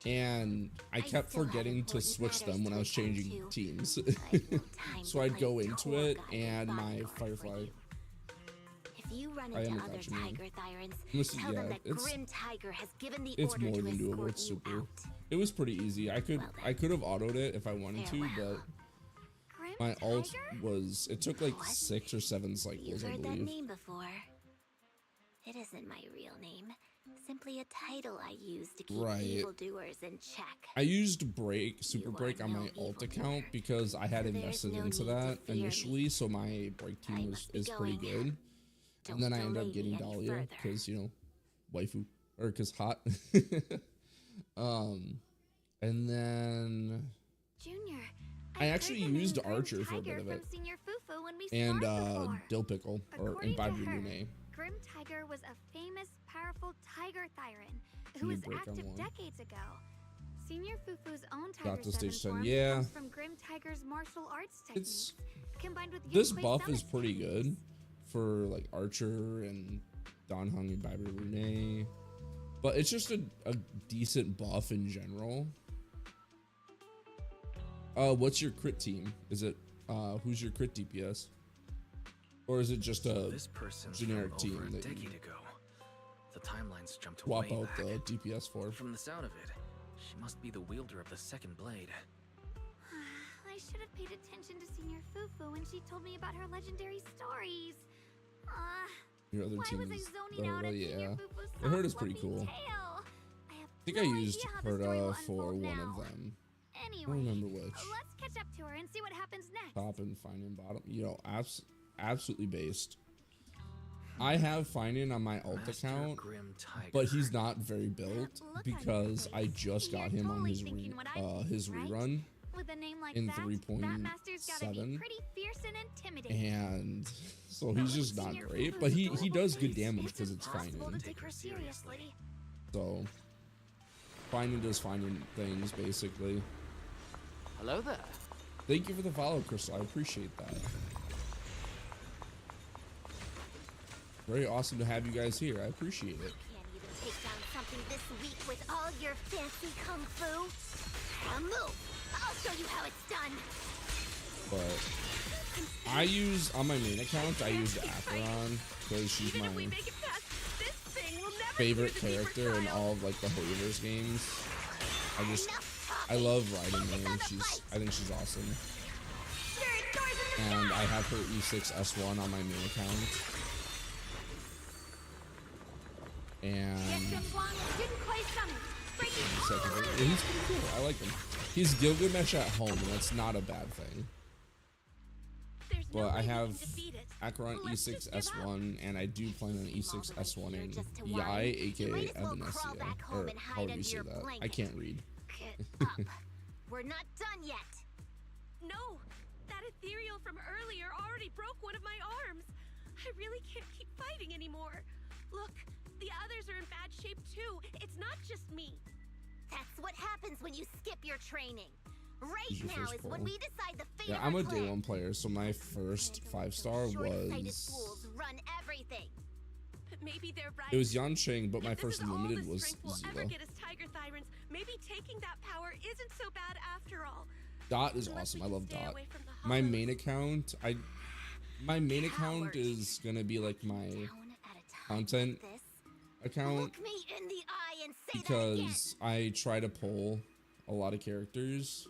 and I kept forgetting to switch them when I was changing teams. So I'd go into it and my Firefly. You run I into am a other gotcha man. tiger thyrants, Listen, tell them yeah, that Grim Tiger has given the it's order more to than doable. escort It's you super. out. It was pretty easy. I could have autoed it if I wanted to, but my alt was, it took like 6 or 7 cycles, You've I heard that believe. name before. It isn't my real name. Simply a title I use to keep evildoers in check. I used super break on my alt account because I had invested into that initially, so my break team is pretty good. And then I ended up getting Dahlia because, you know, waifu, or because hot. And then Junior, I actually used Archer for a bit of it, and Dill Pickle, and Bobby Rune. Grim Tiger was a famous, powerful tiger thyran who was active decades ago. Senior Fufu's own Tiger 7 form comes from Grim Tiger's martial arts techniques, combined with This buff is pretty good for like Archer and Don Hung and Bobby Rune, but it's just a decent buff in general. What's your crit team? Is it who's your crit DPS? Or is it just a generic team that you The timelines jumped swap way out back. the DPS for? From the sound of it, she must be the wielder of the second blade. I should have paid attention to Senior Fufu when she told me about her legendary stories. Your other why team was I is zoning out at Senior Fufu's the herd is pretty soft, fluffy cool. tail? I think I used Herda for one of them. Anyway, I don't remember which. let's catch up to her and see what happens next. Top and Finan bottom. You know, absolutely based. I have Finan on my alt account, but he's not very built because I just got him on his rerun With a name like in that, 3.7, fierce and intimidating. and so he's just not great. But he does good damage because it's Finan. So Finan does Finan things basically. Hello there. Thank you for the follow, Crystal. I appreciate that. Very awesome to have you guys here. I appreciate it. Can't even take down something this weak with all your fancy kung fu. Now move. I'll show you how it's done. But I use, on my main account, I used Acheron because she's my favorite character in all of like the Hoyoverse games. I love riding her. I think she's awesome. And I have her E6 S1 on my main account. And he's pretty cool. I like him. He's Gilgamesh at home, and that's not a bad thing. But I have Acheron E6 S1, and I do plan on E6 S1 in Yai, aka Evanescia, or however you say that. I can't read. We're not done yet. No, that ethereal from earlier already broke one of my arms. I really can't keep fighting anymore. Look, the others are in bad shape too. It's not just me. That's what happens when you skip your training. Right now is when we decide the fate Yeah, of I'm our a day clan. 1 player, so my first 5-star Short-sighted was fools run everything. But maybe they're right. it was Yansheng, but my If this first is all the limited was strength we'll ever Zila. get as Tiger Thyrans, maybe taking that power isn't so bad after all. Dot is awesome. I love Dot. My main account, my main account is gonna be like my content account Look me in the eye and say that because I try to pull a lot of characters.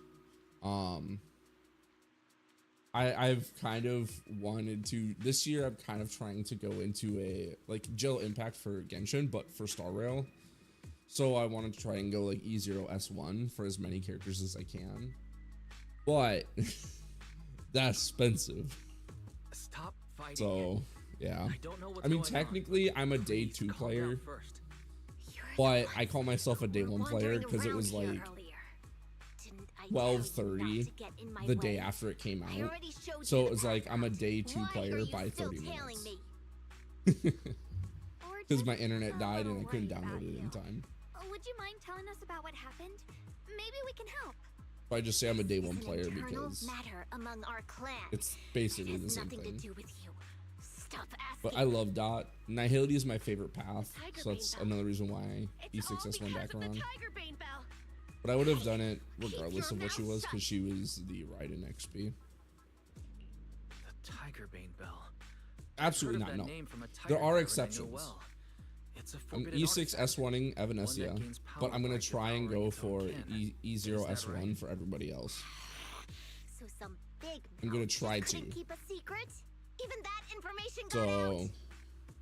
I've kind of wanted to this year. I'm kind of trying to go into a like Gel Impact for Genshin, but for Star Rail. So I wanted to try and go like E0 S1 for as many characters as I can. But that's expensive. Stop fighting. So yeah. I don't know what's I mean, going technically, I'm a day 2 player, but I call myself a day 1 player because it was like 12:30 the day after it came out. So it was like I'm a day 2 player by 30 minutes. Because my internet died and I couldn't download it in time. Would you mind telling us about what happened? Maybe we can help. So I just say I'm a day one It's an player internal because matter among our clan. it's basically It the has same nothing thing. to do with you. Stop asking. But I love Dot. Nihility is my favorite path, Tiger so that's Bane another reason why It's all E6S went because back of the around. Tiger Bane Bell. But I would have done it regardless your of what she mouth was, shut. because she was the Raiden XP. The Tiger Bane Bell. Absolutely Heard not. of that No, name from a tiger there are tyrant I know exceptions. well. It's a I'm forbidden E6 artifact, S1ing one that Evanescia, gains but power I'm gonna by try and devouring go its own for kin. E0 Is that S1 right? for everybody else. So some big I'm gonna mouth just try couldn't to. keep a secret? Even that information got out. So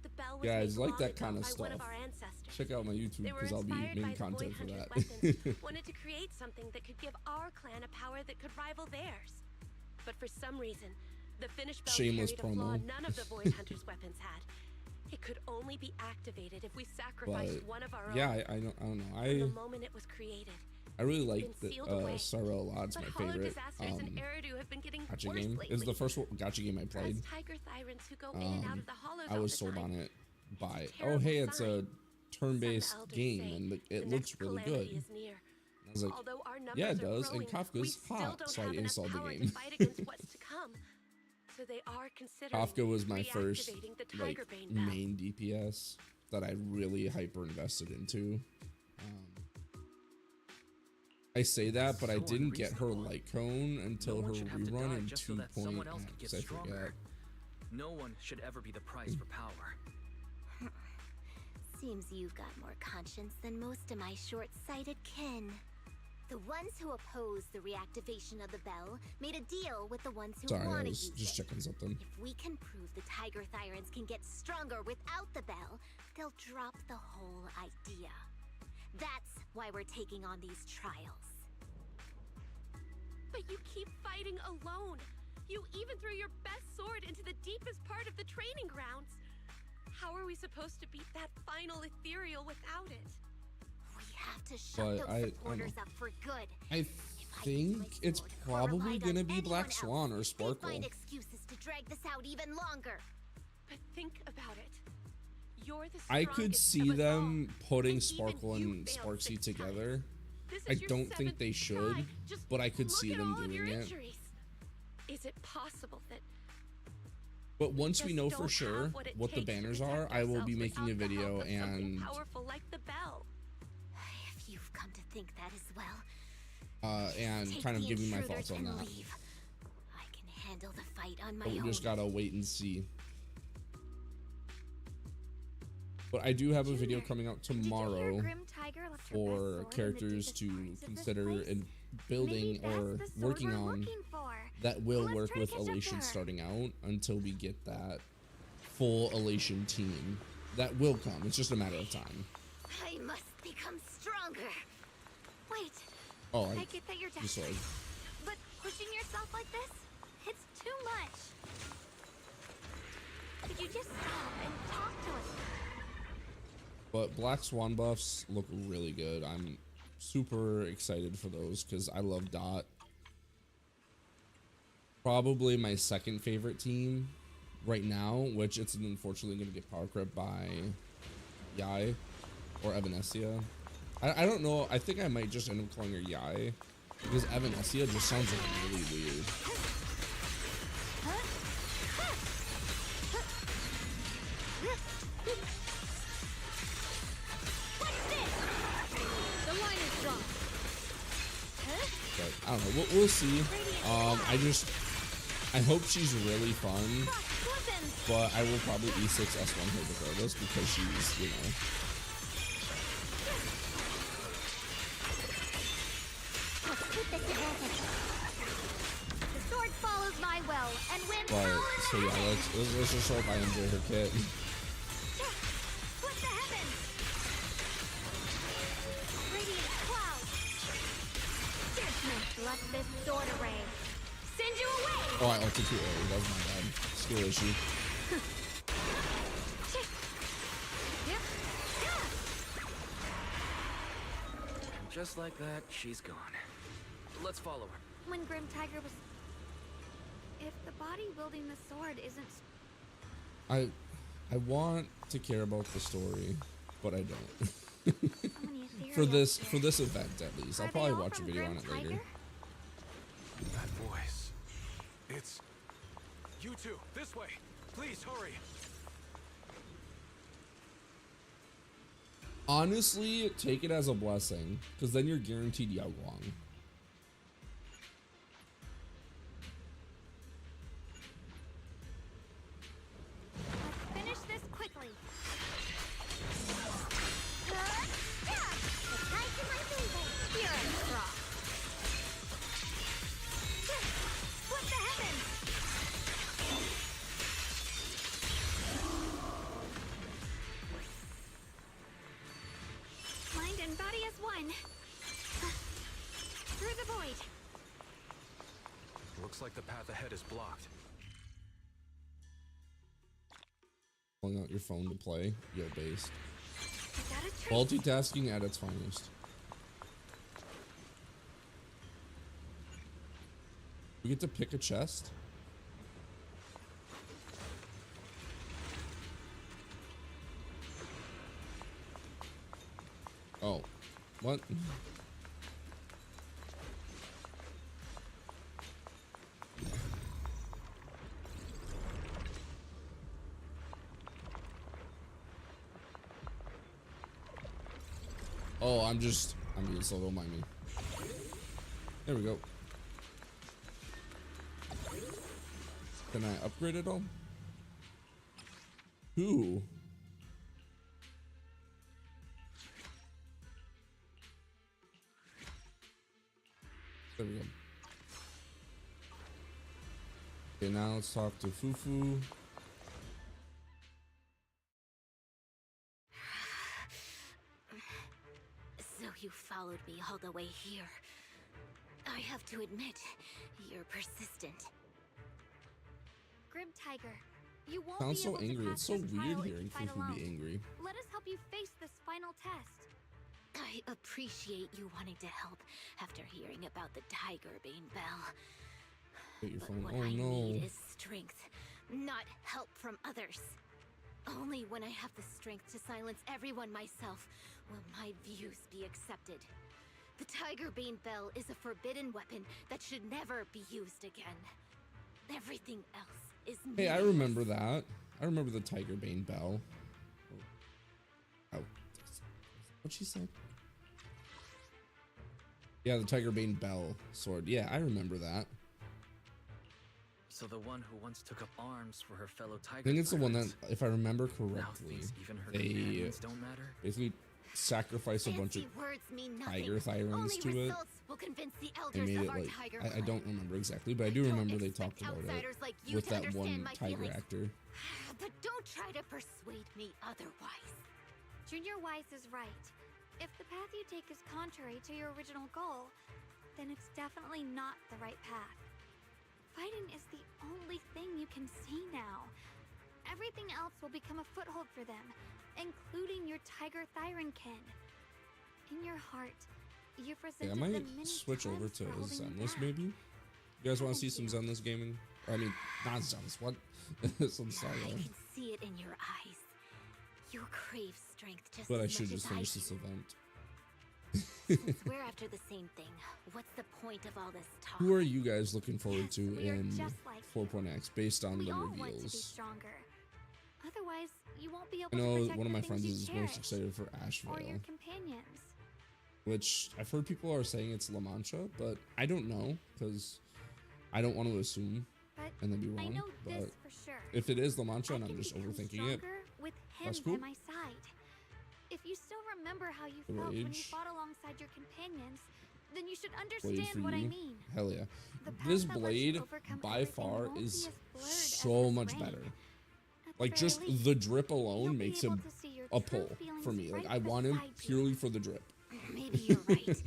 The bell was guys, made like long that ago kind of by stuff. one of our ancestors. Check out my YouTube They were because I'll be inspired by making the content Void for Hunter's that. weapons, wanted to create something that could give our clan a power that could rival theirs. But for some reason, the finished bell Shameless carried a flaw promo. none of the Void Hunter's weapons had. It could only be activated if we sacrificed But one of our yeah, own. I don't know. From the moment it was created. I really like It's the been sealed away. Sorrow a lot. It's But my Hollow favorite Disasters and Eridu have been getting gacha worse game. lately. It's the first gacha game I Us played. tiger thyrans who go in and out of the hollows I all was the sold time. on it by, oh terrible hey, it's a sign. turn-based Some elders game say and the it next looks really calamity good. is near. I was like, Although our numbers yeah, it are does, and growing, we Kafka's still hot, don't so I have enough installed the power to game. fight against what's to come. So they are considering Kafka was my first reactivating the like Tiger Bane Bell. main DPS that I really hyper invested into. I say that, but I So didn't get her unreasonable. light cone until No her one should have to rerun die in just so that someone else could 2.x. get I stronger. forget. No one should ever be the price for power. Seems you've got more conscience than most of my short-sighted kin. The ones who oppose the reactivation of the bell made a deal with the ones who Sorry, I want to was use just it. checking something. If we can prove the Tiger Thyrans can get stronger without the bell, they'll drop the whole idea. That's why we're taking on these trials. But you keep fighting alone. You even threw your best sword into the deepest part of the training grounds. How are we supposed to beat that final ethereal without it? We have to shut But those I supporters don't up for good. I think it's probably gonna be Black Swan or They Sparkle. find excuses to drag this out even longer. But think about it. You're the I could strongest see of us them all. putting And Sparkle even you and failed Sparksy 6 together. times. This I is your don't think 7th they should, try. Just but I could look see at them all of your doing it. injuries. Is it possible that But once we just know don't for have sure what it what the takes to banners protect are, I will be ourselves making a without the video help of something and powerful like the bell? If you've come to think that as well, and take kind of the giving my intruders thoughts on and that. leave. I can handle the fight on my But we own. just gotta wait and see. But I do have a video coming out tomorrow for characters to consider in building or working on that will work with Elation starting out until we get that full Elation team. That will come. It's just a matter of time. I must become stronger. Wait, Oh, I get that you're just desperate, like, but pushing yourself like this, it's too much. Could you just stop and talk to us? but Black Swan buffs look really good. I'm super excited for those because I love Dot. Probably my second favorite team right now, which it's unfortunately going to get power crept by Yai or Evanescia. I don't know. I think I might just end up calling her Yai because Evanescia just sounds really weird. The line is drawn. But I don't know. We'll see. I hope she's really fun, but I will probably E6 S1 her regardless because she's, you know. The sword follows my will, and when But so yeah, let's just hope I enjoy her kit. what the heavens? Radiant cloud. Let this sword array send you away. Oh, I ulted too early. That was my bad. Skill issue. Just like that, she's gone. Let's follow her. When Grim Tiger was, if the body wielding the sword isn't, I want to care about the story, but I don't. so many ethereals for this here. event at least. I'll Are they probably all watch a from video Grim on it later. Tiger? You two, this way. Please hurry. Honestly, take it as a blessing, because then you're guaranteed Yagwang. Let's finish this quickly. What the heavens? Mind and body as one. Through the void. Looks like the path ahead is blocked. Pulling out your phone to play, yo based. Is that a trick? Multitasking at its finest. We get to pick a chest. Oh, what? Oh, I'm being slow, don't mind me. There we go. Can I upgrade it all? Ooh. There we go. Okay, now let's talk to Fufu. So you followed me all the way here. I have to admit, you're persistent. Grim Tiger, you won't Sounds be so able to angry. pass It's so this weird trial if hearing you fight Fufu alone. be angry. Let us help you face this final test. I appreciate you wanting to help after hearing about the Tiger Bane Bell. Get your But phone. what Oh I no. need is strength, not help from others. Only when I have the strength to silence everyone myself will my views be accepted. The Tiger Bane Bell is a forbidden weapon that should never be used again. Everything else is Hey, I meaningless. remember that. I remember the Tiger Bane Bell. Oh. What'd she say? Yeah, the Tiger Bane Bell sword. Yeah, I remember that. So the one who once took up arms for her fellow tiger. I think it's the one that, pirates if I remember now correctly, thinks even her they companions don't matter. basically sacrifice a bunch of Fancy words mean nothing. tiger thyrans Only to it. results will convince the They elders made of it our like, tiger I don't clan. remember exactly, but I do Don't remember they expect talked about it outsiders like you with to that one understand my tiger feelings. actor. But don't try to persuade me otherwise. Junior Wise is right. If the path you take is contrary to your original goal, then it's definitely not the right path. Fighting is the only thing you can see now. Everything else will become a foothold for them, including your Tiger Thyran kin. In your heart, you've Yeah, I resented might them many switch over times to for holding you Zenless back. maybe. You guys want to see some Haven't you? Zenless gaming? Or, I mean, not Zenless, what? Some I Silo. can see it in your eyes. You crave strength just But I as should much just as I finish do. this event. Since we're after the same thing, what's the point of all this talk? Who are you guys looking forward to We are in just like you. 4.x based on We the all want to be reveals? stronger. Otherwise, you won't be able I to know protect one of the my things friends you is cherish, most excited for or your Asheville, companions. which I've heard people are saying it's La Mancha, but I don't know because I don't want to assume But and then be I wrong. know this But for sure. if it is La Mancha I and I'm can just become overthinking it, stronger with him that's cool. by my side. If you still remember how you felt when you Rage. fought alongside your companions, then you should blade understand for what I you. mean. Hell yeah. The path This that lets you blade overcome by everything far won't be is as blurred as so this much rain. better. At the Like very just least, the drip you'll alone be makes able him to see your a true pull feelings for me. Like right I want him beside you. purely for the drip. Maybe you're right.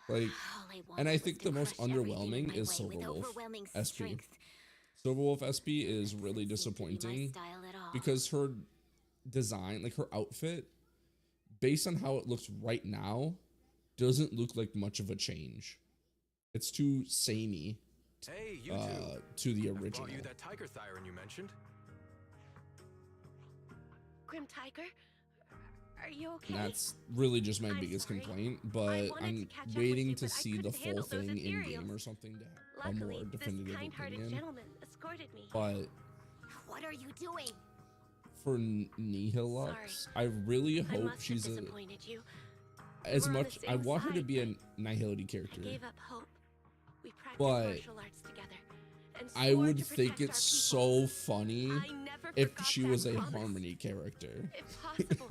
Like, All I and I wanted think was the to most crush everything in underwhelming my is way with Silverwolf overwhelming SP. strength. Silverwolf SP is really Doesn't seem to be my disappointing style at all. because her design, like her outfit, based on how it looks right now, doesn't look like much of a change. It's too samey Hey, you two. to the I've original. brought you that tiger thyran you mentioned. Grim Tiger, are you okay? And that's really just my I'm biggest sorry. complaint, I but wanted I'm to catch up with waiting you, to but I see the couldn't full handle those thing in game ethereals. or something to have a Luckily, more this definitive kind-hearted opinion. gentleman escorted me. but What are you doing? for Nihilux, I really I hope must she's have a disappointed you. as We're on much. the I same want her to side, be a but Nihility character. I gave up hope. We practiced But martial arts together. And I swore would to think protect it's our people. so funny I never if forgot she that was a promise. Harmony character. If possible,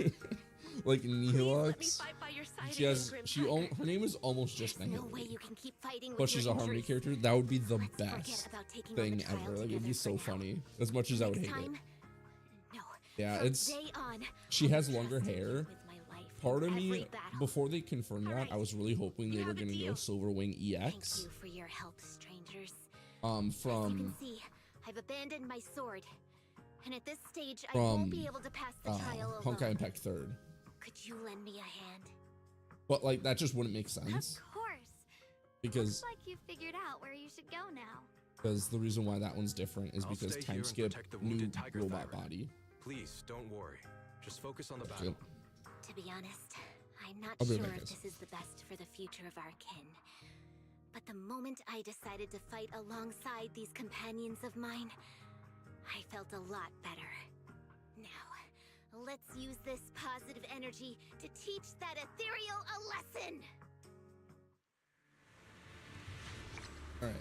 Like please let me Nihilux. fight by your side She again, has Grim she Tiger. her name is almost just No way Nihility, you can keep fighting with but she's a your Harmony injuries. character. That would be the Let's forget best about taking on thing the trial ever. Like it'd be together so for now. funny. As much as I would Next hate it. time, no. Yeah, From it's day on, she I'll has be longer trusting you hair. with my life Part in of every me, battle. before they confirmed that, I was really hoping they You were have a gonna go deal. Silverwing Thank EX. you for your help, strangers. Um, As you can from see, I've abandoned my sword. And at this stage, I won't from be able to pass the trial alone. Honkai Impact 3rd. Could you lend me a hand? But like that just wouldn't make sense Of course. because Looks like you figured out where you should go now. the reason why that one's different is I'll because stay here time and skip protect the new wounded tiger robot thyra. body. Please don't worry. Just focus on the Yep. battle. To be honest, I'm not I'll be sure right back, if guys. this is the best for the future of our kin. But the moment I decided to fight alongside these companions of mine, I felt a lot better. Now, let's use this positive energy to teach that ethereal a lesson! All right.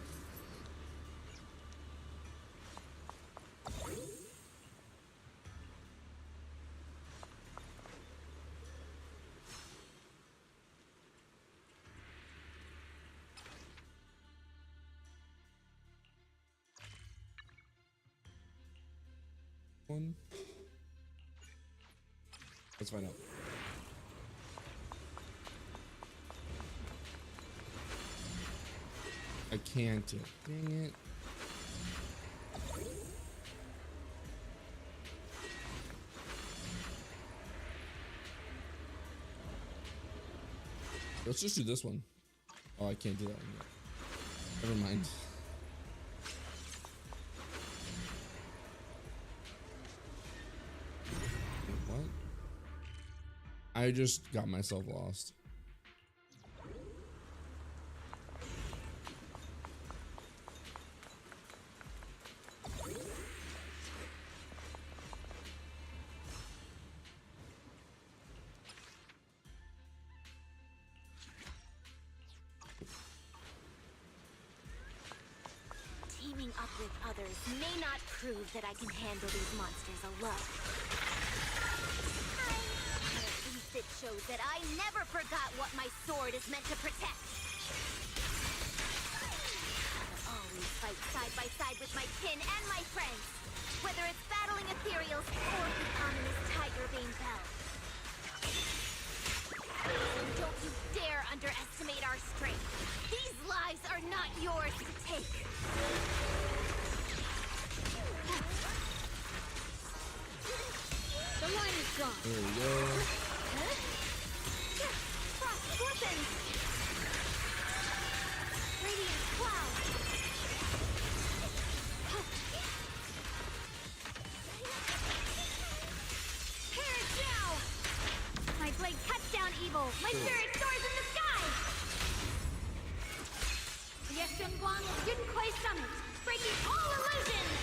One. Let's find out. I can't. Dang it. Let's just do this one. Oh, I can't do that one yet. Never mind. What? I just got myself lost. Teaming up with others may not prove that I can handle these monsters alone. But at least it shows that I never forgot what my sword is meant to protect. I'll always fight side by side with my kin and my friends, whether it's battling ethereals or the ominous tiger bane bell. And don't you dare underestimate our strength. These lives are not yours to take. The line is gone. There we go. Frost scorpions! Radiant cloud! Paradow! My blade cuts down evil. My spirit soars in the sky. Yeshunguang Junkoi Summit, breaking all illusions.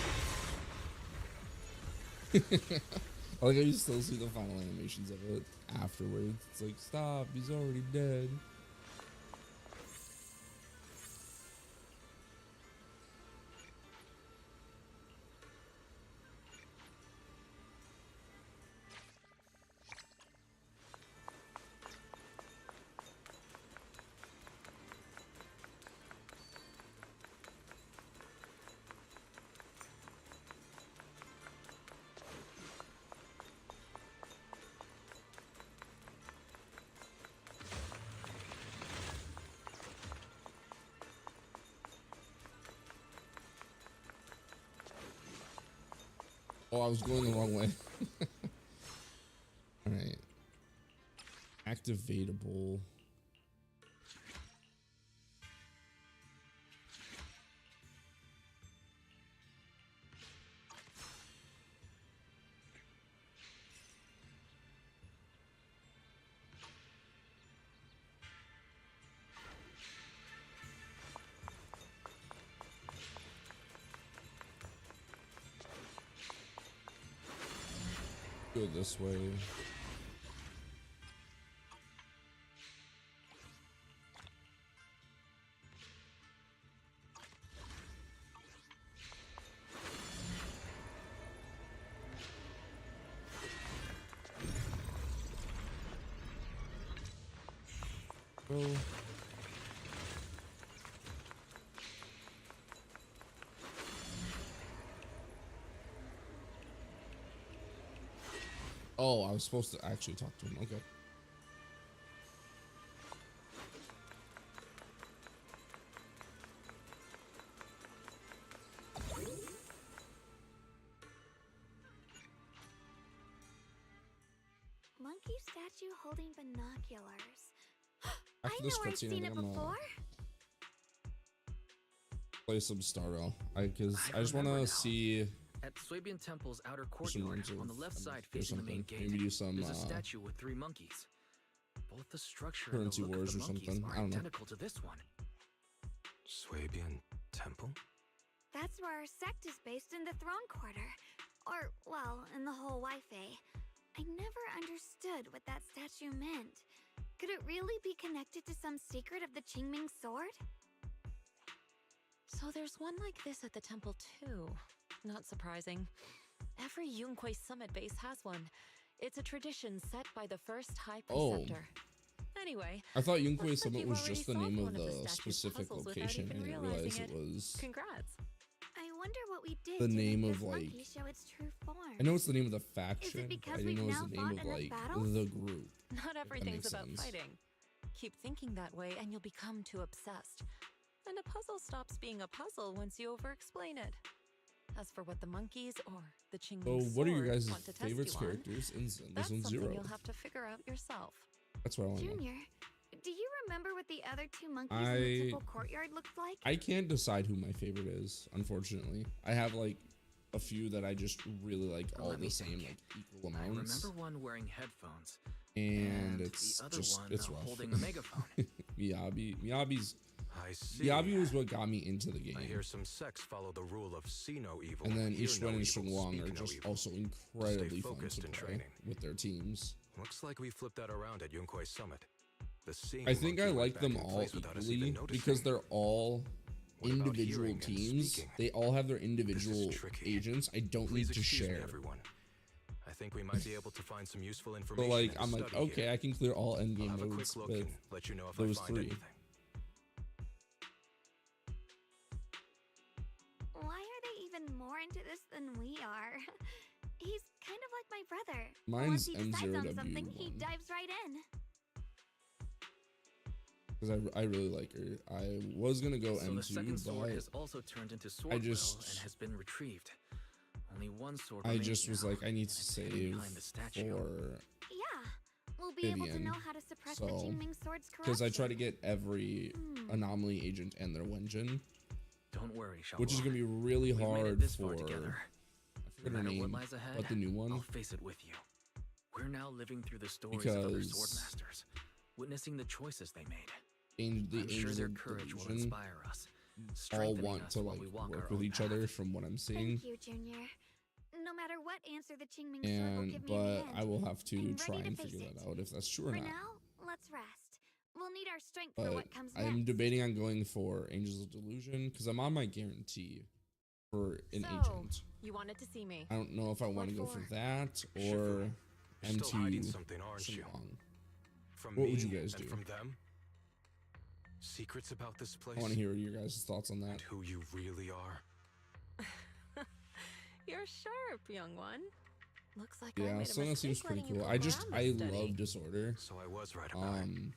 I like how you still see the final animations of it afterwards. It's like, stop, he's already dead. Oh, I was going the wrong way. All right. Activatable. Go this way. Go. Oh, I was supposed to actually talk to him. Okay. Monkey statue holding binoculars. I After know this I've cutscene, I seen think it I'm gonna before. play some Star Rail. Because I just remember want now. to see At Swabian Temple's outer some courtyard, rooms on the left side or facing the main something. gate, Maybe do some there's a statue with 3 monkeys. Both the structure and currency the look wars of or the monkeys something. are I don't know. identical to this one. Swabian Temple? That's where our sect is based, in the throne quarter. Or, well, in the whole Wi-Fi. I never understood what that statue meant. Could it really be connected to some secret of the Qingming sword? So there's one like this at the temple too. Not surprising. Every Yunquei Summit base has one. It's a tradition set by the first High Preceptor. Anyway, I thought Yunquei looks like Summit you've was already just the solved name of one of the the statue's specific puzzles without location. I even didn't realizing realize it. it was Congrats. I wonder what we did the to name make of, this like, monkey show its true form. I know it's the name of the faction, but because I didn't know we've it was the now name fought of enough like battles? the group. Not everything's makes about sense. fighting. Keep thinking that way and you'll become too obsessed. And a puzzle stops being a puzzle once you over-explain it. As for what the monkeys or the Qingming So, what are your sword guys' want to test favorite you on, characters in this that's one's something 0? you'll have to figure out yourself. That's what I want to know. Junior, do you remember what the other 2 monkeys in the temple courtyard looked like? I can't decide who my favorite is, unfortunately. I have like a few that I just really like, all Let me the same, think. like equal I amounts. remember one wearing headphones, And the it's other just, one it's rough. holding a megaphone. Miyabi's I see. Miyabi was what got me into the game. I hear some sects follow the rule of see no evil. And then hear Ishwen no and evil, Shunwang speak are no just evil. also incredibly fun focused to in play training. with their teams. Looks like we flipped that around at Yunquei Summit. The seeing I think monkey I went like back them in all place without us equally even because noticing. they're all What about individual hearing and teams. speaking? They all have their individual tricky. agents. I don't Please need to excuse me, share. everyone. I think we might be able to find some useful So information. like, in I'm the like, study okay, here. I can clear all I'll endgame have a quick modes look with and let you know if those I find 3. anything. Why are they even more into this than we are? He's kind of like my brother. Mine's Once he decides on something, he M0W1. dives right in. Because I really like her. I was gonna go So the second M2, sword but has also turned into sword I and has been retrieved. Only one sword I remains just was now, like, I need to and it's hidden save behind the statue. for Yeah, we'll be able to Vivian. know how to suppress the So, Qingming sword's corruption. because I try to get every anomaly agent and their Wenjin, Don't worry, Xiaohua. which is gonna be really We've made it hard this for. far together. I No forget her matter what name, lies ahead, but the new one. I'll face it with you. We're now living through the stories of other Because- swordmasters, witnessing the choices they made. The I'm sure Angels their of courage will Delusion inspire us, all strengthening want us to while like we walk work our with own each path. other, from what I'm seeing. Thank you, Junior. No matter what answer the Qingming sword will And give me in but the end, I will have to I'm try ready and to face figure it. that out if that's true or For not. now, let's rest. We'll need our strength for But what comes I'm next. debating on going for Angels of Delusion because I'm on my guarantee for an So, agent. you wanted to see me. I don't know if I want to go What for for? that or You're still hiding M2 something, aren't you? Shillong. From What me would you guys and do? from them? Secrets about this place? I want to hear your guys' thoughts on that. And who you really are? You're sharp, young one. Looks like I Yeah, made a Sona mistake seems pretty letting you cool. go I just around I this study. love Disorder. So I was right about it. In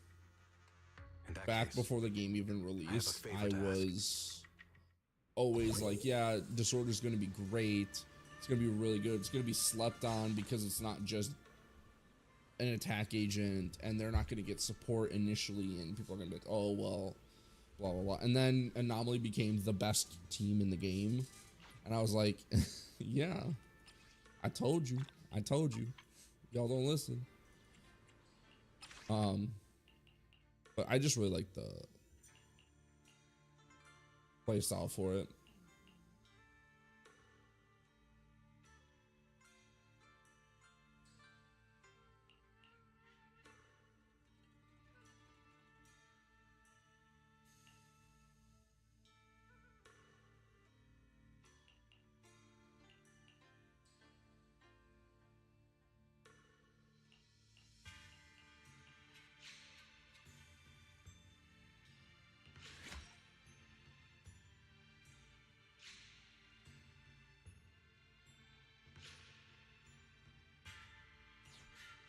that Back case, before the game even released, favor I to ask. was always like, yeah, Disorder's gonna be great. It's gonna be really good. It's gonna be slept on because it's not just an attack agent, and they're not gonna get support initially, and people are gonna be like, oh well, blah blah blah. And then Anomaly became the best team in the game, and I was like, yeah, I told you, y'all don't listen. But I just really like the play style for it.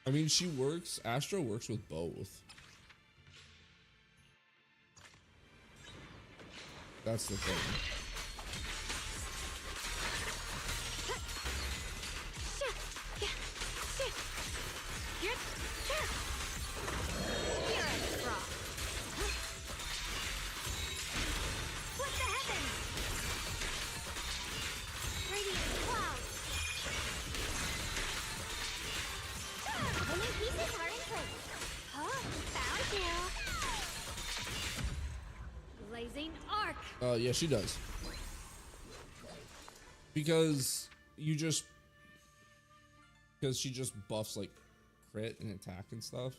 I mean, she works. Astro works with both. That's the thing. Yeah, she does. Because she just buffs like crit and attack and stuff.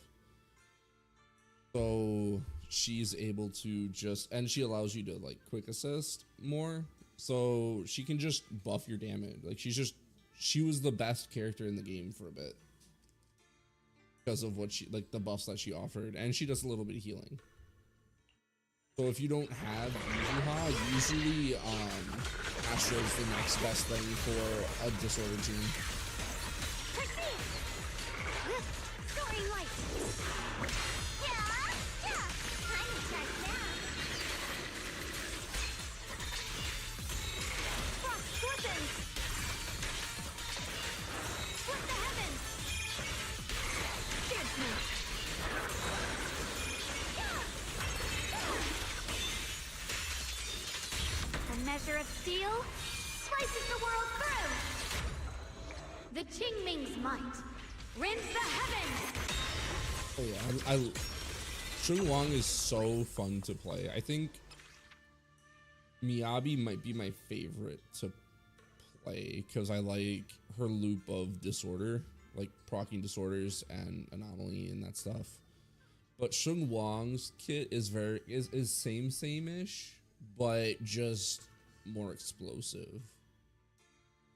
So she's able to just, and she allows you to like quick assist more. So she can just buff your damage. Like she was the best character in the game for a bit. Because of what like the buffs that she offered. And she does a little bit of healing. So if you don't have WUWA, usually Astro's the next best thing for a disorder team. Of steel slices the world through. The Qingming's might rends the heavens. Oh yeah, Shun Wang is so fun to play. I think Miyabi might be my favorite to play because I like her loop of disorder, like proccing disorders and anomaly and that stuff. But Shun Wang's kit is same-ish, but just more explosive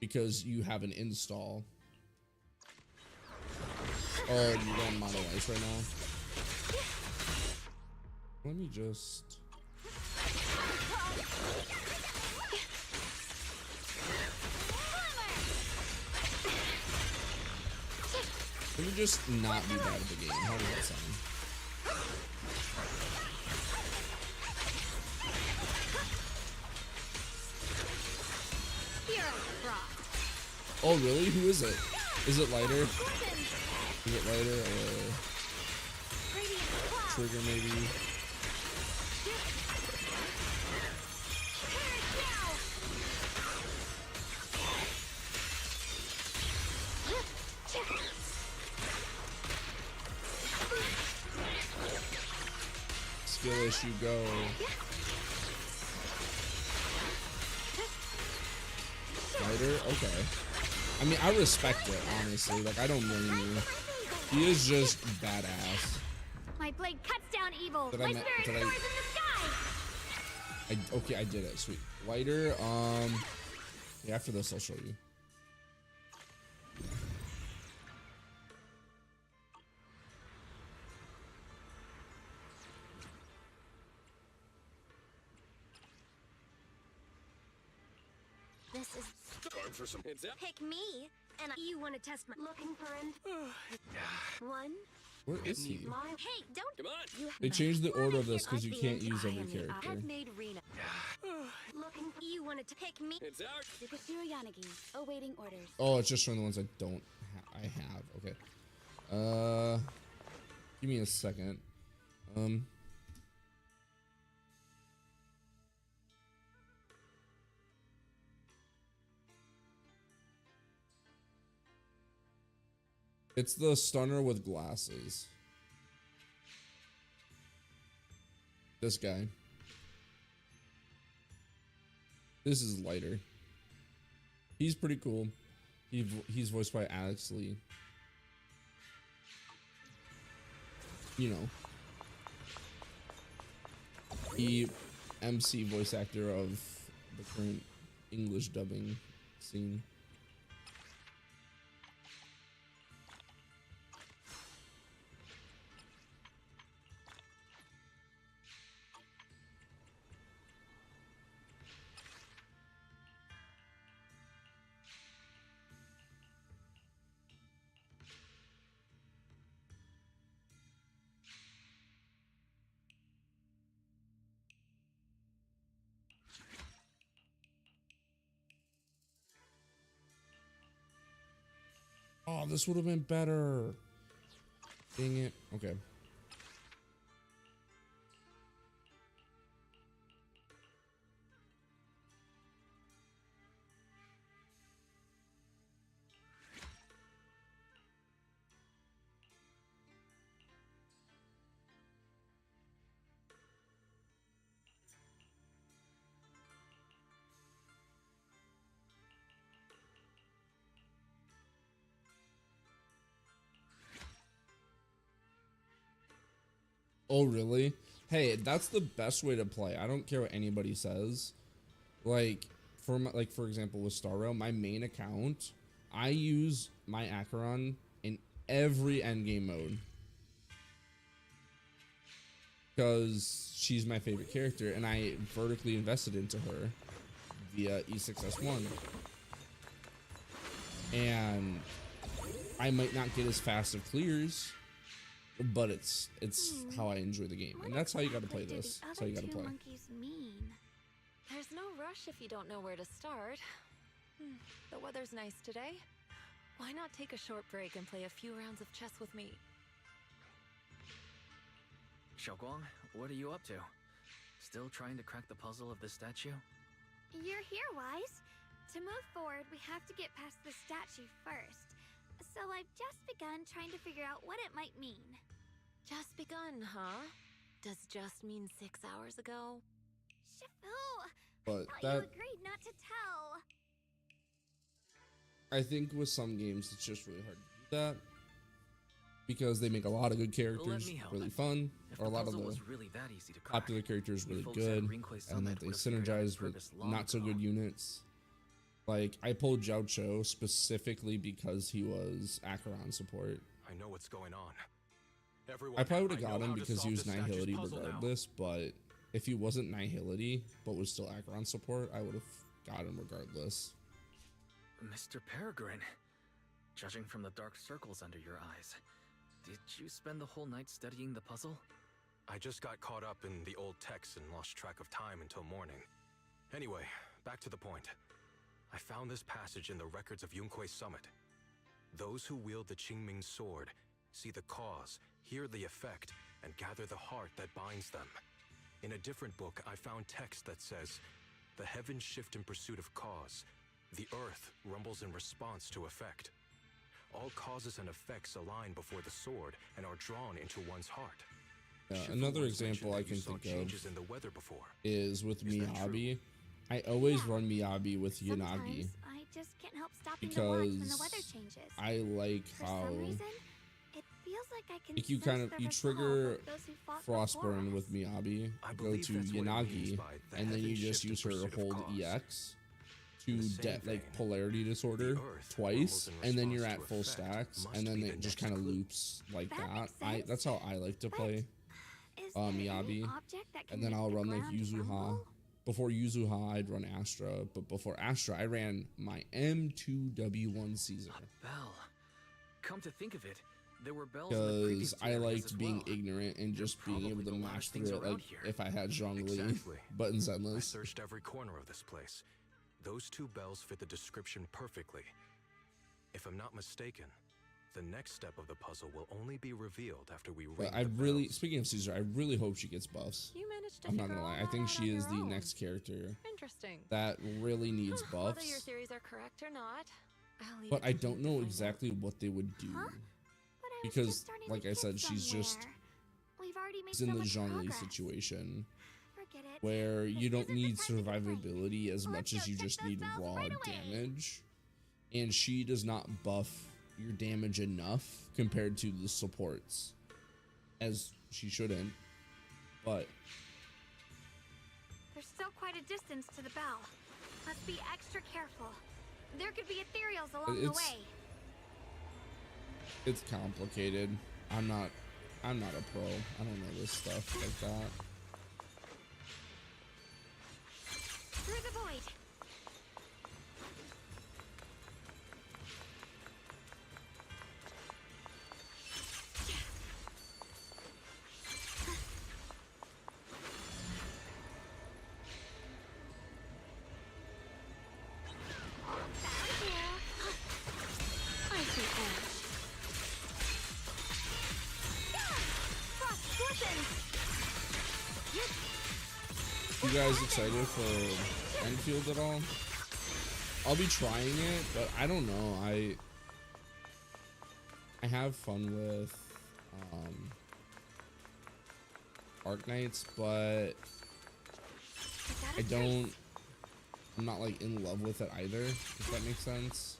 because you have an install. Oh, you run Mono Ice right now. Let me just not be bad at the game. How does that sound? Oh really? Who is it? Is it Lighter? Is it Lighter or Trigger maybe? Skill issue go. Lighter? Okay. I mean, I respect it, honestly. Like, I don't blame you. He is just badass. My blade cuts down evil. My spirit soars in the sky. Okay, I did it. Sweet. Lighter, yeah, after this, I'll show you. This is time for some heads up. pick me, and you want to test my looking for an one. Where is he? Hey, don't Come on. They changed the order of this because you can't use every character. I've made Rena. Looking, you wanted to pick me. It's out. Yanagi, awaiting orders. Oh, it's just showing the ones I don't I have. Okay. Give me a second. It's the stunner with glasses. This guy. This is Lighter. He's pretty cool. He's voiced by Alex Lee. You know. He MC voice actor of the current English dubbing scene. Oh, this would have been better. Dang it. Okay. Oh, really? Hey, that's the best way to play. I don't care what anybody says. Like, for example, with Star Rail, my main account, I use my Acheron in every endgame mode. Because she's my favorite character, and I vertically invested into her via E6S1. And I might not get as fast of clears, but it's how I enjoy the game, and that's how you got to play this. That's how you got to play. Monkeys mean? There's no rush if you don't know where to start. The weather's nice today. Why not take a short break and play a few rounds of chess with me? Xiaoguang, what are you up to? Still trying to crack the puzzle of the statue? You're here, Wise. To move forward, we have to get past the statue first. So I've just begun trying to figure out what it might mean. Just begun, huh? Does just mean 6 hours ago? Shifu! But I thought you agreed not to tell. I think with some games, it's just really hard to do that. Because they make a lot of good characters really fun, or a lot of the popular characters really good, and that they synergize with not so good units. Like, I pulled Zhao Cho specifically because he was Acheron support. I know what's going on. I probably would have got him because he was Nihility regardless, but if he wasn't Nihility, but was still Acheron support, I would have got him regardless. Mr. Peregrine, judging from the dark circles under your eyes, did you spend the whole night studying the puzzle? I just got caught up in the old texts and lost track of time until morning. Anyway, back to the point. I found this passage in the records of Yunkuei Summit. Those who wield the Qingming sword see the cause, hear the effect, and gather the heart that binds them. In a different book, I found text that says, "The heavens shift in pursuit of cause. The earth rumbles in response to effect. All causes and effects align before the sword and are drawn into one's heart." Another example I can think of is with Miyabi. I always run Miyabi with Yanagi. I just can't help stopping the words when the weather changes. I like how For some reason, it feels like I can you trigger Frostburn with Miyabi, go to Yanagi, and then you just use her to hold EX to polarity disorder twice, and then you're at full stacks, and then it just kind of loops like that. That's how I like to play Miyabi, and then I'll run like Yuzuha. Before Yuzuha, I'd run Astra, but before Astra, I ran my M2W1 Caesar. Bell. Come to think of it, there were bells because I liked being ignorant and just being able to mash through it like if I had Zhongli, but in Zenless. I searched every corner of this place. Those two bells fit the description perfectly. If I'm not mistaken, the next step of the puzzle will only be revealed after we ring the bells. Speaking of Caesar, I really hope she gets buffs. You managed to I'm not gonna lie, I think she is the next character that really needs buffs. Whether your theories are correct or not, but I don't know exactly what they would do. Because, like I said, she's just in the Zhongli situation where you don't need survivability as much as you just need raw damage. And she does not buff your damage enough compared to the supports, as she shouldn't, but there's still quite a distance to the bell. Must be extra careful. There could be ethereals along the way. It's complicated. I'm not a pro. I don't know this stuff like that. Through the void. I see ash. lessons. You guys excited for Enfield at all? I'll be trying it, but I don't know. I have fun with Arc Knights, but I'm not like in love with it either, if that makes sense.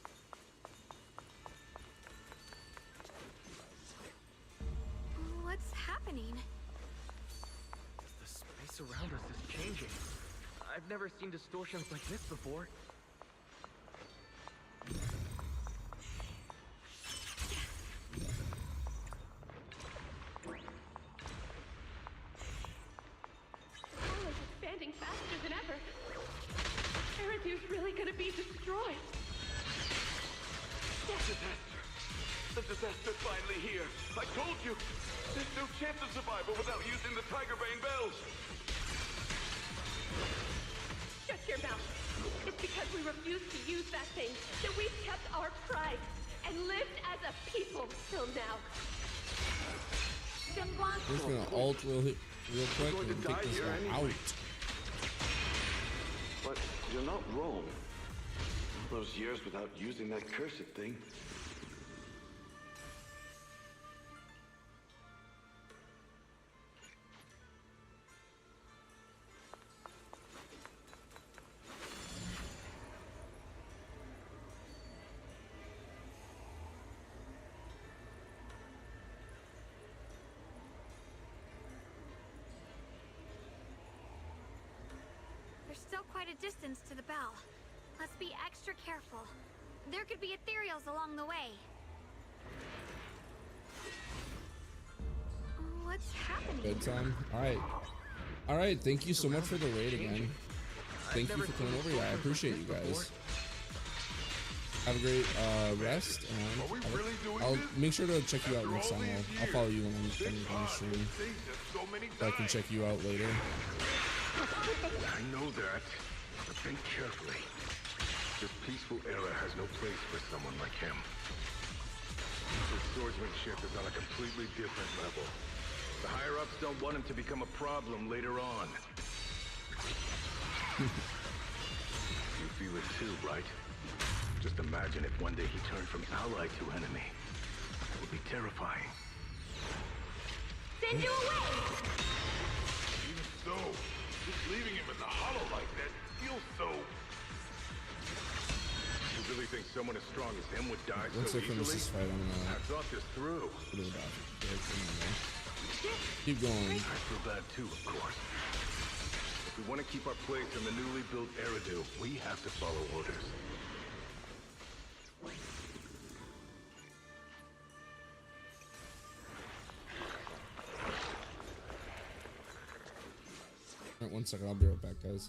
What's happening? The space around us is changing. I've never seen distortions like this before. Hall is expanding faster than ever. Eridu's really gonna be destroyed. Disaster! The disaster's finally here. I told you! There's no chance of survival without using the Tiger Bane bells! Shut your mouth. It's because we refused to use that thing that we've kept our pride and lived as a people till now. I'm just gonna ult real quick and take this one out. But you're not wrong. All those years without using that cursed thing. There's still quite a distance to the bell. Let's be extra careful. There could be ethereals along the way. What's happening? Good time. All right. Thank you so much for the raid again. Thank you for coming over here. I appreciate you guys. Have a great rest, and I'll make sure to check you out next time. I'll follow you when I'm done the stream, so I can check you out later. I know that, but think carefully. This peaceful era has no place for someone like him. His swordsmanship is on a completely different level. The higher-ups don't want him to become a problem later on. You feel it too, right? Just imagine if one day he turned from ally to enemy. It would be terrifying. Send you away! Even so, just leaving him in the hollow like that feels so... You really think someone as strong as him would die Once so I finish easily? this fight, I'm gonna I thought this through. put it back. Keep going. I feel bad too, of course. If we want to keep our place in the newly built Eridu, we have to follow orders. Alright, 1 second. I'll be right back, guys.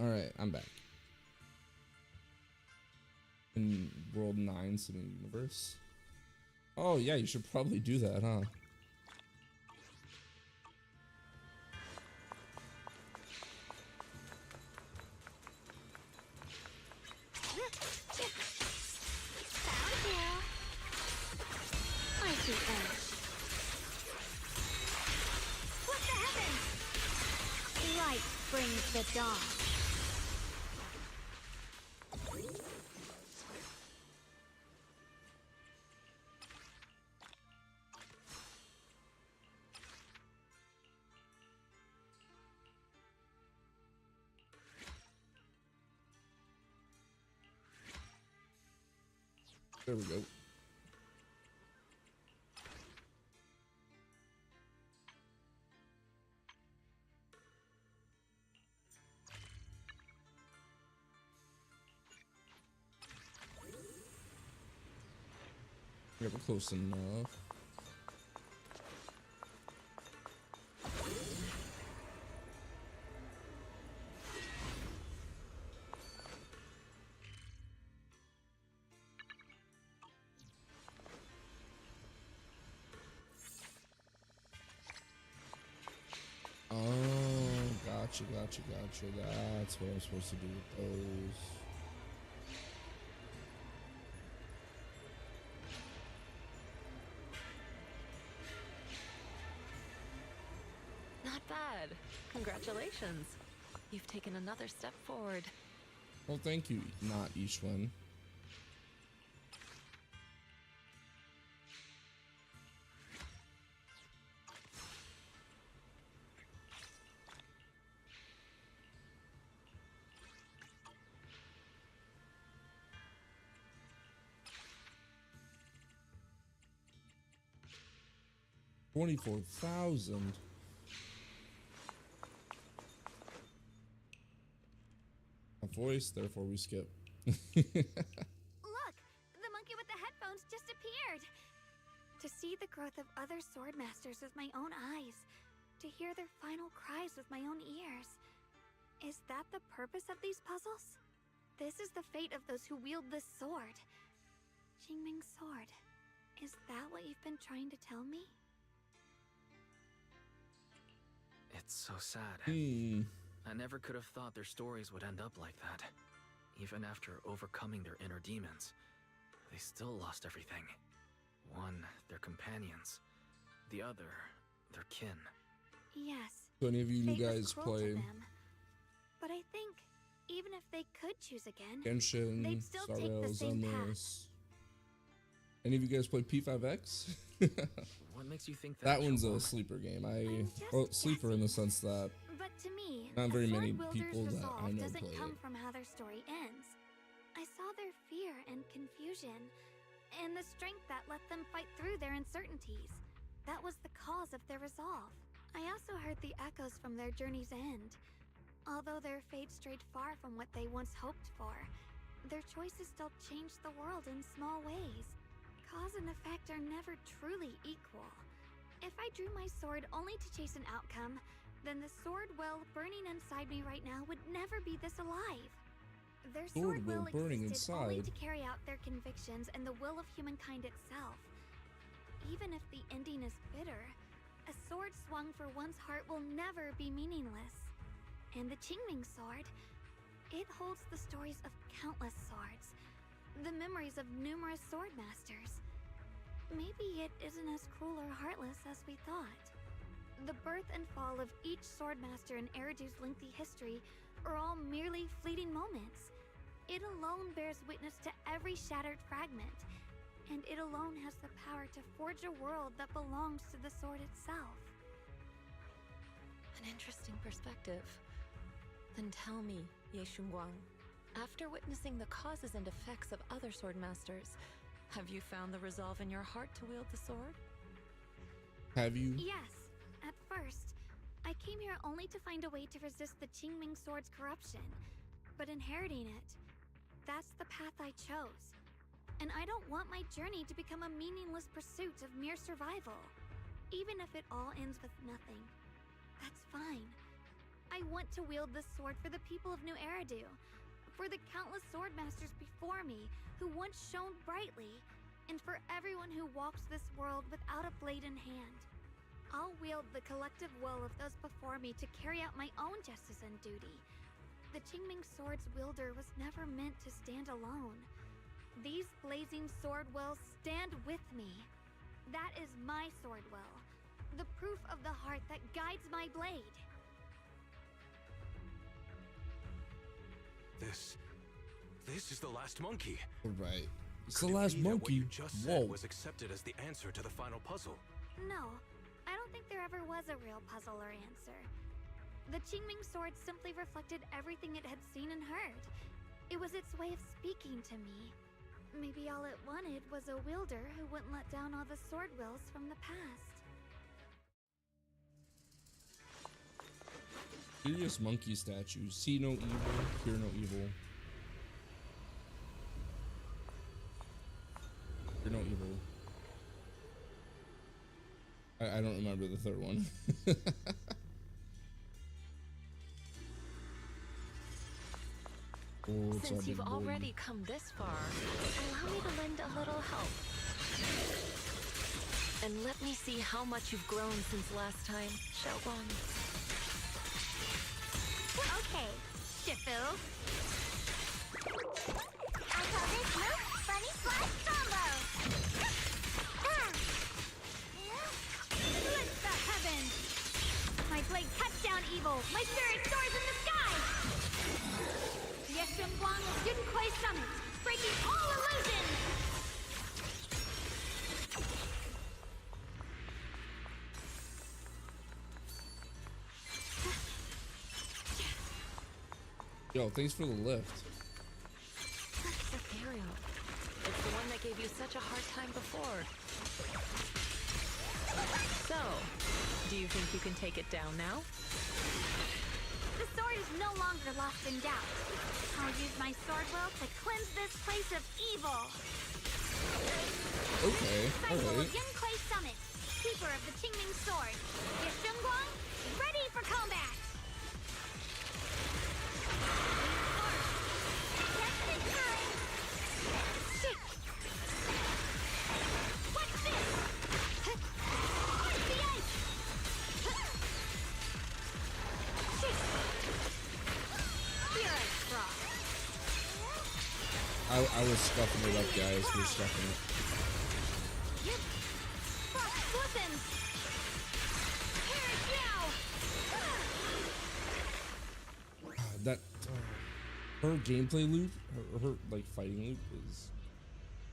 All right, I'm back. In World 9 Cinematic Universe. Oh yeah, you should probably do that, huh? Brings the dawn. There we go. We're close enough. Oh, gotcha. That's what I'm supposed to do with those. Not bad. Congratulations. You've taken another step forward. Well, thank you, not Ishwan. $24,000. A voice, therefore we skip. Look, the monkey with the headphones just appeared. To see the growth of other sword masters with my own eyes, to hear their final cries with my own ears. Is that the purpose of these puzzles? This is the fate of those who wield this sword. Qingming's sword. Is that what you've been trying to tell me? It's so sad. Hmm. I never could have thought their stories would end up like that. Even after overcoming their inner demons, they still lost everything. One, their companions. The other, their kin. Yes. So any of you fate was guys cruel to play them. But I think even if they could choose again, Genshin, they'd still Star take the Rails, same path. Endless? Any of you guys play P5X? What makes you think that? That one's a sleeper game. Well, sleeper in the sense that But to me, not very a many sword wielder's people that resolve I know doesn't play come it. from how their story ends. I saw their fear and confusion, and the strength that let them fight through their uncertainties. That was the cause of their resolve. I also heard the echoes from their journey's end. Although their fate strayed far from what they once hoped for, their choices still changed the world in small ways. Cause and effect are never truly equal. If I drew my sword only to chase an outcome, then the sword well burning inside me right now would never be this alive. Their sword will burning existed only inside. to carry out their convictions and the will of humankind itself. Even if the ending is bitter, a sword swung for one's heart will never be meaningless. And the Qingming sword, it holds the stories of countless swords, the memories of numerous sword masters. Maybe it isn't as cruel or heartless as we thought. The birth and fall of each sword master in Eridu's lengthy history are all merely fleeting moments. It alone bears witness to every shattered fragment, and it alone has the power to forge a world that belongs to the sword itself. An interesting perspective. Then tell me, Ye Shunguang, after witnessing the causes and effects of other sword masters, have you found the resolve in your heart to wield the sword? Have you? Yes. At first, I came here only to find a way to resist the Qingming sword's corruption. But inheriting it, that's the path I chose. And I don't want my journey to become a meaningless pursuit of mere survival. Even if it all ends with nothing. That's fine. I want to wield this sword for the people of New Eridu, for the countless sword masters before me who once shone brightly, and for everyone who walks this world without a blade in hand. I'll wield the collective will of those before me to carry out my own justice and duty. The Qingming sword's wielder was never meant to stand alone. These blazing sword wills stand with me. That is my sword will, the proof of the heart that guides my blade. This is the last monkey. Right. It's Could the it last be that what monkey. you just Whoa. said was accepted as the answer to the final puzzle? No, I don't think there ever was a real puzzle or answer. The Qingming sword simply reflected everything it had seen and heard. It was its way of speaking to me. Maybe all it wanted was a wielder who wouldn't let down all the sword wills from the past. Serious monkey statue. See no evil, hear no evil. Hear no evil. I don't remember the third one. Oh, it's Since a you've big boy. already come this far, allow me to lend a little help. And let me see how much you've grown since last time, Xiaoguang. Okay, Shifu. I call this move Bunny Flash Combo! Bless the heavens! My blade cuts down evil. My spirit soars in the sky! Yeshun Guang's Yunkui Summit, breaking all illusions! Yo, thanks for the lift. It's ethereal. It's the one that gave you such a hard time before. So, do you think you can take it down now? The sword is no longer lost in doubt. I'll use my sword will to cleanse this place of evil. Okay, Disciple alright. of Yunkui Summit, keeper of the Qingming sword. Yeshun Guang, ready for combat! What's this? Ice the ice! Pure frost. I was scuffing it up, guys. We're scuffing it. Frost listens! Here it now! That her gameplay loop, her like fighting loop is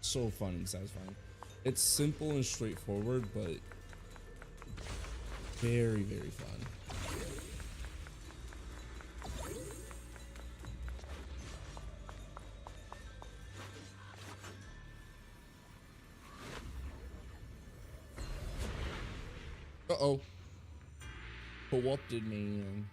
so fun and satisfying. It's simple and straightforward, but very, very fun. Uh-oh. Co-opted, man.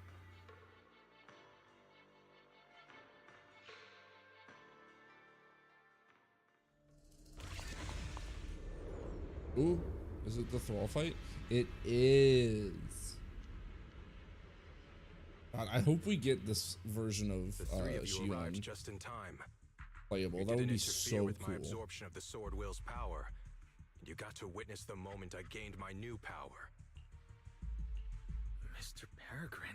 Ooh, is it the thrall fight? It is. God, I hope we get this version of The three of you arrived Xion just in time. playable. You That would didn't be interfere so with my cool. absorption of the sword will's power. You got to witness the moment I gained my new power. Mr. Peregrine,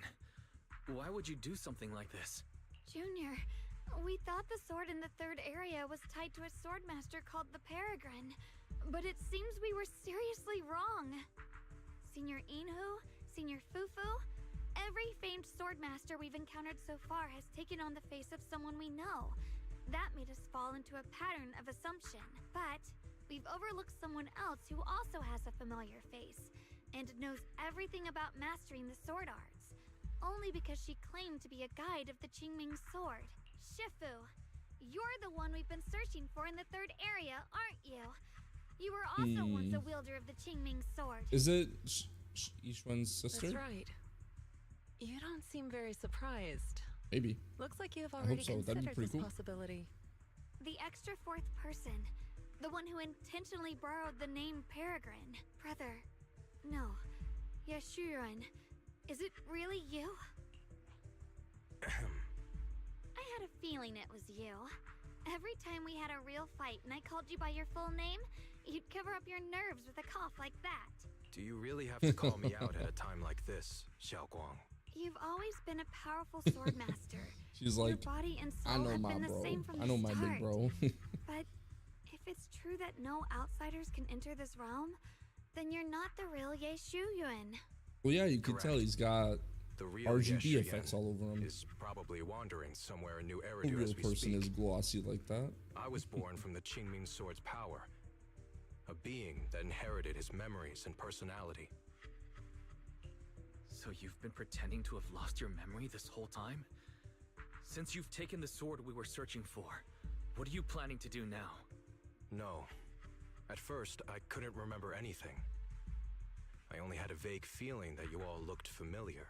why would you do something like this? Junior, we thought the sword in the third area was tied to a swordmaster called the Peregrine, but it seems we were seriously wrong. Senior Inhu, Senior Fufu, every famed swordmaster we've encountered so far has taken on the face of someone we know. That made us fall into a pattern of assumption, but we've overlooked someone else who also has a familiar face and knows everything about mastering the sword arts, only because she claimed to be a guide of the Qingming sword. Shifu, you're the one we've been searching for in the third area, aren't you? You were also once a wielder of the Qingming sword. Is it Yishuan's sister? That's right. You don't seem very surprised. Maybe. Looks like you have I already hope so. That'd be considered pretty this cool. possibility. The extra fourth person. The one who intentionally borrowed the name Peregrine. Brother. No. Yeshurun. Is it really you? feeling it was you. Every time we had a real fight and I called you by your full name, you'd cover up your nerves with a cough like that. Do you really have to call me out at a time like this, Xiaoguang? You've always been a powerful sword master. She's like, your body and I soul know have my been the bro. same from I know the my start. big bro. But if it's true that no outsiders can enter this realm, then you're not the real Ye Shuyuan. Well, yeah, you can tell he's got The real RGB Ye effects Shuyuan all over him. is probably wandering somewhere in New A Eridu real as we person speak. is glossy like that. I was born from the Qingming Sword's power, a being that inherited his memories and personality. So you've been pretending to have lost your memory this whole time? Since you've taken the sword we were searching for, what are you planning to do now? No. At first, I couldn't remember anything. I only had a vague feeling that you all looked familiar.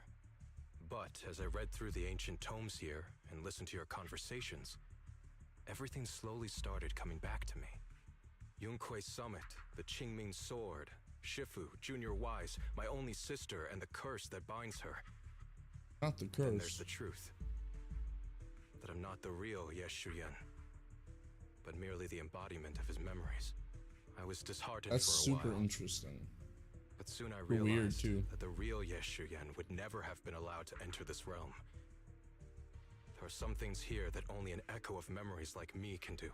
But as I read through the ancient tomes here and listened to your conversations, everything slowly started coming back to me. Yunkui's summit, the Qingming sword, Shifu, Junior Wise, my only sister, and the curse that binds her. Not the Then there's curse. the truth. That I'm not the real Ye Shuyuan, but merely the embodiment of his memories. I was disheartened That's for a super while. interesting. But soon I Weird, realized too. that the real Ye Shuyuan would never have been allowed to enter this realm. There are some things here that only an echo of memories like me can do.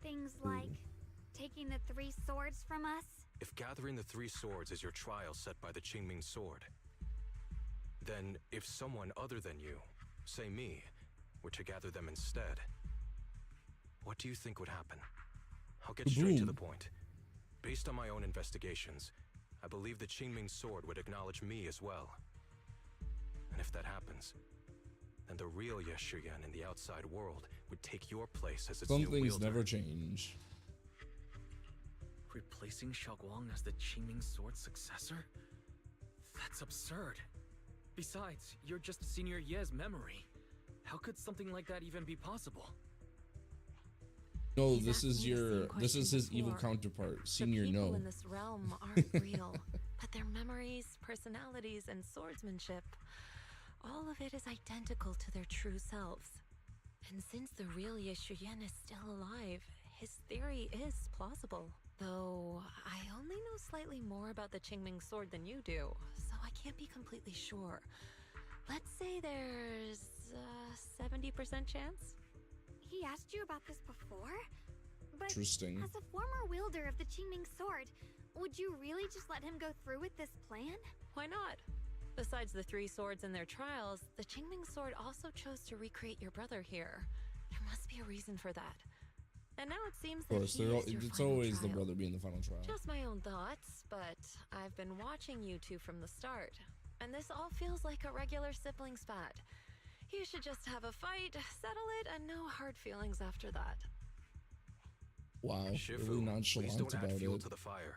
Things like taking the 3 swords from us. If gathering the 3 swords is your trial set by the Qingming sword, then if someone other than you, say me, were to gather them instead, what do you think would happen? I'll get straight to the point. Based on my own investigations, I believe the Qingming sword would acknowledge me as well. And if that happens, then the real Ye Shuyuan in the outside world would take your place as its Some new things wielder. never change. Replacing Xiaoguang as the Qingming sword's successor? That's absurd. Besides, you're just Senior Ye's memory. How could something like that even be possible? No, He's this asked is me the same your question his evil before. counterpart, Senior The people No. in this realm aren't real, but their memories, personalities, and swordsmanship, all of it is identical to their true selves. And since the real Ye Shuyuan is still alive, his theory is plausible. Though I only know slightly more about the Qingming sword than you do, so I can't be completely sure. Let's say there's a 70% chance? He asked you about this before? But Interesting. as a former wielder of the Qingming sword, would you really just let him go through with this plan? Why not? Besides the 3 swords in their trials, the Qingming sword also chose to recreate your brother here. There must be a reason for that. And now it seems Of that course, he is your it's final always the trial. brother being the final trial. Just my own thoughts, but I've been watching you two from the start, and this all feels like a regular sibling spat. You should just have a fight, settle it, and no hard feelings after that. Wow, Shifu, really please nonchalant don't add about fuel it. to the fire.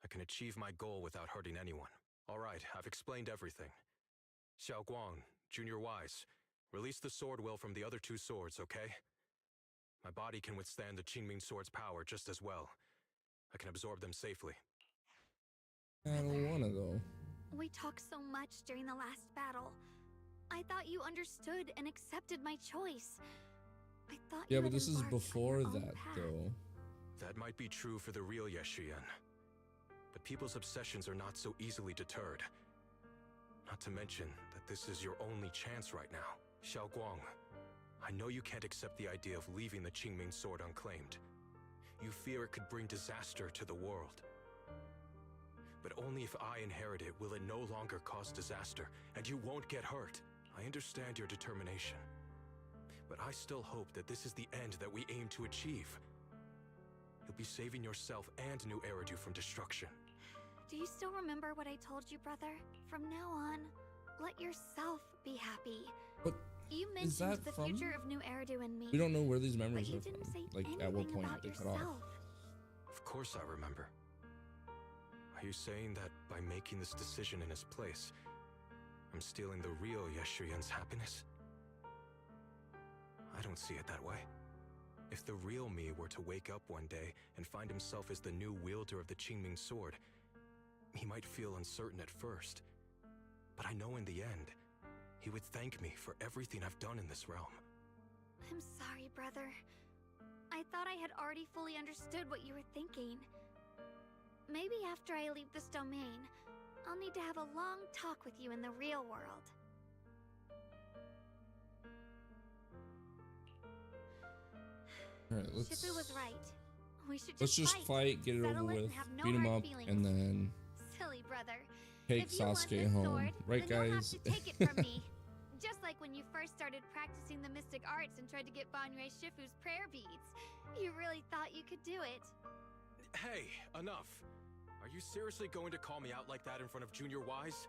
I can achieve my goal without hurting anyone. All right, I've explained everything. Xiaoguang, Junior Wise, release the sword will from the other 2 swords, okay? My body can withstand the Qingming sword's power just as well. I can absorb them safely. I don't wanna though. We talked so much during the last battle. I thought you understood and accepted my choice. I thought Yeah, you but had this is embarked on before your own that path. though. That might be true for the real Ye Shuyuan. But people's obsessions are not so easily deterred. Not to mention that this is your only chance right now. Xiaoguang, I know you can't accept the idea of leaving the Qingming sword unclaimed. You fear it could bring disaster to the world. But only if I inherit it will it no longer cause disaster, and you won't get hurt. I understand your determination. But I still hope that this is the end that we aim to achieve. You'll be saving yourself and New Eridu from destruction. Do you still remember what I told you, brother? From now on, let yourself be happy. But You is mentioned that the from? future of New Eridu and me. We don't know where these memories but you are didn't from. say Like at what anything point about they cut off. yourself. Of course I remember. Are you saying that by making this decision in his place, I'm stealing the real Ye Shuyuan's happiness? I don't see it that way. If the real me were to wake up one day and find himself as the new wielder of the Qingming sword, he might feel uncertain at first. But I know in the end, he would thank me for everything I've done in this realm. I'm sorry, brother. I thought I had already fully understood what you were thinking. Maybe after I leave this domain, I'll need to have a long talk with you in the real world. Alright, let's... Shifu was right. We should Let's just fight, get it over with, beat him up, and then Silly brother. take If you want Sasuke this home. sword, Right, then you'll have guys? to take it from me. Just like when you first started practicing the mystic arts and tried to get Banyue Shifu's prayer beads. You really thought you could do it. Hey, enough. Are you seriously going to call me out like that in front of Junior Wise?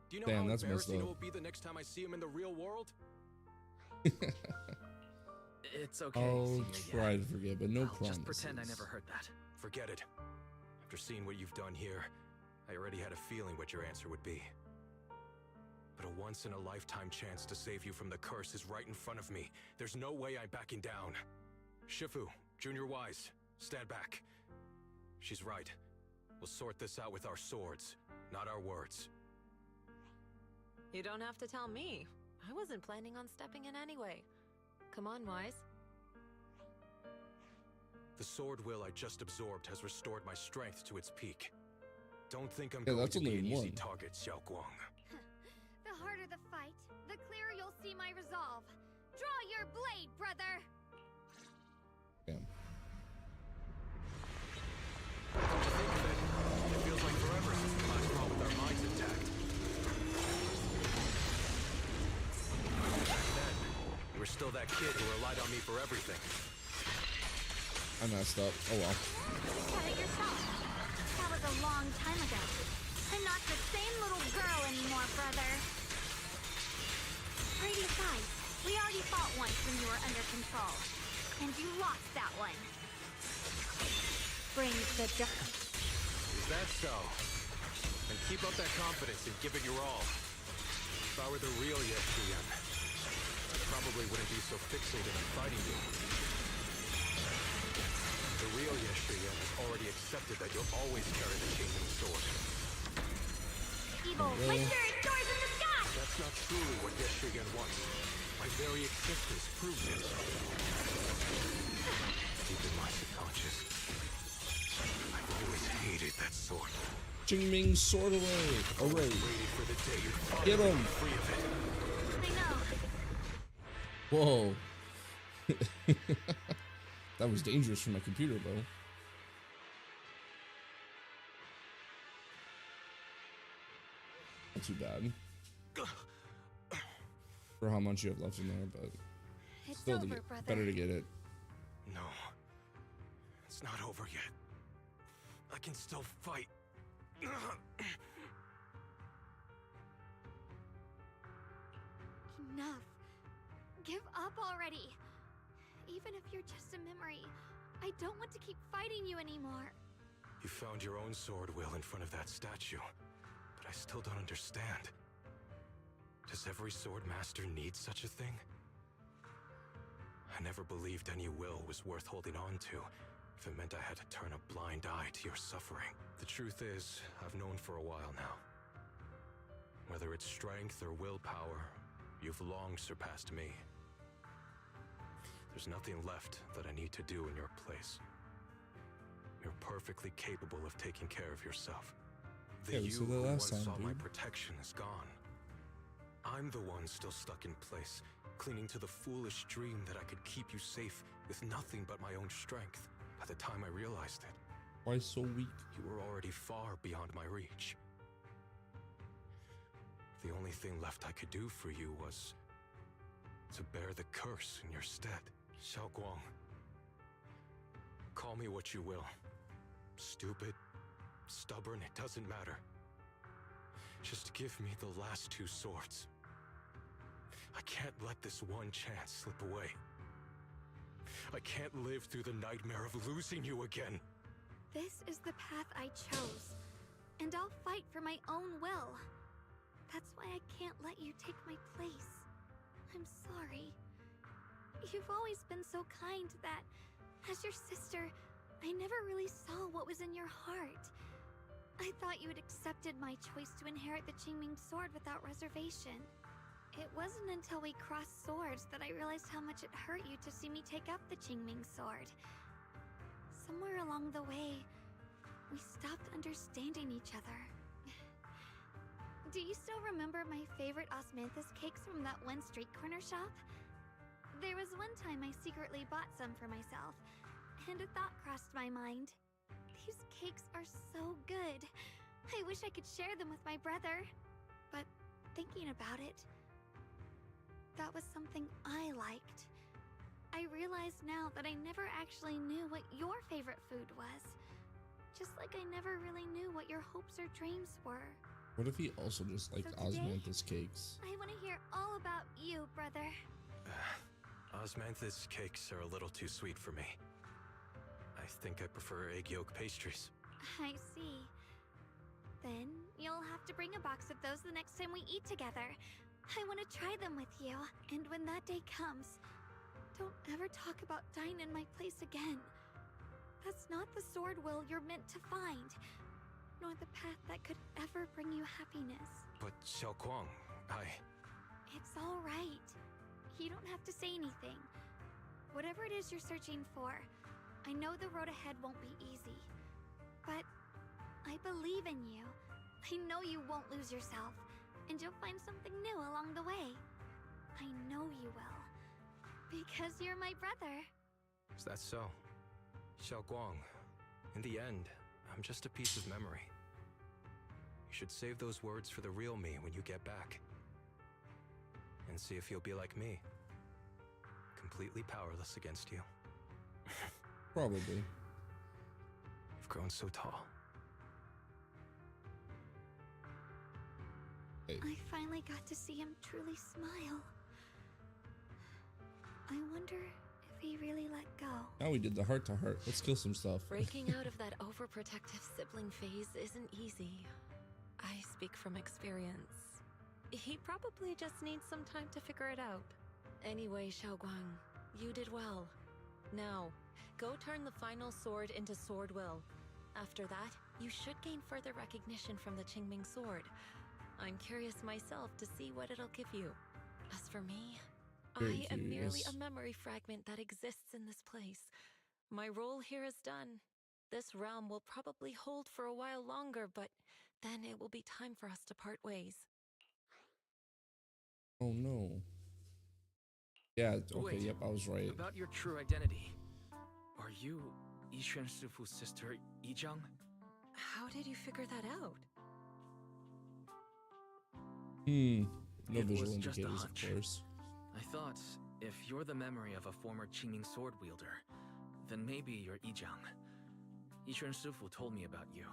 Do you know Damn, how that's messed embarrassing it up. will be the next time I see him in the real world? It's okay. I'll Senior try Yen. to forget, but no I'll promises. just pretend I never heard that. Forget it. After seeing what you've done here, I already had a feeling what your answer would be. But a once-in-a-lifetime chance to save you from the curse is right in front of me. There's no way I'm backing down. Shifu, Junior Wise, stand back. She's right. We'll sort this out with our swords, not our words. You don't have to tell me. I wasn't planning on stepping in anyway. Come on, Wise. The sword will I just absorbed has restored my strength to its peak. Don't think I'm Yeah, going that's to be only an easy one. target, Xiaoguang. The harder the fight, the clearer you'll see my resolve. Draw your blade, brother! Damn. It feels like forever since we last fought with our minds intact. Back then, you were still that kid who relied on me for everything. I messed up. Oh well. You said it yourself. That was a long time ago. I'm not the same little girl anymore, brother. Pretty besides, we already fought once when you were under control. And you lost that one. Bring the Is that so? And keep up that confidence and give it your all. If I were the real Yeshiyan, I probably wouldn't be so fixated on fighting you. The real Yeshiyan has already accepted that you'll always carry the Kingdom Sword. evil. My spirit soars in the sky! That's not truly what Yeshiyan wants. My very existence proves it. Deep in my subconscious, I've always hated that sword. Qingming sword away. All right. Waited for the day you'd Get finally him. be free of it. I know. Whoa. That was dangerous for my computer, bro. Not too bad. For how much you have left in there, but It's still over, to get, brother. better to get it. No, it's not over yet. I can still fight. Enough. Give up already. Even if you're just a memory, I don't want to keep fighting you anymore. You found your own sword, Will, in front of that statue. But I still don't understand. Does every sword master need such a thing? I never believed any will was worth holding on to, if it meant I had to turn a blind eye to your suffering. The truth is, I've known for a while now. Whether it's strength or willpower, you've long surpassed me. There's nothing left that I need to do in your place. You're perfectly capable of taking care of yourself. The Yeah, we you said that who last once time, saw my dude. protection is gone. I'm the one still stuck in place, clinging to the foolish dream that I could keep you safe with nothing but my own strength. By the time I realized it, Why so weak? you were already far beyond my reach. The only thing left I could do for you was to bear the curse in your stead. Xiaoguang, call me what you will. Stupid, stubborn, it doesn't matter. Just give me the last two swords. I can't let this one chance slip away. I can't live through the nightmare of losing you again. This is the path I chose, and I'll fight for my own will. That's why I can't let you take my place. I'm sorry. You've always been so kind that, as your sister, I never really saw what was in your heart. I thought you had accepted my choice to inherit the Qingming sword without reservation. It wasn't until we crossed swords that I realized how much it hurt you to see me take up the Qingming sword. Somewhere along the way, we stopped understanding each other. Do you still remember my favorite osmanthus cakes from that one street corner shop? There was one time I secretly bought some for myself, and a thought crossed my mind. These cakes are so good. I wish I could share them with my brother. But thinking about it, that was something I liked. I realize now that I never actually knew what your favorite food was. Just like I never really knew what your hopes or dreams were. What if he also just liked osmanthus cakes? I want to hear all about you, brother. Osmanthus cakes are a little too sweet for me. I think I prefer egg yolk pastries. I see. Then you'll have to bring a box of those the next time we eat together. I want to try them with you, and when that day comes, don't ever talk about dying in my place again. That's not the sword will you're meant to find, nor the path that could ever bring you happiness. But Xiaoguang, It's all right. You don't have to say anything. Whatever it is you're searching for, I know the road ahead won't be easy, but I believe in you. I know you won't lose yourself, and you'll find something new along the way. I know you will, because you're my brother. is that so? Xiaoguang, in the end, I'm just a piece of memory. You should save those words for the real me when you get back. And see if you'll be like me. Completely powerless against you. Probably. You've grown so tall. Hey. I finally got to see him truly smile. I wonder if he really let go. Now we did the heart to heart. Let's kill some stuff. Breaking out of that overprotective sibling phase isn't easy. I speak from experience. He probably just needs some time to figure it out. Anyway, Xiaoguang, you did well. Now, go turn the final sword into sword will. After that, you should gain further recognition from the Qingming sword. I'm curious myself to see what it'll give you. As for me, I am merely a memory fragment that exists in this place. My role here is done. This realm will probably hold for a while longer, but then it will be time for us to part ways. Oh no. Yeah, okay, Wait, yep, I was right. About your true identity. Are you Yixuan Sifu's sister, Yizhang? How did you figure that out? No It visual was just a indicators, of hunch. course. I thought, if you're the memory of a former Qingming sword wielder, then maybe you're Yizhang. Yixuan Sifu told me about you.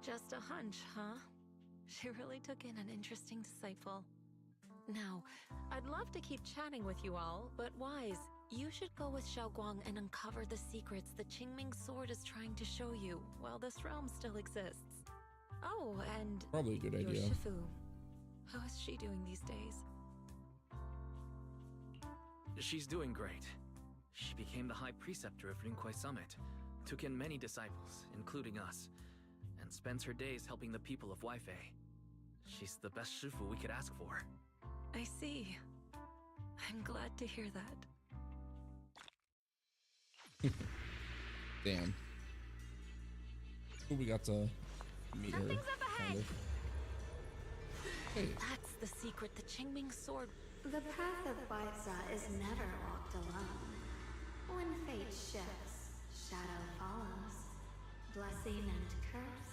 Just a hunch, huh? She really took in an interesting disciple. Now, I'd love to keep chatting with you all, but Wise, you should go with Xiaoguang and uncover the secrets the Qingming sword is trying to show you while this realm still exists. Oh, and Probably a good your idea. Shifu. How is she doing these days? She's doing great. She became the High Preceptor of Rinkuei Summit, took in many disciples, including us, and spends her days helping the people of Weifei. She's the best Shifu we could ask for. I see. I'm glad to hear that. Damn. Ooh, we got to meet her. Something's up ahead. Kind of. Hey. That's the secret the Qingming sword. The path of Baitza is never walked alone. When fate shifts, shadow follows. Blessing and curse,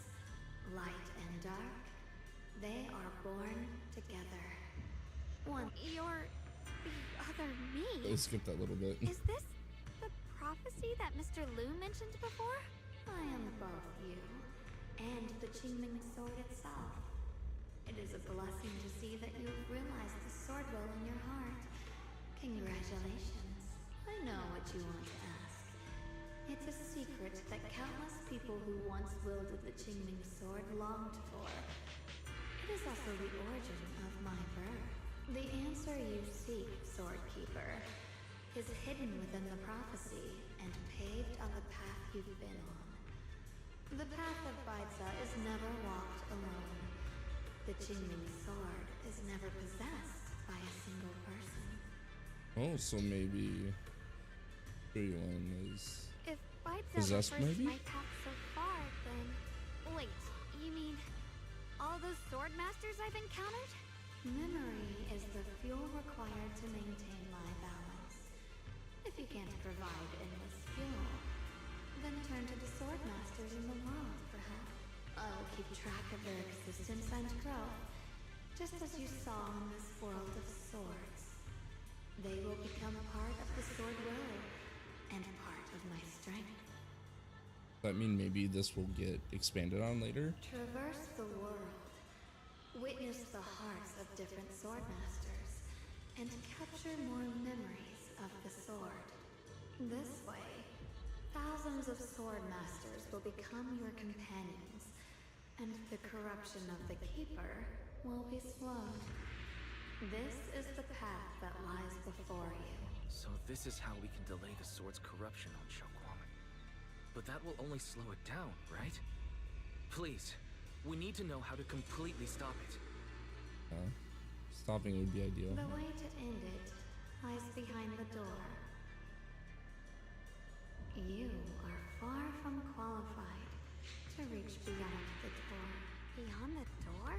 light and dark, they are born together. You're the other me. Let's skip that little bit. Is this the prophecy that Mr. Liu mentioned before? I am both you and the Qingming sword itself. It is a blessing to see that you have realized the sword will in your heart. Congratulations. I know what you want to ask. It's a secret that countless people who once wielded the Qingming sword longed for. It is also the origin of my birth. The answer you seek, Swordkeeper, is hidden within the prophecy and paved on the path you've been on. The path of Baitza is never walked alone. The Qingming sword is never possessed by a single person. Oh, so maybe everyone is If Bites ever possessed, traced maybe? my path so far, then... Wait, you mean all those sword masters I've encountered? Memory is the fuel required to maintain my balance. If you can't provide endless fuel, then turn to the sword masters in the world, perhaps. I'll keep track of their existence and growth, just as you saw in this world of swords. They will become part of the sword will, and part of my strength. Does that mean maybe this will get expanded on later? Traverse the world, witness the hearts of different sword masters, and capture more memories of the sword. This way, thousands of sword masters will become your companions, and the corruption of the Keeper will be slowed. This is the path that lies before you. So this is how we can delay the sword's corruption on Xiaoguang. But that will only slow it down, right? Please, we need to know how to completely stop it. Stopping would be ideal. The way to end it lies behind the door. You are far from qualified to reach beyond the door. Beyond the door?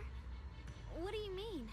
What do you mean?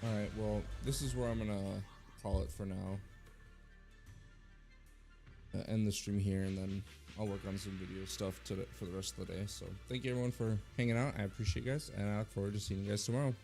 Alright, well, this is where I'm gonna call it for now. End the stream here, and then I'll work on some video stuff for the rest of the day. So thank you everyone for hanging out. I appreciate you guys, and I look forward to seeing you guys tomorrow.